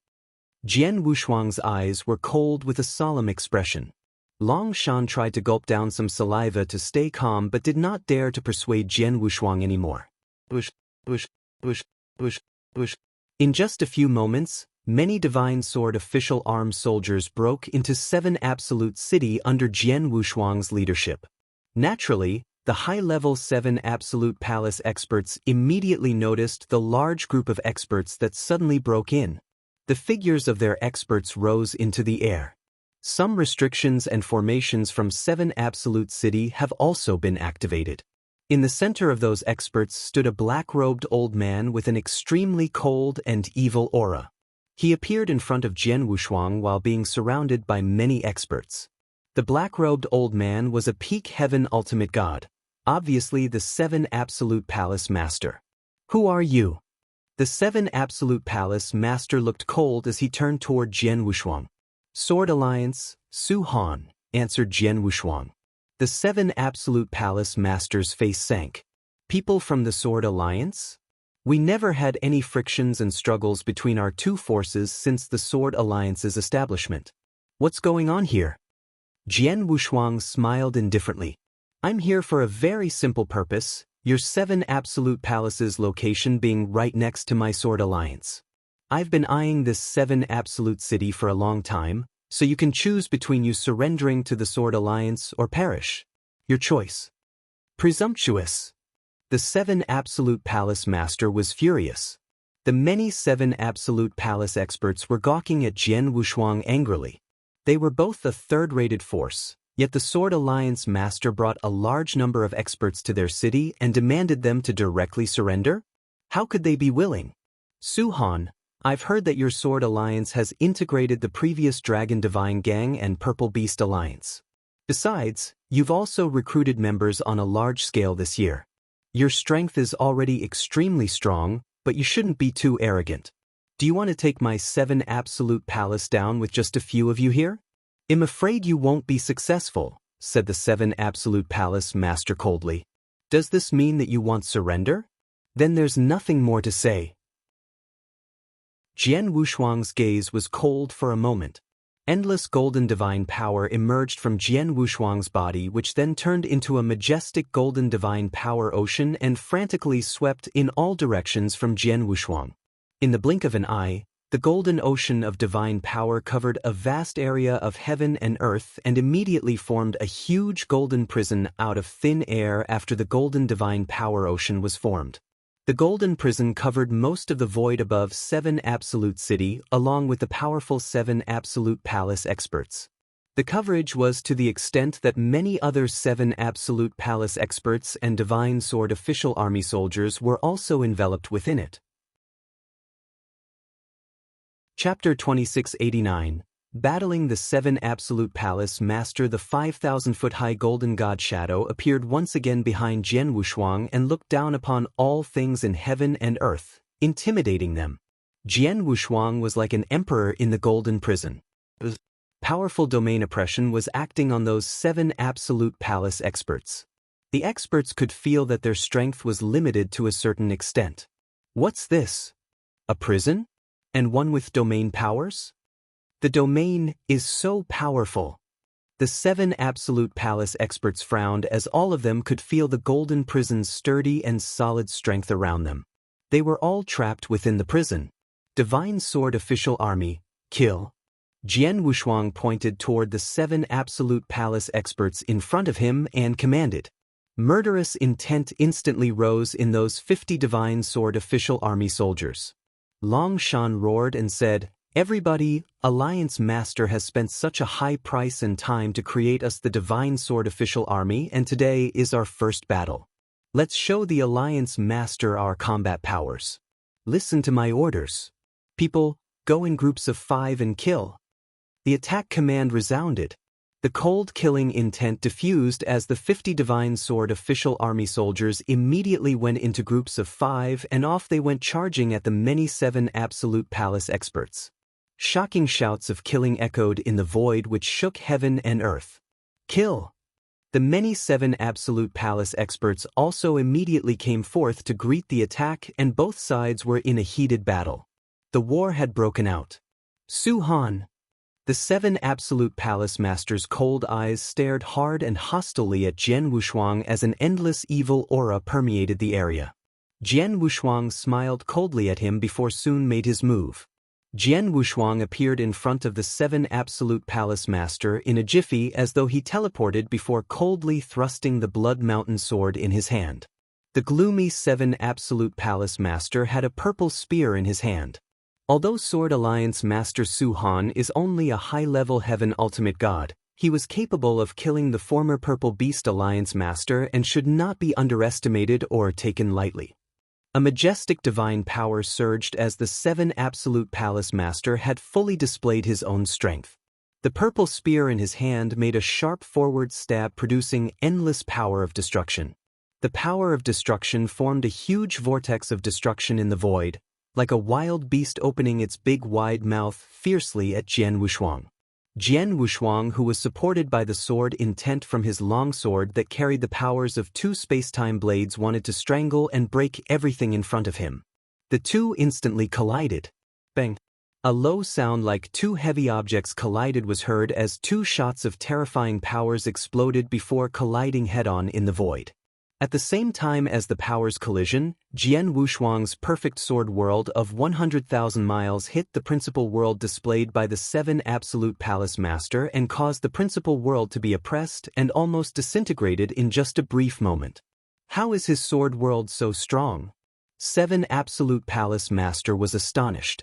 Jian Wushuang's eyes were cold with a solemn expression. Long Shan tried to gulp down some saliva to stay calm but did not dare to persuade Jian Wushuang anymore. In just a few moments, many Divine Sword official armed soldiers broke into 7 Absolute City under Jian Wushuang's leadership. Naturally, the high-level 7 Absolute Palace experts immediately noticed the large group of experts that suddenly broke in. The figures of their experts rose into the air. Some restrictions and formations from 7 Absolute City have also been activated. In the center of those experts stood a black-robed old man with an extremely cold and evil aura. He appeared in front of Jian Wushuang while being surrounded by many experts. The black-robed old man was a peak heaven ultimate god, obviously the 7 Absolute Palace Master. Who are you? The 7 Absolute Palace Master looked cold as he turned toward Jian Wushuang. Sword Alliance, Su Han, answered Jian Wushuang. The 7 Absolute Palace Master's face sank. People from the Sword Alliance? We never had any frictions and struggles between our two forces since the Sword Alliance's establishment. What's going on here? Jian Wushuang smiled indifferently. I'm here for a very simple purpose, your 7 Absolute Palace's location being right next to my Sword Alliance. I've been eyeing this 7 Absolute City for a long time, so you can choose between you surrendering to the Sword Alliance or perish. Your choice. Presumptuous. The 7 Absolute Palace Master was furious. The many 7 Absolute Palace experts were gawking at Jian Wushuang angrily. They were both a third-rated force, yet the Sword Alliance Master brought a large number of experts to their city and demanded them to directly surrender? How could they be willing? Su Han, I've heard that your Sword Alliance has integrated the previous Dragon Divine Gang and Purple Beast Alliance. Besides, you've also recruited members on a large scale this year. Your strength is already extremely strong, but you shouldn't be too arrogant. Do you want to take my 7 Absolute Palace down with just a few of you here? I'm afraid you won't be successful, said the 7 Absolute Palace Master coldly. Does this mean that you want surrender? Then there's nothing more to say. Jian Wushuang's gaze was cold for a moment. Endless golden divine power emerged from Jian Wushuang's body, which then turned into a majestic golden divine power ocean and frantically swept in all directions from Jian Wushuang. In the blink of an eye, the golden ocean of divine power covered a vast area of heaven and earth and immediately formed a huge golden prison out of thin air after the golden divine power ocean was formed. The golden prison covered most of the void above 7 Absolute City along with the powerful 7 Absolute Palace experts. The coverage was to the extent that many other 7 Absolute Palace experts and Divine Sword official army soldiers were also enveloped within it. Chapter 2689. Battling the 7 Absolute Palace Master. The 5,000-foot-high golden god Shadow appeared once again behind Jian Wushuang and looked down upon all things in heaven and earth, intimidating them. Jian Wushuang was like an emperor in the golden prison. Powerful domain oppression was acting on those 7 Absolute Palace experts. The experts could feel that their strength was limited to a certain extent. What's this? A prison? And one with domain powers? The domain is so powerful. The 7 Absolute Palace experts frowned as all of them could feel the golden prison's sturdy and solid strength around them. They were all trapped within the prison. Divine Sword official army, kill. Jian Wushuang pointed toward the 7 Absolute Palace experts in front of him and commanded. Murderous intent instantly rose in those 50 Divine Sword official army soldiers. Long Shan roared and said, "Everybody, Alliance Master has spent such a high price and time to create us the Divine Sword official army, and today is our first battle. Let's show the Alliance Master our combat powers. Listen to my orders. People, go in groups of 5 and kill." The attack command resounded. The cold killing intent diffused as the 50 Divine Sword official army soldiers immediately went into groups of 5 and off they went charging at the many 7 Absolute Palace experts. Shocking shouts of killing echoed in the void which shook heaven and earth. Kill! The many 7 Absolute Palace experts also immediately came forth to greet the attack, and both sides were in a heated battle. The war had broken out. Su Han! The 7 Absolute Palace Masters' cold eyes stared hard and hostilely at Jian Wushuang as an endless evil aura permeated the area. Jian Wushuang smiled coldly at him before soon made his move. Jian Wushuang appeared in front of the 7 Absolute Palace Master in a jiffy as though he teleported before coldly thrusting the Blood Mountain sword in his hand. The gloomy 7 Absolute Palace Master had a purple spear in his hand. Although Sword Alliance Master Su Han is only a high-level Heaven Ultimate God, he was capable of killing the former Purple Beast Alliance Master and should not be underestimated or taken lightly. A majestic divine power surged as the 7 Absolute Palace Master had fully displayed his own strength. The purple spear in his hand made a sharp forward stab, producing endless power of destruction. The power of destruction formed a huge vortex of destruction in the void, like a wild beast opening its big wide mouth fiercely at Jian Wushuang. Jian Wushuang, who was supported by the sword intent from his long sword that carried the powers of 2 spacetime blades, wanted to strangle and break everything in front of him. The two instantly collided. Bang! A low sound like 2 heavy objects collided was heard as 2 shots of terrifying powers exploded before colliding head-on in the void. At the same time as the powers' collision, Jian Wushuang's perfect sword world of 100,000 miles hit the principal world displayed by the 7 Absolute Palace Master and caused the principal world to be oppressed and almost disintegrated in just a brief moment. How is his sword world so strong? 7 Absolute Palace Master was astonished.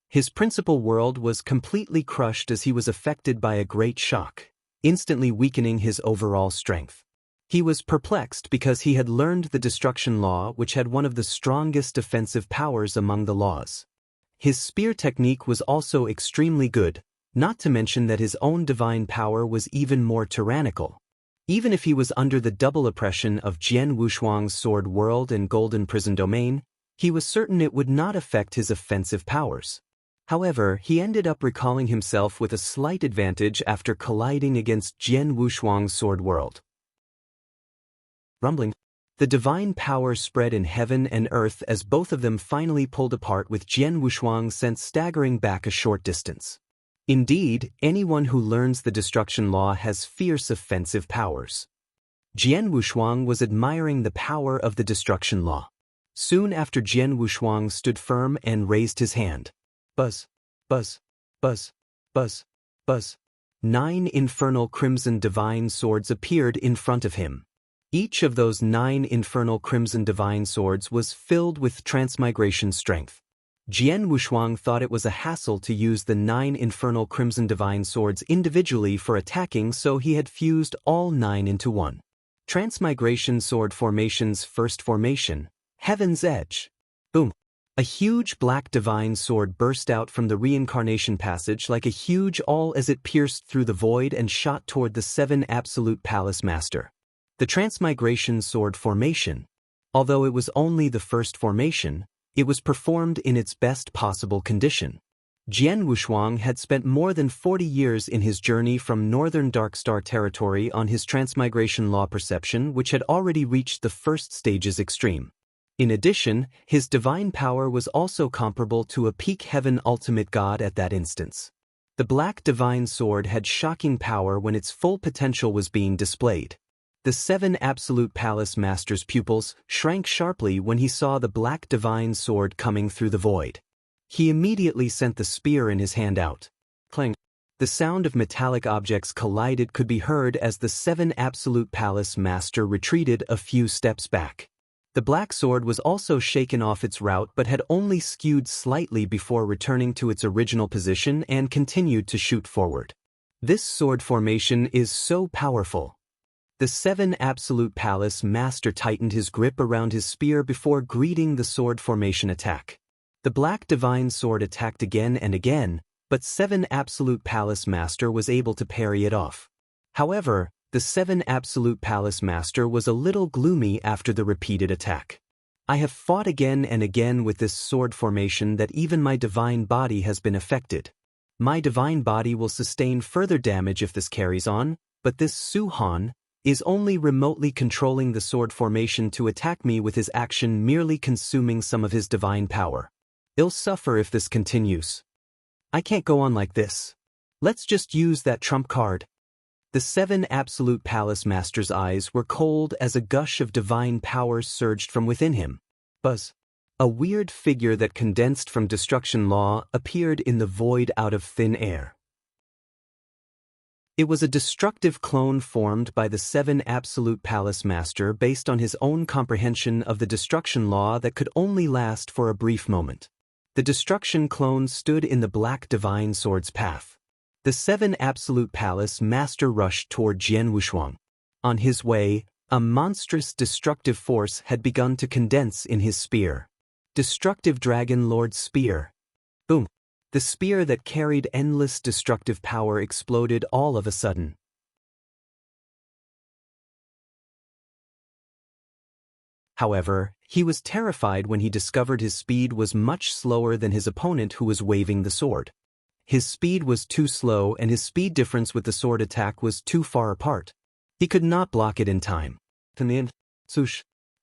His principal world was completely crushed as he was affected by a great shock, instantly weakening his overall strength. He was perplexed because he had learned the destruction law, which had one of the strongest defensive powers among the laws. His spear technique was also extremely good, not to mention that his own divine power was even more tyrannical. Even if he was under the double oppression of Jian Wushuang's sword world and golden prison domain, he was certain it would not affect his offensive powers. However, he ended up recalling himself with a slight advantage after colliding against Jian Wushuang's sword world. Rumbling. The divine power spread in heaven and earth as both of them finally pulled apart, with Jian Wushuang sent staggering back a short distance. Indeed, anyone who learns the destruction law has fierce offensive powers. Jian Wushuang was admiring the power of the destruction law. Soon after, Jian Wushuang stood firm and raised his hand. Buzz, buzz, buzz, buzz, buzz. 9 infernal crimson divine swords appeared in front of him. Each of those 9 infernal crimson divine swords was filled with transmigration strength. Jian Wushuang thought it was a hassle to use the 9 infernal crimson divine swords individually for attacking, so he had fused all 9 into one. Transmigration Sword Formation's first formation, Heaven's Edge. Boom! A huge black divine sword burst out from the reincarnation passage like a huge awl as it pierced through the void and shot toward the 7 Absolute Palace Master. The Transmigration Sword Formation. Although it was only the first formation, it was performed in its best possible condition. Jian Wushuang had spent more than 40 years in his journey from northern Darkstar territory on his transmigration law perception, which had already reached the first stage's extreme. In addition, his divine power was also comparable to a peak Heaven Ultimate God at that instance. The Black Divine Sword had shocking power when its full potential was being displayed. The 7 Absolute Palace Master's pupils shrank sharply when he saw the Black Divine Sword coming through the void. He immediately sent the spear in his hand out. Clang! The sound of metallic objects collided could be heard as the 7 Absolute Palace Master retreated a few steps back. The black sword was also shaken off its route but had only skewed slightly before returning to its original position and continued to shoot forward. This sword formation is so powerful. The 7 Absolute Palace Master tightened his grip around his spear before greeting the sword formation attack. The black divine sword attacked again and again, but 7 Absolute Palace Master was able to parry it off. However, the 7 Absolute Palace Master was a little gloomy after the repeated attack. I have fought again and again with this sword formation that even my divine body has been affected. My divine body will sustain further damage if this carries on, but this Suhan is only remotely controlling the sword formation to attack me with his action, merely consuming some of his divine power. He'll suffer if this continues. I can't go on like this. Let's just use that trump card. The 7 Absolute Palace Master's eyes were cold as a gush of divine power surged from within him. Buzz. A weird figure that condensed from Destruction Law appeared in the void out of thin air. It was a destructive clone formed by the 7 Absolute Palace Master based on his own comprehension of the Destruction Law that could only last for a brief moment. The destruction clone stood in the black divine sword's path. The 7 Absolute Palace Master rushed toward Jian Wushuang. On his way, a monstrous destructive force had begun to condense in his spear. Destructive Dragon Lord's Spear. Boom. The spear that carried endless destructive power exploded all of a sudden. However, he was terrified when he discovered his speed was much slower than his opponent who was waving the sword. His speed was too slow and his speed difference with the sword attack was too far apart. He could not block it in time.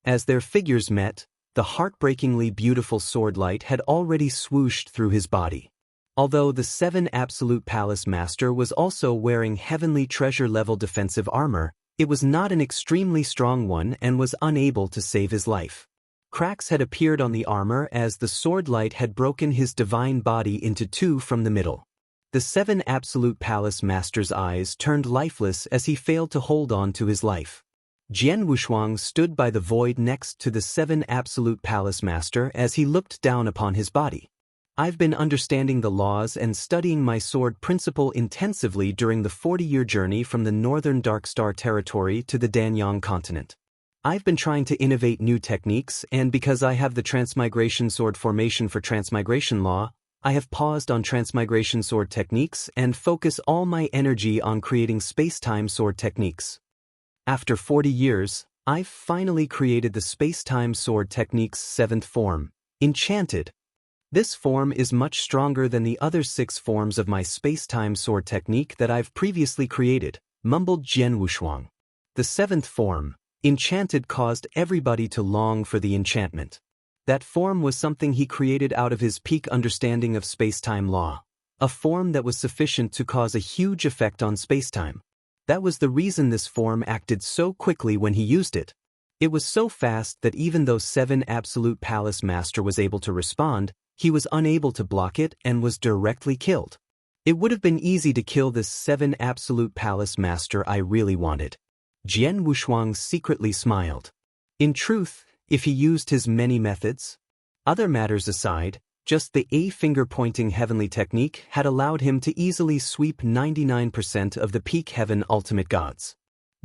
As their figures met, the heartbreakingly beautiful sword light had already swooshed through his body. Although the 7 Absolute Palace Master was also wearing heavenly treasure-level defensive armor, it was not an extremely strong one and was unable to save his life. Cracks had appeared on the armor as the sword light had broken his divine body into two from the middle. The 7 Absolute Palace Master's eyes turned lifeless as he failed to hold on to his life. Jian Wushuang stood by the void next to the 7 Absolute Palace Master as he looked down upon his body. I've been understanding the laws and studying my sword principle intensively during the 40-year journey from the northern Darkstar territory to the Danyang continent. I've been trying to innovate new techniques, and because I have the Transmigration Sword formation for Transmigration Law, I have paused on Transmigration Sword techniques and focus all my energy on creating space-time sword techniques. After 40 years, I've finally created the space-time sword technique's 7th form, Enchanted. This form is much stronger than the other 6 forms of my space-time sword technique that I've previously created, mumbled Jian Wushuang. The 7th form, Enchanted, caused everybody to long for the enchantment. That form was something he created out of his peak understanding of space-time law, a form that was sufficient to cause a huge effect on space-time. That was the reason this form acted so quickly when he used it. It was so fast that even though 7 Absolute Palace Master was able to respond, he was unable to block it and was directly killed. It would have been easy to kill this 7 Absolute Palace Master I really wanted. Jian Wushuang secretly smiled. In truth, if he used his many methods, other matters aside, just the A-finger-pointing heavenly technique had allowed him to easily sweep 99% of the peak heaven ultimate gods.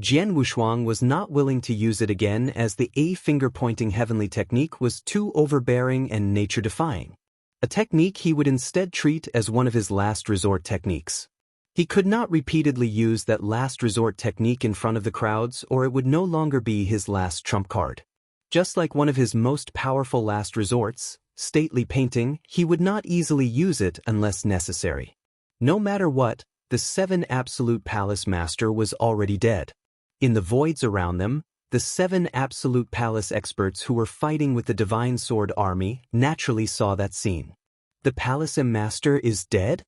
Jian Wushuang was not willing to use it again as the A-finger-pointing heavenly technique was too overbearing and nature-defying. A technique he would instead treat as one of his last resort techniques. He could not repeatedly use that last resort technique in front of the crowds, or it would no longer be his last trump card. Just like one of his most powerful last resorts, stately painting, he would not easily use it unless necessary. No matter what, the 7 Absolute Palace Master was already dead. In the voids around them, the 7 Absolute Palace experts who were fighting with the Divine Sword Army naturally saw that scene. The Palace Master is dead?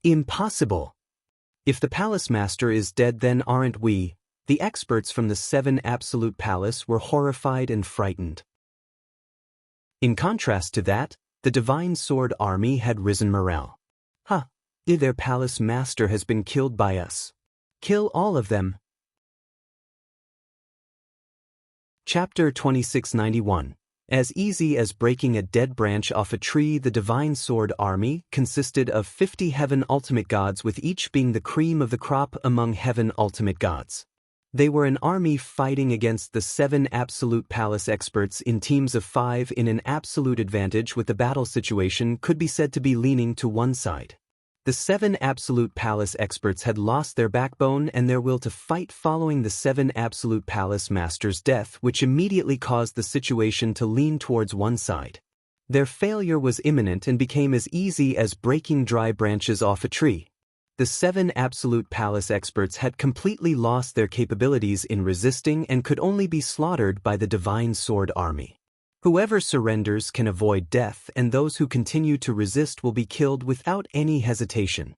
Impossible. If the Palace Master is dead, then aren't we? The experts from the 7 Absolute Palace were horrified and frightened. In contrast to that, the Divine Sword Army had risen morale. Their palace master has been killed by us. Kill all of them. Chapter 2691. As easy as breaking a dead branch off a tree, the Divine Sword Army consisted of 50 Heaven Ultimate Gods, with each being the cream of the crop among Heaven Ultimate Gods. They were an army fighting against the 7 Absolute Palace experts in teams of 5 in an absolute advantage, with the battle situation could be said to be leaning to one side. The 7 Absolute Palace experts had lost their backbone and their will to fight following the 7 Absolute Palace Masters' death, which immediately caused the situation to lean towards one side. Their failure was imminent and became as easy as breaking dry branches off a tree. The 7 Absolute Palace experts had completely lost their capabilities in resisting and could only be slaughtered by the Divine Sword Army. Whoever surrenders can avoid death, and those who continue to resist will be killed without any hesitation.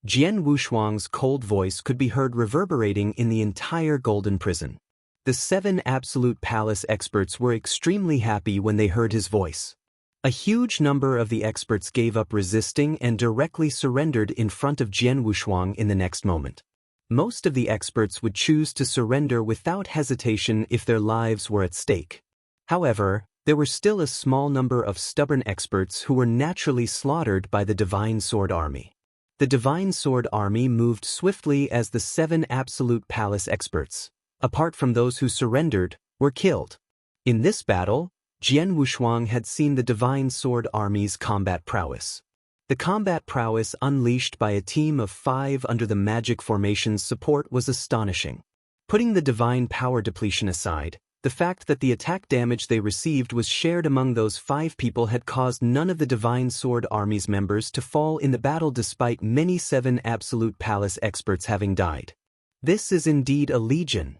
Jian Wushuang's cold voice could be heard reverberating in the entire Golden Prison. The 7 Absolute Palace experts were extremely happy when they heard his voice. A huge number of the experts gave up resisting and directly surrendered in front of Jian Wushuang in the next moment. Most of the experts would choose to surrender without hesitation if their lives were at stake. However, there were still a small number of stubborn experts who were naturally slaughtered by the Divine Sword Army. The Divine Sword Army moved swiftly as the 7 Absolute Palace experts, apart from those who surrendered, were killed. In this battle, Jian Wushuang had seen the Divine Sword Army's combat prowess. The combat prowess unleashed by a team of 5 under the Magic Formation's support was astonishing. Putting the divine power depletion aside, the fact that the attack damage they received was shared among those 5 people had caused none of the Divine Sword Army's members to fall in the battle, despite many 7 Absolute Palace experts having died. This is indeed a legion.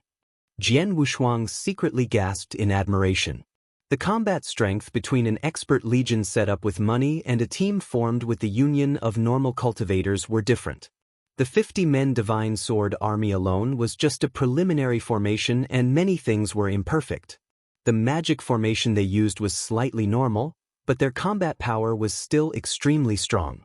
Jian Wushuang secretly gasped in admiration. The combat strength between an expert legion set up with money and a team formed with the union of normal cultivators were different. The 50-men Divine Sword Army alone was just a preliminary formation, and many things were imperfect. The magic formation they used was slightly normal, but their combat power was still extremely strong.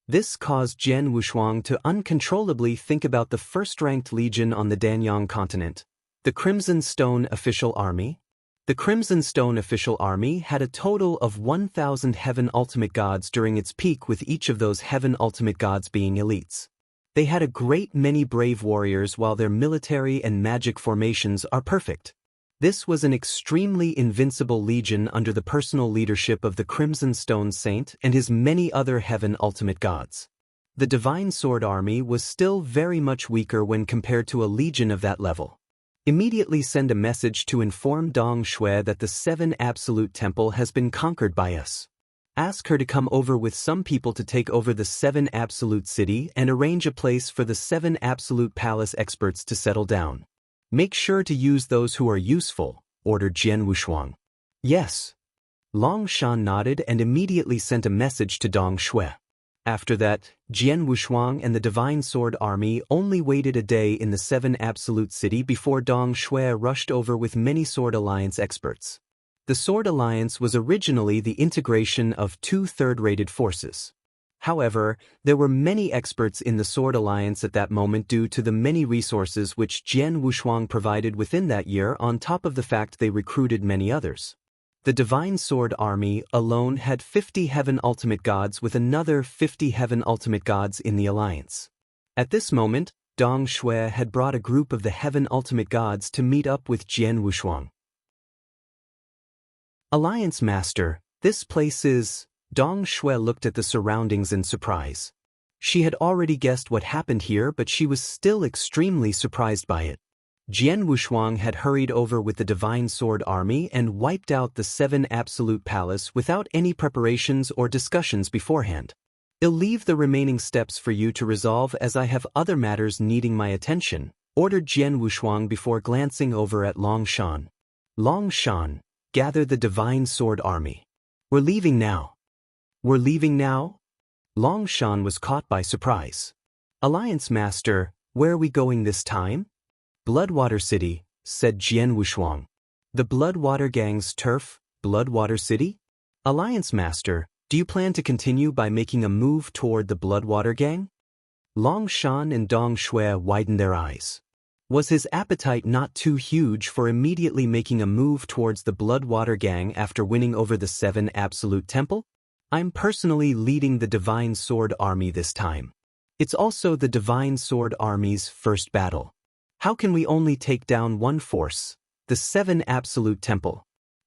This caused Jian Wushuang to uncontrollably think about the first-ranked legion on the Danyang continent, the Crimson Stone Official Army. The Crimson Stone Official Army had a total of 1,000 Heaven Ultimate Gods during its peak, with each of those Heaven Ultimate Gods being elites. They had a great many brave warriors, while their military and magic formations are perfect. This was an extremely invincible legion under the personal leadership of the Crimson Stone Saint and his many other Heaven Ultimate Gods. The Divine Sword Army was still very much weaker when compared to a legion of that level. Immediately send a message to inform Dong Shui that the 7 Absolute Temple has been conquered by us. Ask her to come over with some people to take over the 7 Absolute City and arrange a place for the 7 Absolute Palace experts to settle down. Make sure to use those who are useful, ordered Jian Wushuang. Yes. Long Shan nodded and immediately sent a message to Dong Shui. After that, Jian Wushuang and the Divine Sword Army only waited a day in the 7 Absolute City before Dong Shui rushed over with many Sword Alliance experts. The Sword Alliance was originally the integration of 2 third-rated forces. However, there were many experts in the Sword Alliance at that moment due to the many resources which Jian Wushuang provided within that year, on top of the fact they recruited many others. The Divine Sword Army alone had 50 Heaven Ultimate Gods, with another 50 Heaven Ultimate Gods in the Alliance. At this moment, Dong Shui had brought a group of the Heaven Ultimate Gods to meet up with Jian Wushuang. Alliance Master, this place is... Dong Shui looked at the surroundings in surprise. She had already guessed what happened here, but she was still extremely surprised by it. Jian Wushuang had hurried over with the Divine Sword Army and wiped out the 7 Absolute Palace without any preparations or discussions beforehand. I'll leave the remaining steps for you to resolve, as I have other matters needing my attention, ordered Jian Wushuang before glancing over at Long Shan. Long Shan, gather the Divine Sword Army. We're leaving now. We're leaving now? Long Shan was caught by surprise. Alliance Master, where are we going this time? Bloodwater City, said Jian Wushuang. The Bloodwater Gang's turf, Bloodwater City? Alliance Master, Do you plan to continue by making a move toward the Bloodwater Gang? Long Shan and Dong Shui widened their eyes. Was his appetite not too huge for immediately making a move towards the Bloodwater Gang after winning over the 7 Absolute Temple? I'm personally leading the Divine Sword Army this time. It's also the Divine Sword Army's first battle. How can we only take down one force, the 7 Absolute Temple?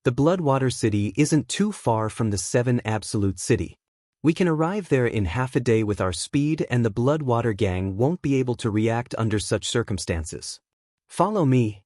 The Bloodwater City isn't too far from the 7 Absolute City. We can arrive there in half a day with our speed, and the Bloodwater Gang won't be able to react under such circumstances. Follow me,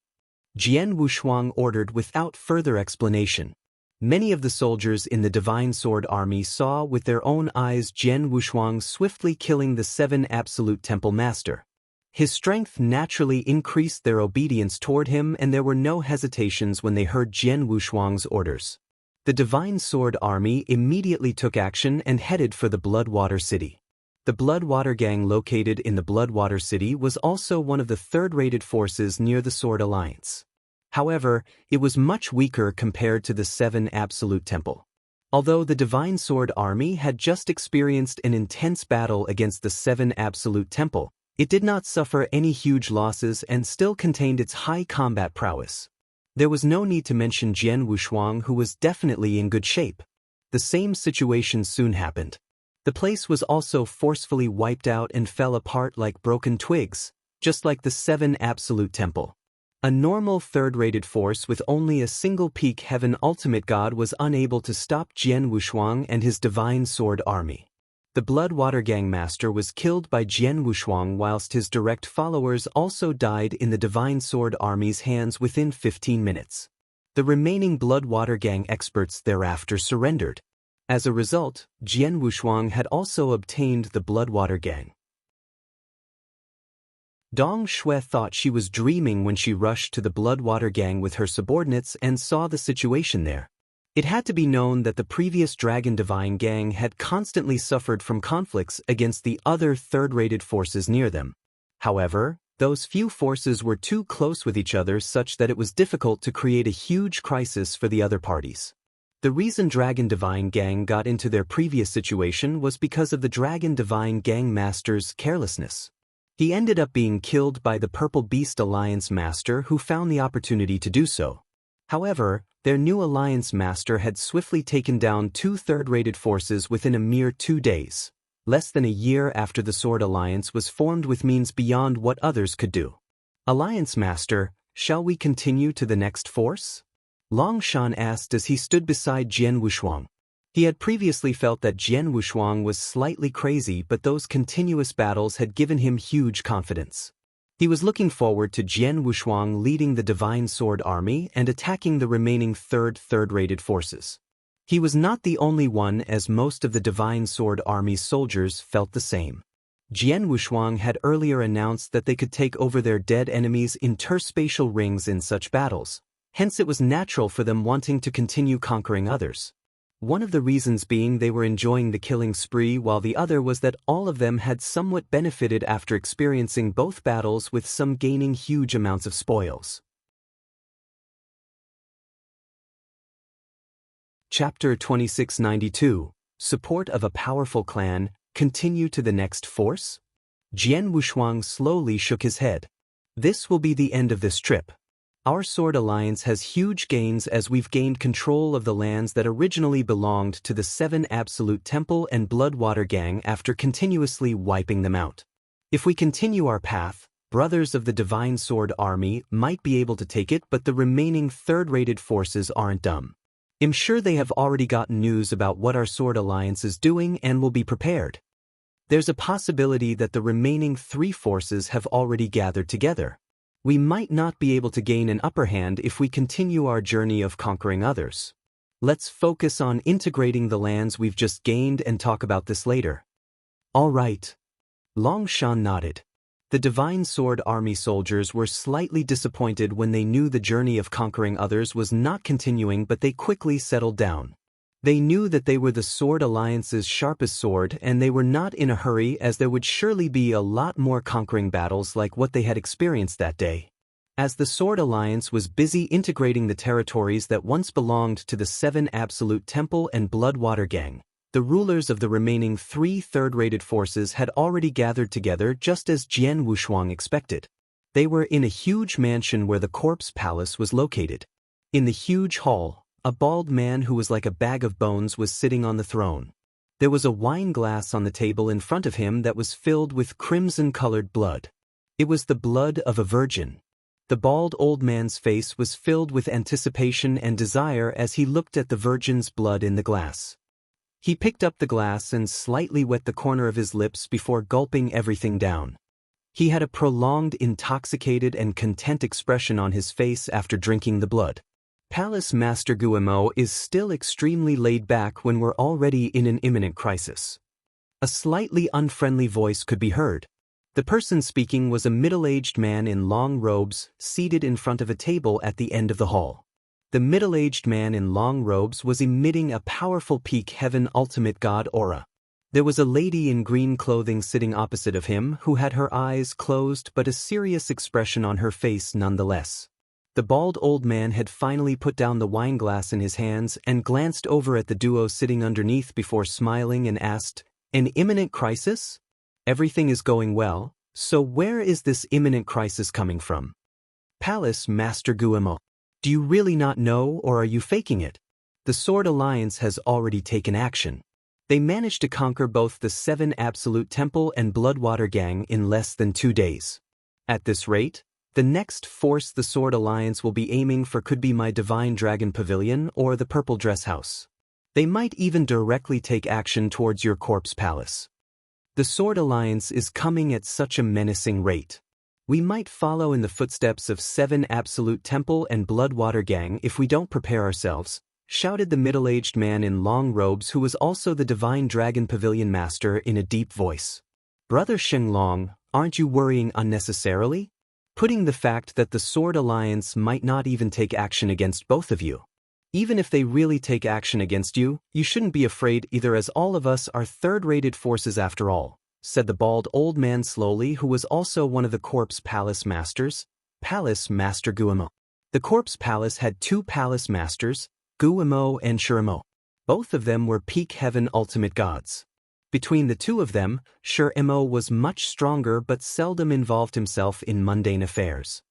Jian Wushuang ordered without further explanation. Many of the soldiers in the Divine Sword Army saw with their own eyes Jian Wushuang swiftly killing the 7 Absolute Temple Master. His strength naturally increased their obedience toward him, and there were no hesitations when they heard Jian Wushuang's orders. The Divine Sword Army immediately took action and headed for the Bloodwater City. The Bloodwater Gang located in the Bloodwater City was also one of the third-rated forces near the Sword Alliance. However, it was much weaker compared to the 7 Absolute Temple. Although the Divine Sword Army had just experienced an intense battle against the 7 Absolute Temple, it did not suffer any huge losses and still contained its high combat prowess. There was no need to mention Jian Wushuang, who was definitely in good shape. The same situation soon happened. The place was also forcefully wiped out and fell apart like broken twigs, just like the 7 Absolute Temple. A normal third-rated force with only a single peak heaven ultimate god was unable to stop Jian Wushuang and his Divine Sword Army. The Bloodwater Gang Master was killed by Jian Wushuang, whilst his direct followers also died in the Divine Sword Army's hands within 15 minutes. The remaining Bloodwater Gang experts thereafter surrendered. As a result, Jian Wushuang had also obtained the Bloodwater Gang. Dong Shui thought she was dreaming when she rushed to the Bloodwater Gang with her subordinates and saw the situation there. It had to be known that the previous Dragon Divine Gang had constantly suffered from conflicts against the other third-rated forces near them. However, those few forces were too close with each other such that it was difficult to create a huge crisis for the other parties. The reason Dragon Divine Gang got into their previous situation was because of the Dragon Divine Gang Master's carelessness. He ended up being killed by the Purple Beast Alliance Master, who found the opportunity to do so. However, their new Alliance Master had swiftly taken down 2 third-rated forces within a mere 2 days, less than a year after the Sword Alliance was formed with means beyond what others could do. Alliance Master, shall we continue to the next force? Long Shan asked as he stood beside Jian Wushuang. He had previously felt that Jian Wushuang was slightly crazy, but those continuous battles had given him huge confidence. He was looking forward to Jian Wushuang leading the Divine Sword Army and attacking the remaining third-rated forces. He was not the only one, as most of the Divine Sword Army's soldiers felt the same. Jian Wushuang had earlier announced that they could take over their dead enemies in interspatial rings in such battles, hence it was natural for them wanting to continue conquering others. One of the reasons being they were enjoying the killing spree, while the other was that all of them had somewhat benefited after experiencing both battles, with some gaining huge amounts of spoils. Chapter 2692, Support of a Powerful Clan, Continue to the Next Force? Jian Wushuang slowly shook his head. This will be the end of this trip. Our Sword Alliance has huge gains as we've gained control of the lands that originally belonged to the 7 Absolute Temple and Bloodwater Gang after continuously wiping them out. If we continue our path, brothers of the Divine Sword Army might be able to take it, but the remaining third-rated forces aren't dumb. I'm sure they have already gotten news about what our Sword Alliance is doing and will be prepared. There's a possibility that the remaining 3 forces have already gathered together. We might not be able to gain an upper hand if we continue our journey of conquering others. Let's focus on integrating the lands we've just gained and talk about this later. All right. Long Shan nodded. The Divine Sword Army soldiers were slightly disappointed when they knew the journey of conquering others was not continuing, but they quickly settled down. They knew that they were the Sword Alliance's sharpest sword, and they were not in a hurry, as there would surely be a lot more conquering battles like what they had experienced that day. As the Sword Alliance was busy integrating the territories that once belonged to the 7 Absolute Temple and Bloodwater Gang, The rulers of the remaining 3 third-rated forces had already gathered together just as Jian Wushuang expected. They were in a huge mansion where the corpse palace was located. In the huge hall, a bald man who was like a bag of bones was sitting on the throne. There was a wine glass on the table in front of him that was filled with crimson-colored blood. It was the blood of a virgin. The bald old man's face was filled with anticipation and desire as he looked at the virgin's blood in the glass. He picked up the glass and slightly wet the corner of his lips before gulping everything down. He had a prolonged, intoxicated and content expression on his face after drinking the blood. Palace Master Guillemot is still extremely laid back when we're already in an imminent crisis. A slightly unfriendly voice could be heard. The person speaking was a middle-aged man in long robes, seated in front of a table at the end of the hall. The middle-aged man in long robes was emitting a powerful peak heaven ultimate god aura. There was a lady in green clothing sitting opposite of him who had her eyes closed but a serious expression on her face nonetheless. The bald old man had finally put down the wine glass in his hands and glanced over at the duo sitting underneath before smiling and asked, "An imminent crisis? Everything is going well, so where is this imminent crisis coming from?" Palace Master Guillemot. Do you really not know, or are you faking it? The Sword Alliance has already taken action. They managed to conquer both the 7 Absolute Temple and Bloodwater Gang in less than 2 days. At this rate, the next force the Sword Alliance will be aiming for could be my Divine Dragon Pavilion or the Purple Dress House. They might even directly take action towards your corpse palace. The Sword Alliance is coming at such a menacing rate. We might follow in the footsteps of 7 Absolute Temple and Bloodwater Gang if we don't prepare ourselves, shouted the middle-aged man in long robes who was also the Divine Dragon Pavilion Master in a deep voice. Brother Shenglong, aren't you worrying unnecessarily? Putting the fact that the Sword Alliance might not even take action against both of you. Even if they really take action against you, you shouldn't be afraid either, as all of us are third-rated forces after all, said the bald old man slowly, who was also one of the Corpse Palace Masters, Palace Master Guillemot. The Corpse Palace had 2 Palace Masters, Guillemot and Shurimo. Both of them were peak heaven ultimate gods. Between the 2 of them, Shurimo was much stronger but seldom involved himself in mundane affairs.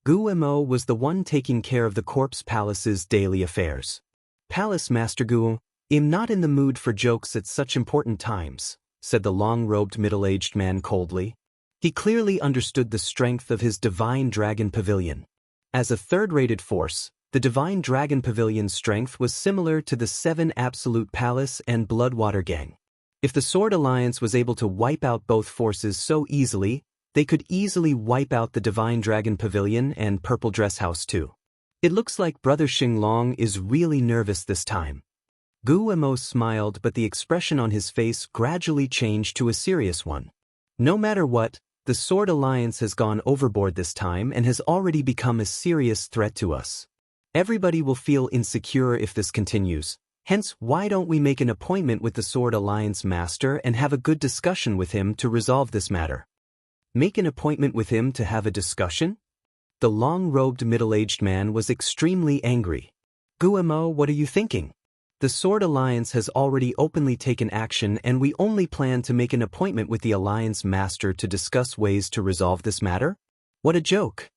Guillemot was the one taking care of the Corpse Palace's daily affairs. Palace Master Guillemot, "I'm not in the mood for jokes at such important times," said the long-robed middle-aged man coldly. He clearly understood the strength of his Divine Dragon Pavilion. As a third-rated force, the Divine Dragon Pavilion's strength was similar to the 7 Absolute Palace and Bloodwater Gang. If the Sword Alliance was able to wipe out both forces so easily, they could easily wipe out the Divine Dragon Pavilion and Purple Dress House too. It looks like Brother Xinglong is really nervous this time. Guillemot smiled, but the expression on his face gradually changed to a serious one. No matter what, the Sword Alliance has gone overboard this time and has already become a serious threat to us. Everybody will feel insecure if this continues. Hence, why don't we make an appointment with the Sword Alliance Master and have a good discussion with him to resolve this matter? Make an appointment with him to have a discussion? The long-robed middle-aged man was extremely angry. Guillemot, what are you thinking? The Sword Alliance has already openly taken action, and we only plan to make an appointment with the Alliance Master to discuss ways to resolve this matter? What a joke!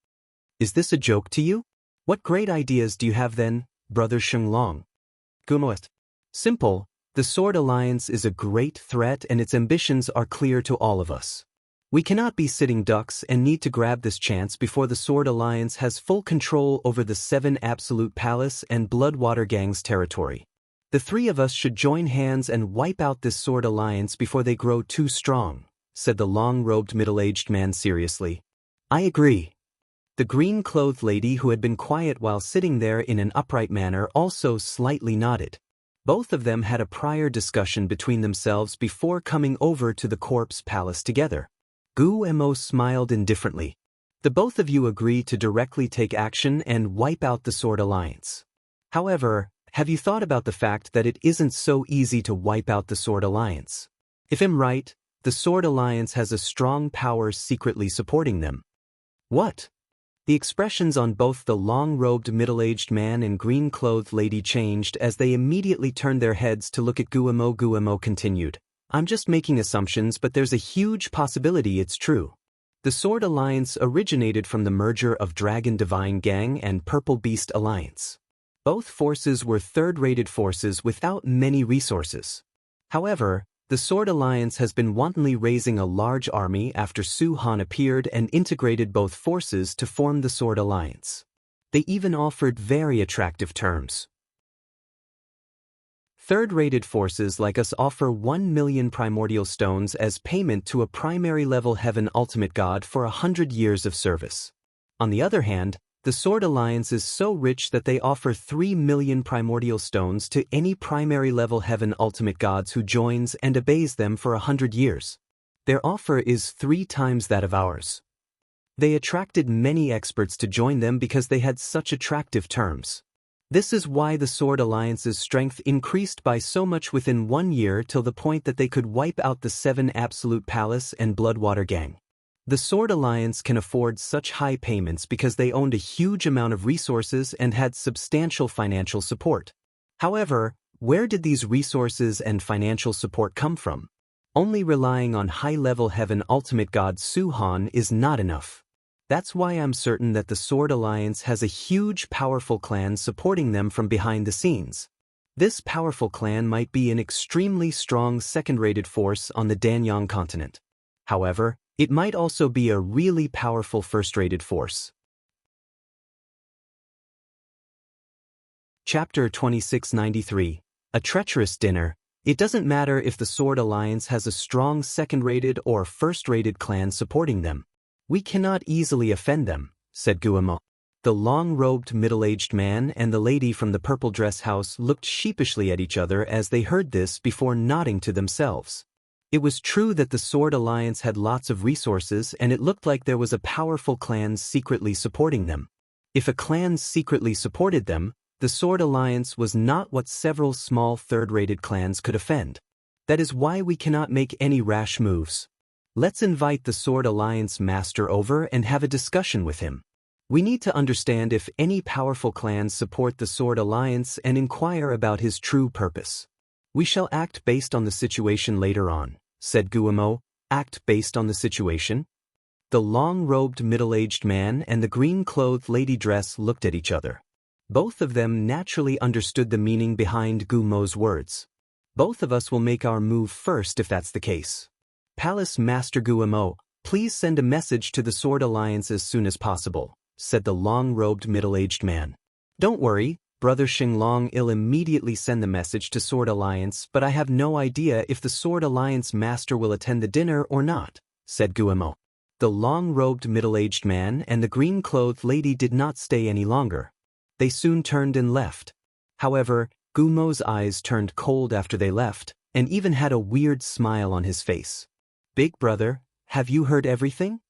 Is this a joke to you? What great ideas do you have then, Brother Shenglong? Guillemot. Simple, the Sword Alliance is a great threat and its ambitions are clear to all of us. We cannot be sitting ducks and need to grab this chance before the Sword Alliance has full control over the 7 Absolute Palace and Bloodwater Gang's territory. The 3 of us should join hands and wipe out this Sword Alliance before they grow too strong, said the long-robed middle-aged man seriously. I agree. The green-clothed lady who had been quiet while sitting there in an upright manner also slightly nodded. Both of them had a prior discussion between themselves before coming over to the Corpse Palace together. Guillemot smiled indifferently. The both of you agree to directly take action and wipe out the Sword Alliance. However, have you thought about the fact that it isn't so easy to wipe out the Sword Alliance? If I'm right, the Sword Alliance has a strong power secretly supporting them. What? The expressions on both the long-robed middle-aged man and green-clothed lady changed as they immediately turned their heads to look at Guillermo. Guillermo continued, "I'm just making assumptions, but there's a huge possibility it's true. The Sword Alliance originated from the merger of Dragon Divine Gang and Purple Beast Alliance. Both forces were third-rated forces without many resources. However, the Sword Alliance has been wantonly raising a large army after Su Han appeared and integrated both forces to form the Sword Alliance. They even offered very attractive terms. Third-rated forces like us offer 1 million primordial stones as payment to a primary-level heaven ultimate god for 100 years of service. On the other hand, the Sword Alliance is so rich that they offer 3 million primordial stones to any primary-level heaven ultimate gods who joins and obeys them for 100 years. Their offer is 3 times that of ours. They attracted many experts to join them because they had such attractive terms. This is why the Sword Alliance's strength increased by so much within 1 year till the point that they could wipe out the 7 Absolute Palace and Bloodwater Gang. The Sword Alliance can afford such high payments because they owned a huge amount of resources and had substantial financial support. However, where did these resources and financial support come from? Only relying on high-level heaven ultimate god Su Han is not enough. That's why I'm certain that the Sword Alliance has a huge powerful clan supporting them from behind the scenes. This powerful clan might be an extremely strong second-rated force on the Danyang continent. However, it might also be a really powerful first-rated force. Chapter 2693. A Treacherous Dinner. It doesn't matter if the Sword Alliance has a strong second-rated or first-rated clan supporting them. We cannot easily offend them, said Guillermo. The long-robed middle-aged man and the lady from the purple dress house looked sheepishly at each other as they heard this before nodding to themselves. It was true that the Sword Alliance had lots of resources and it looked like there was a powerful clan secretly supporting them. If a clan secretly supported them, the Sword Alliance was not what several small third-rated clans could offend. That is why we cannot make any rash moves. Let's invite the Sword Alliance master over and have a discussion with him. We need to understand if any powerful clans support the Sword Alliance and inquire about his true purpose. We shall act based on the situation later on, said Guillermo. Act based on the situation? The long-robed middle-aged man and the green-clothed lady dress looked at each other. Both of them naturally understood the meaning behind Guillermo's words. Both of us will make our move first if that's the case. Palace Master Guillermo, please send a message to the Sword Alliance as soon as possible, said the long-robed middle-aged man. Don't worry, Brother Xinglong, I'll immediately send the message to Sword Alliance, but I have no idea if the Sword Alliance master will attend the dinner or not, said Guillermo. The long-robed middle-aged man and the green-clothed lady did not stay any longer. They soon turned and left. However, Guillermo's eyes turned cold after they left, and even had a weird smile on his face. Big brother, have you heard everything?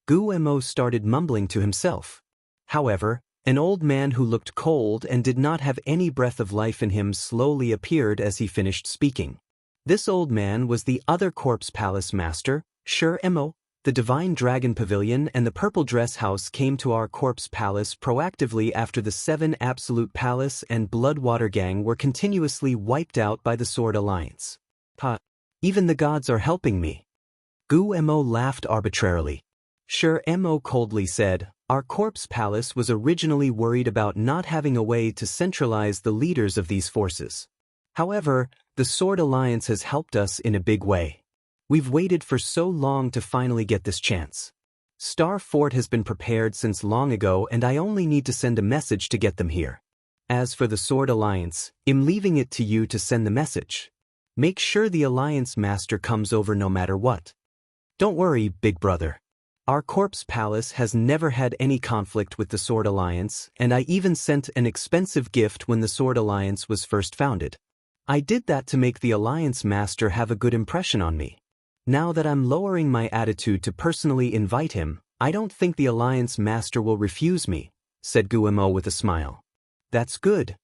Guillermo started mumbling to himself. However, an old man who looked cold and did not have any breath of life in him slowly appeared as he finished speaking. This old man was the other Corpse Palace Master, Sher-Emo. The Divine Dragon Pavilion and the Purple Dress House came to our Corpse Palace proactively after the 7 Absolute Palace and Bloodwater Gang were continuously wiped out by the Sword Alliance. Even the gods are helping me. Guillermo laughed arbitrarily. Sher-Emo coldly said, our Corpse Palace was originally worried about not having a way to centralize the leaders of these forces. However, the Sword Alliance has helped us in a big way. We've waited for so long to finally get this chance. Star Fort has been prepared since long ago and I only need to send a message to get them here. As for the Sword Alliance, I'm leaving it to you to send the message. Make sure the Alliance Master comes over no matter what. Don't worry, big brother. Our Corpse Palace has never had any conflict with the Sword Alliance, and I even sent an expensive gift when the Sword Alliance was first founded. I did that to make the Alliance Master have a good impression on me. Now that I'm lowering my attitude to personally invite him, I don't think the Alliance Master will refuse me, said Guillermo with a smile. That's good.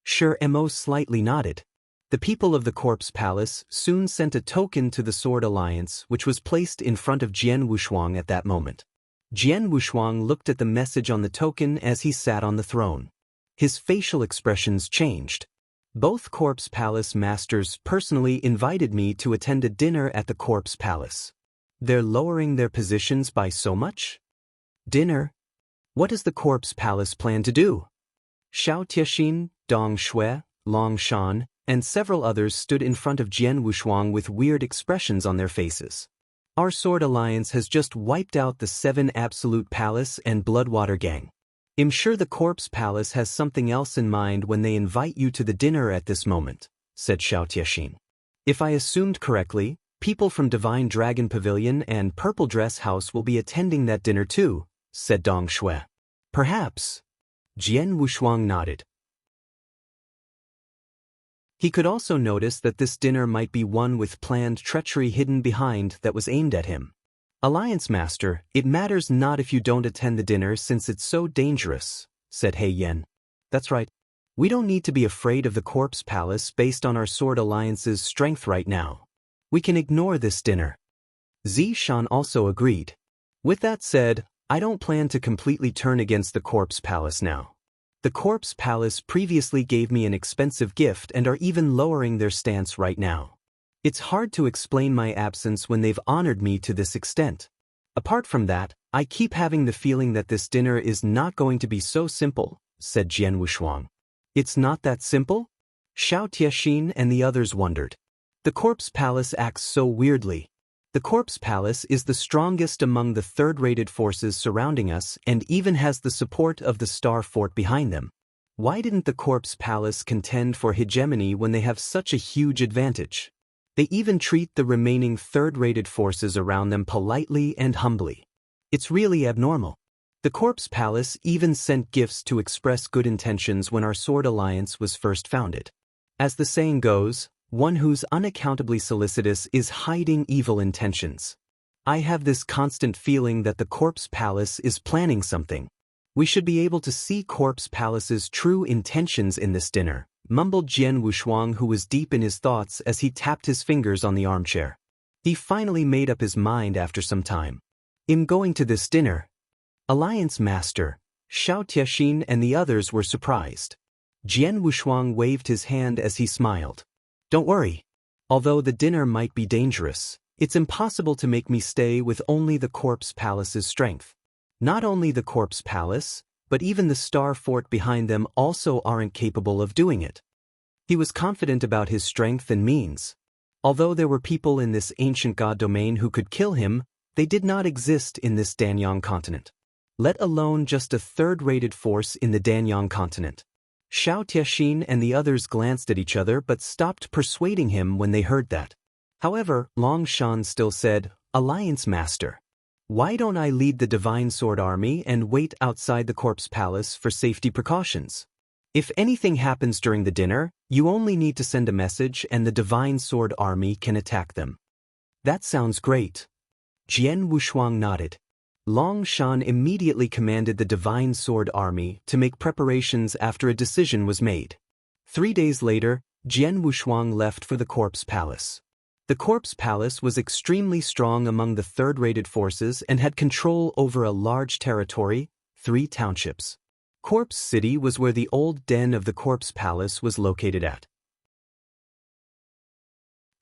Sher-Emo slightly nodded. The people of the Corpse Palace soon sent a token to the Sword Alliance which was placed in front of Jian Wushuang at that moment. Jian Wushuang looked at the message on the token as he sat on the throne. His facial expressions changed. Both Corpse Palace masters personally invited me to attend a dinner at the Corpse Palace. They're lowering their positions by so much? Dinner? What does the Corpse Palace plan to do? Xiao Tiexin, Dong Shui, Long Shan, and several others stood in front of Jian Wushuang with weird expressions on their faces. Our Sword Alliance has just wiped out the 7 Absolute Palace and Bloodwater Gang. I'm sure the Corpse Palace has something else in mind when they invite you to the dinner at this moment, said Xiao Tiexin. If I assumed correctly, people from Divine Dragon Pavilion and Purple Dress House will be attending that dinner too, said Dong Shui. Perhaps. Jian Wushuang nodded. He could also notice that this dinner might be one with planned treachery hidden behind that was aimed at him. Alliance Master, it matters not if you don't attend the dinner since it's so dangerous, said He Yen. That's right. We don't need to be afraid of the Corpse Palace based on our Sword Alliance's strength right now. We can ignore this dinner. Zi Shan also agreed. With that said, I don't plan to completely turn against the Corpse Palace now. The Corpse Palace previously gave me an expensive gift and are even lowering their stance right now. It's hard to explain my absence when they've honored me to this extent. Apart from that, I keep having the feeling that this dinner is not going to be so simple, said Jian Wushuang. It's not that simple? Xiao Tiexin and the others wondered. The Corpse Palace acts so weirdly. The Corpse Palace is the strongest among the third-rated forces surrounding us and even has the support of the Star Fort behind them. Why didn't the Corpse Palace contend for hegemony when they have such a huge advantage? They even treat the remaining third-rated forces around them politely and humbly. It's really abnormal. The Corpse Palace even sent gifts to express good intentions when our Sword Alliance was first founded. As the saying goes, one who's unaccountably solicitous is hiding evil intentions. I have this constant feeling that the Corpse Palace is planning something. We should be able to see Corpse Palace's true intentions in this dinner, mumbled Jian Wushuang, who was deep in his thoughts as he tapped his fingers on the armchair. He finally made up his mind after some time. In going to this dinner, Alliance Master, Xiao Tiexin and the others were surprised. Jian Wushuang waved his hand as he smiled. Don't worry. Although the dinner might be dangerous, it's impossible to make me stay with only the Corpse Palace's strength. Not only the Corpse Palace, but even the Star Fort behind them also aren't capable of doing it. He was confident about his strength and means. Although there were people in this ancient god domain who could kill him, they did not exist in this Danyang continent. Let alone just a third-rated force in the Danyang continent. Xiao Tiexin and the others glanced at each other but stopped persuading him when they heard that. However, Long Shan still said, Alliance Master. Why don't I lead the Divine Sword Army and wait outside the Corpse Palace for safety precautions? If anything happens during the dinner, you only need to send a message and the Divine Sword Army can attack them. That sounds great. Jian Wushuang nodded. Long Shan immediately commanded the Divine Sword Army to make preparations after a decision was made. 3 days later, Jian Wushuang left for the Corpse Palace. The Corpse Palace was extremely strong among the third-rated forces and had control over a large territory, 3 townships. Corpse City was where the old den of the Corpse Palace was located at.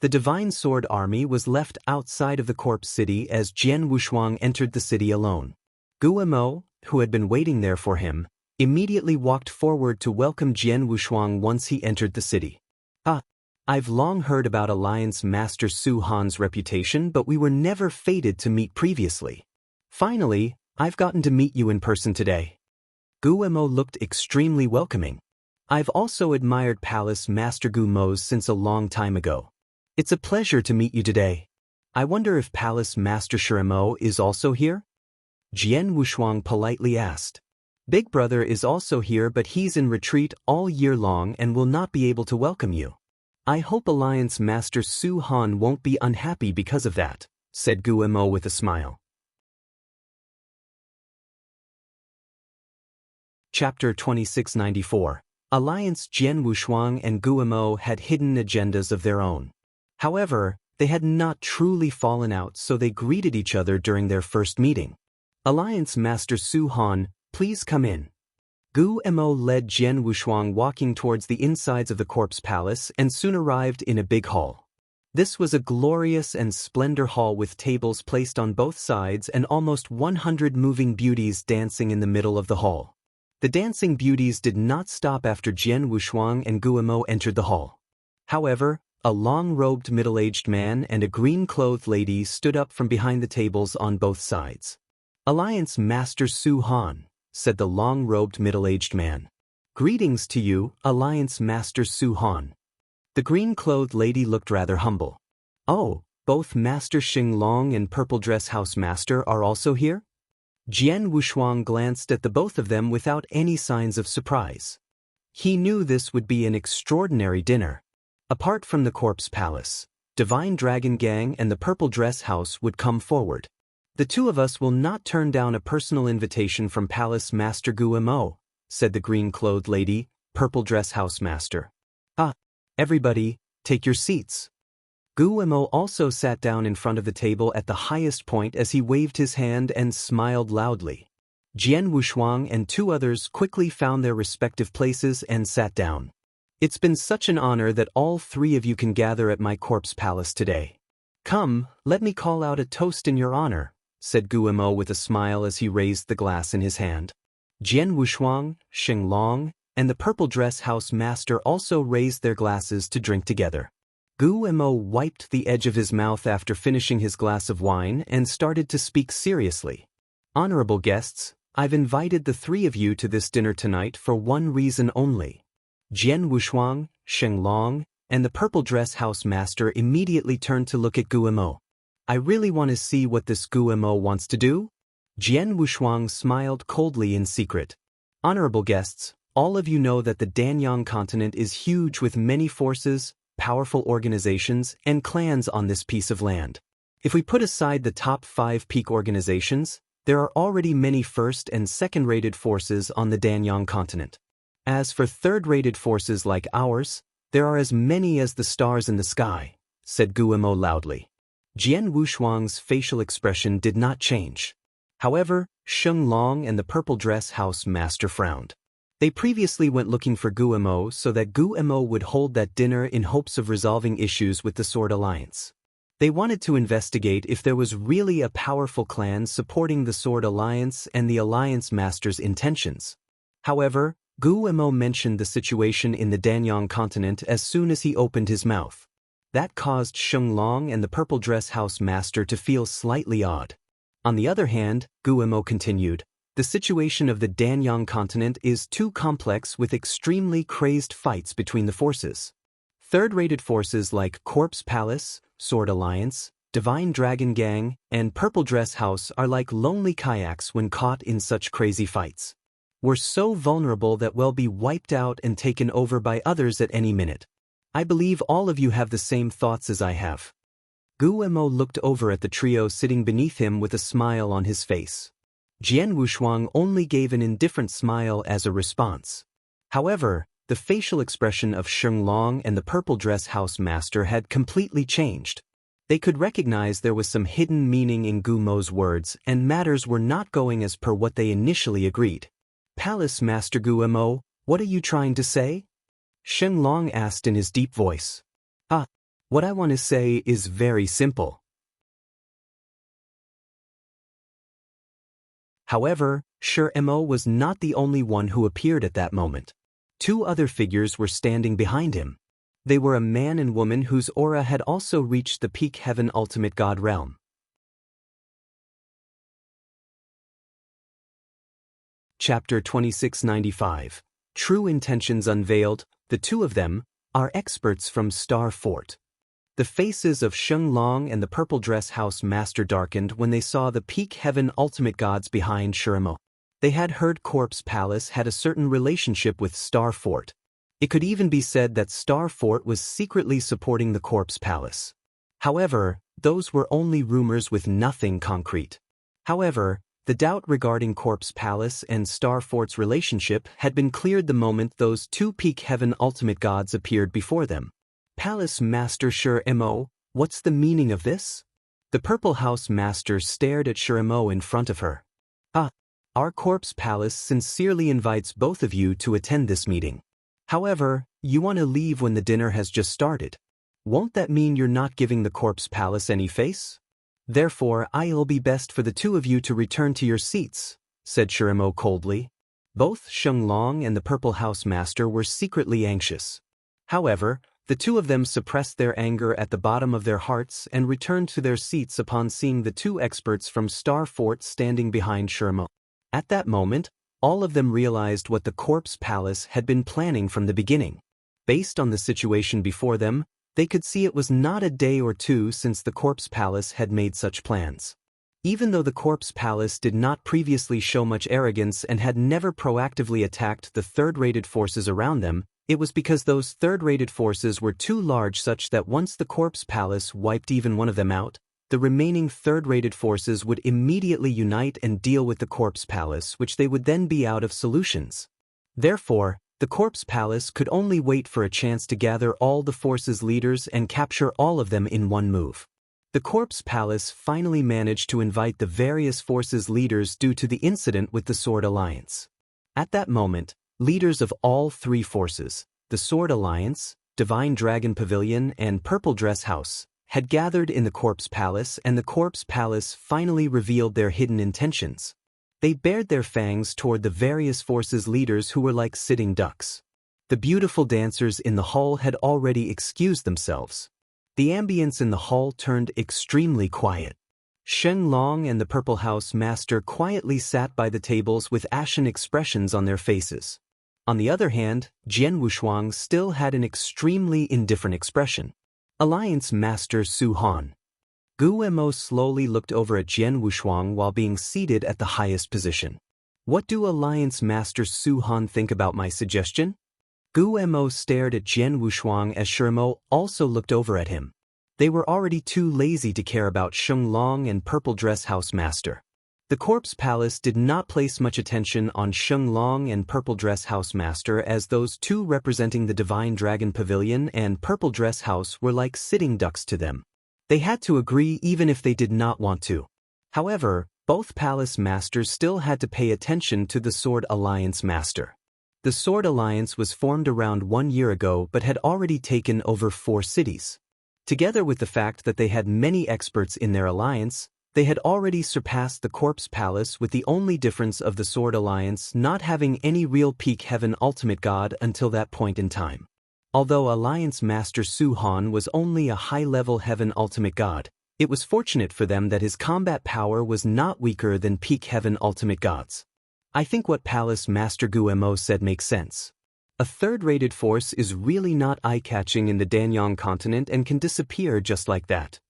The Divine Sword Army was left outside of the Corpse City as Jian Wushuang entered the city alone. Guemo, who had been waiting there for him, immediately walked forward to welcome Jian Wushuang once he entered the city. I've long heard about Alliance Master Su Han's reputation, but we were never fated to meet previously. Finally, I've gotten to meet you in person today. Guemo looked extremely welcoming. I've also admired Palace Master Gumo's since a long time ago. It's a pleasure to meet you today. I wonder if Palace Master Shirimo is also here? Jian Wushuang politely asked. Big Brother is also here, but he's in retreat all year long and will not be able to welcome you. I hope Alliance Master Su Han won't be unhappy because of that, said Guemo with a smile. Chapter 2694. Alliance Jian Wushuang and Guemo had hidden agendas of their own. However, they had not truly fallen out, so they greeted each other during their first meeting. Alliance Master Su Han, please come in. Gu Mo led Jian Wushuang walking towards the insides of the corpse palace and soon arrived in a big hall. This was a glorious and splendor hall with tables placed on both sides and almost 100 moving beauties dancing in the middle of the hall. The dancing beauties did not stop after Jian Wushuang and Gu Mo entered the hall. However, a long-robed middle-aged man and a green-clothed lady stood up from behind the tables on both sides. Alliance Master Su Han, said the long-robed middle-aged man. Greetings to you, Alliance Master Su Han. The green-clothed lady looked rather humble. Oh, both Master Xing Long and Purple Dress House Master are also here? Jian Wushuang glanced at the both of them without any signs of surprise. He knew this would be an extraordinary dinner. Apart from the Corpse Palace, Divine Dragon Gang and the Purple Dress House would come forward. The two of us will not turn down a personal invitation from Palace Master Gu Mo, said the green-clothed lady, Purple Dress House Master. Ah, everybody, take your seats. Gu Mo also sat down in front of the table at the highest point as he waved his hand and smiled loudly. Jian Wushuang and two others quickly found their respective places and sat down. It's been such an honor that all three of you can gather at my corpse palace today. Come, let me call out a toast in your honor, said Gu Mo with a smile as he raised the glass in his hand. Jian Wushuang, Xing Long, and the Purple Dress House Master also raised their glasses to drink together. Gu Mo wiped the edge of his mouth after finishing his glass of wine and started to speak seriously. Honorable guests, I've invited the three of you to this dinner tonight for one reason only. Jian Wushuang, Xing Long, and the Purple Dress House Master immediately turned to look at Gu Mo. I really want to see what this Gu Mo wants to do? Jian Wushuang smiled coldly in secret. Honorable guests, all of you know that the Danyang continent is huge with many forces, powerful organizations, and clans on this piece of land. If we put aside the top 5 peak organizations, there are already many first- and second-rated forces on the Danyang continent. As for third-rated forces like ours, there are as many as the stars in the sky, said Gu Mo loudly. Jian Wushuang's facial expression did not change. However, Xing Long and the Purple Dress House Master frowned. They previously went looking for Gu Mo so that Gu Mo would hold that dinner in hopes of resolving issues with the Sword Alliance. They wanted to investigate if there was really a powerful clan supporting the Sword Alliance and the Alliance Master's intentions. However, Gu Mo mentioned the situation in the Danyang continent as soon as he opened his mouth. That caused Xing Long and the Purple Dress House Master to feel slightly odd. On the other hand, Gu Mo continued, the situation of the Danyang continent is too complex with extremely crazed fights between the forces. Third-rated forces like Corpse Palace, Sword Alliance, Divine Dragon Gang, and Purple Dress House are like lonely kayaks when caught in such crazy fights. We're so vulnerable that we'll be wiped out and taken over by others at any minute. I believe all of you have the same thoughts as I have. Gu Mo looked over at the trio sitting beneath him with a smile on his face. Jian Wushuang only gave an indifferent smile as a response. However, the facial expression of Xing Long and the Purple Dress House Master had completely changed. They could recognize there was some hidden meaning in Gu Mo's words and matters were not going as per what they initially agreed. Palace Master Gu Mo, what are you trying to say? Xing Long asked in his deep voice. What I want to say is very simple. However, Mo was not the only one who appeared at that moment. Two other figures were standing behind him. They were a man and woman whose aura had also reached the peak heaven ultimate god realm. Chapter 2695. True Intentions Unveiled. The two of them are experts from Star Fort. The faces of Xing Long and the Purple Dress House Master darkened when they saw the peak heaven ultimate gods behind Mo. They had heard Corpse Palace had a certain relationship with Star Fort. It could even be said that Star Fort was secretly supporting the Corpse Palace. However, those were only rumors with nothing concrete. However, the doubt regarding Corpse Palace and Star Fort's relationship had been cleared the moment those two peak heaven ultimate gods appeared before them. Palace Master Mo, what's the meaning of this? The Purple House Master stared at Mo in front of her. Ah, our corpse palace sincerely invites both of you to attend this meeting. However, you want to leave when the dinner has just started. Won't that mean you're not giving the corpse palace any face? Therefore, it'll be best for the two of you to return to your seats, said Shirimo coldly. Both Sheng Long and the Purple House Master were secretly anxious. However, the two of them suppressed their anger at the bottom of their hearts and returned to their seats upon seeing the two experts from Star Fort standing behind Shirimo. At that moment, all of them realized what the Corpse Palace had been planning from the beginning. Based on the situation before them, they could see it was not a day or two since the Corpse Palace had made such plans. Even though the Corpse Palace did not previously show much arrogance and had never proactively attacked the third-rated forces around them, it was because those third-rated forces were too large such that once the Corpse Palace wiped even one of them out, the remaining third-rated forces would immediately unite and deal with the Corpse Palace, which they would then be out of solutions. Therefore, the Corpse Palace could only wait for a chance to gather all the forces' leaders and capture all of them in one move. The Corpse Palace finally managed to invite the various forces' leaders due to the incident with the Sword Alliance. At that moment, leaders of all three forces, the Sword Alliance, Divine Dragon Pavilion, and Purple Dress House, had gathered in the Corpse Palace, and the Corpse Palace finally revealed their hidden intentions. They bared their fangs toward the various forces' leaders who were like sitting ducks. The beautiful dancers in the hall had already excused themselves. The ambience in the hall turned extremely quiet. Shen Long and the Purple House Master quietly sat by the tables with ashen expressions on their faces. On the other hand, Jian Wushuang still had an extremely indifferent expression. Alliance Master Su Han. Gu Mo slowly looked over at Jian Wushuang while being seated at the highest position. What do Alliance Master Su Han think about my suggestion? Gu Mo stared at Jian Wushuang as Shirimo also looked over at him. They were already too lazy to care about Sheng Long and Purple Dress House Master. The Corpse Palace did not place much attention on Sheng Long and Purple Dress House Master, as those two representing the Divine Dragon Pavilion and Purple Dress House were like sitting ducks to them. They had to agree even if they did not want to. However, both palace masters still had to pay attention to the Sword Alliance Master. The Sword Alliance was formed around 1 year ago but had already taken over 4 cities. Together with the fact that they had many experts in their alliance, they had already surpassed the Corpse Palace, with the only difference of the Sword Alliance not having any real peak heaven ultimate god until that point in time. Although Alliance Master Su Han was only a high-level heaven ultimate god, it was fortunate for them that his combat power was not weaker than peak heaven ultimate gods. I think what Palace Master Gu Mo said makes sense. A third-rated force is really not eye-catching in the Danyang continent and can disappear just like that.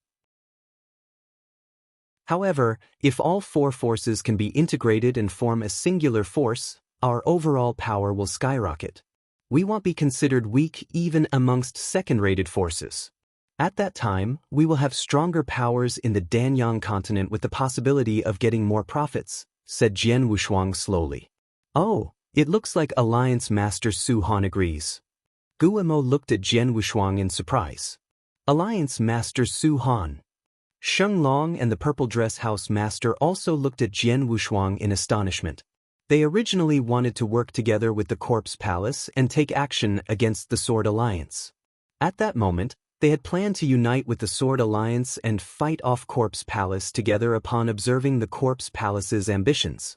However, if all 4 forces can be integrated and form a singular force, our overall power will skyrocket. We won't be considered weak even amongst second-rated forces. At that time, we will have stronger powers in the Danyang continent with the possibility of getting more profits, said Jian Wushuang slowly. Oh, it looks like Alliance Master Su Han agrees. Gu Mo looked at Jian Wushuang in surprise. Alliance Master Su Han. Sheng Long and the Purple Dress House Master also looked at Jian Wushuang in astonishment. They originally wanted to work together with the Corpse Palace and take action against the Sword Alliance. At that moment, they had planned to unite with the Sword Alliance and fight off Corpse Palace together upon observing the Corpse Palace's ambitions.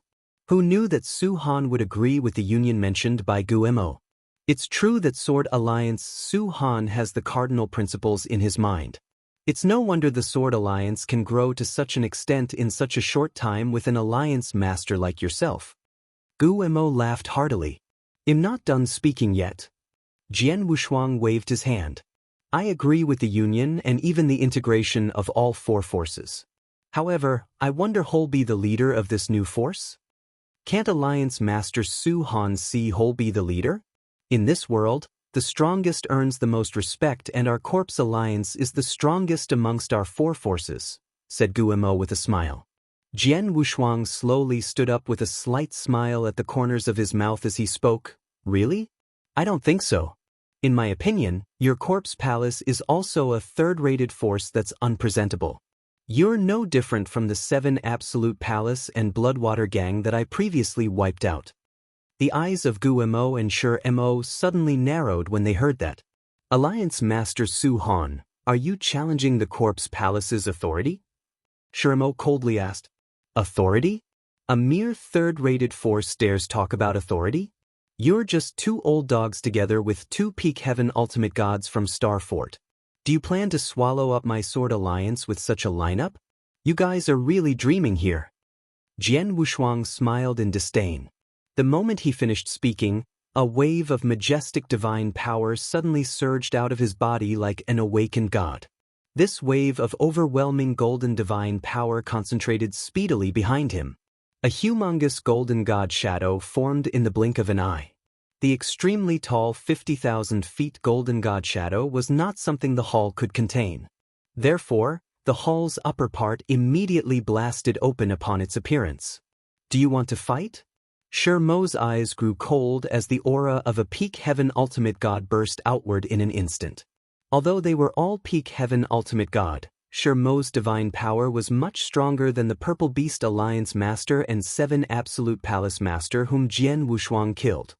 Who knew that Su Han would agree with the union mentioned by Gu Mo? It's true that Sword Alliance Su Han has the cardinal principles in his mind. It's no wonder the Sword Alliance can grow to such an extent in such a short time with an alliance master like yourself. Gu Mo laughed heartily. I'm not done speaking yet. Jian Wushuang waved his hand. I agree with the union and even the integration of all 4 forces. However, I wonder who'll be the leader of this new force? Can't Alliance Master Su Han see who'll be the leader? In this world, the strongest earns the most respect, and our Corpse Alliance is the strongest amongst our 4 forces, said Gu Mo with a smile. Jian Wushuang slowly stood up with a slight smile at the corners of his mouth as he spoke. Really? I don't think so. In my opinion, your Corpse Palace is also a third-rated force that's unpresentable. You're no different from the 7 Absolute Palace and Bloodwater gang that I previously wiped out. The eyes of Gu Mo and Sher Mo suddenly narrowed when they heard that. Alliance Master Su Han, are you challenging the Corpse Palace's authority? Sher Mo coldly asked. Authority? A mere third-rated force dares talk about authority? You're just 2 old dogs together with 2 peak heaven ultimate gods from Star Fort. Do you plan to swallow up my sword alliance with such a lineup? You guys are really dreaming here. Jian Wushuang smiled in disdain. The moment he finished speaking, a wave of majestic divine power suddenly surged out of his body like an awakened god. This wave of overwhelming golden divine power concentrated speedily behind him. A humongous golden god shadow formed in the blink of an eye. The extremely tall 50,000 feet golden god shadow was not something the hall could contain. Therefore, the hall's upper part immediately blasted open upon its appearance. Do you want to fight? Sher Mo's eyes grew cold as the aura of a peak heaven ultimate god burst outward in an instant. Although they were all peak heaven ultimate god, Sher Mo's divine power was much stronger than the Purple Beast Alliance Master and 7 Absolute Palace Master whom Jian Wushuang killed.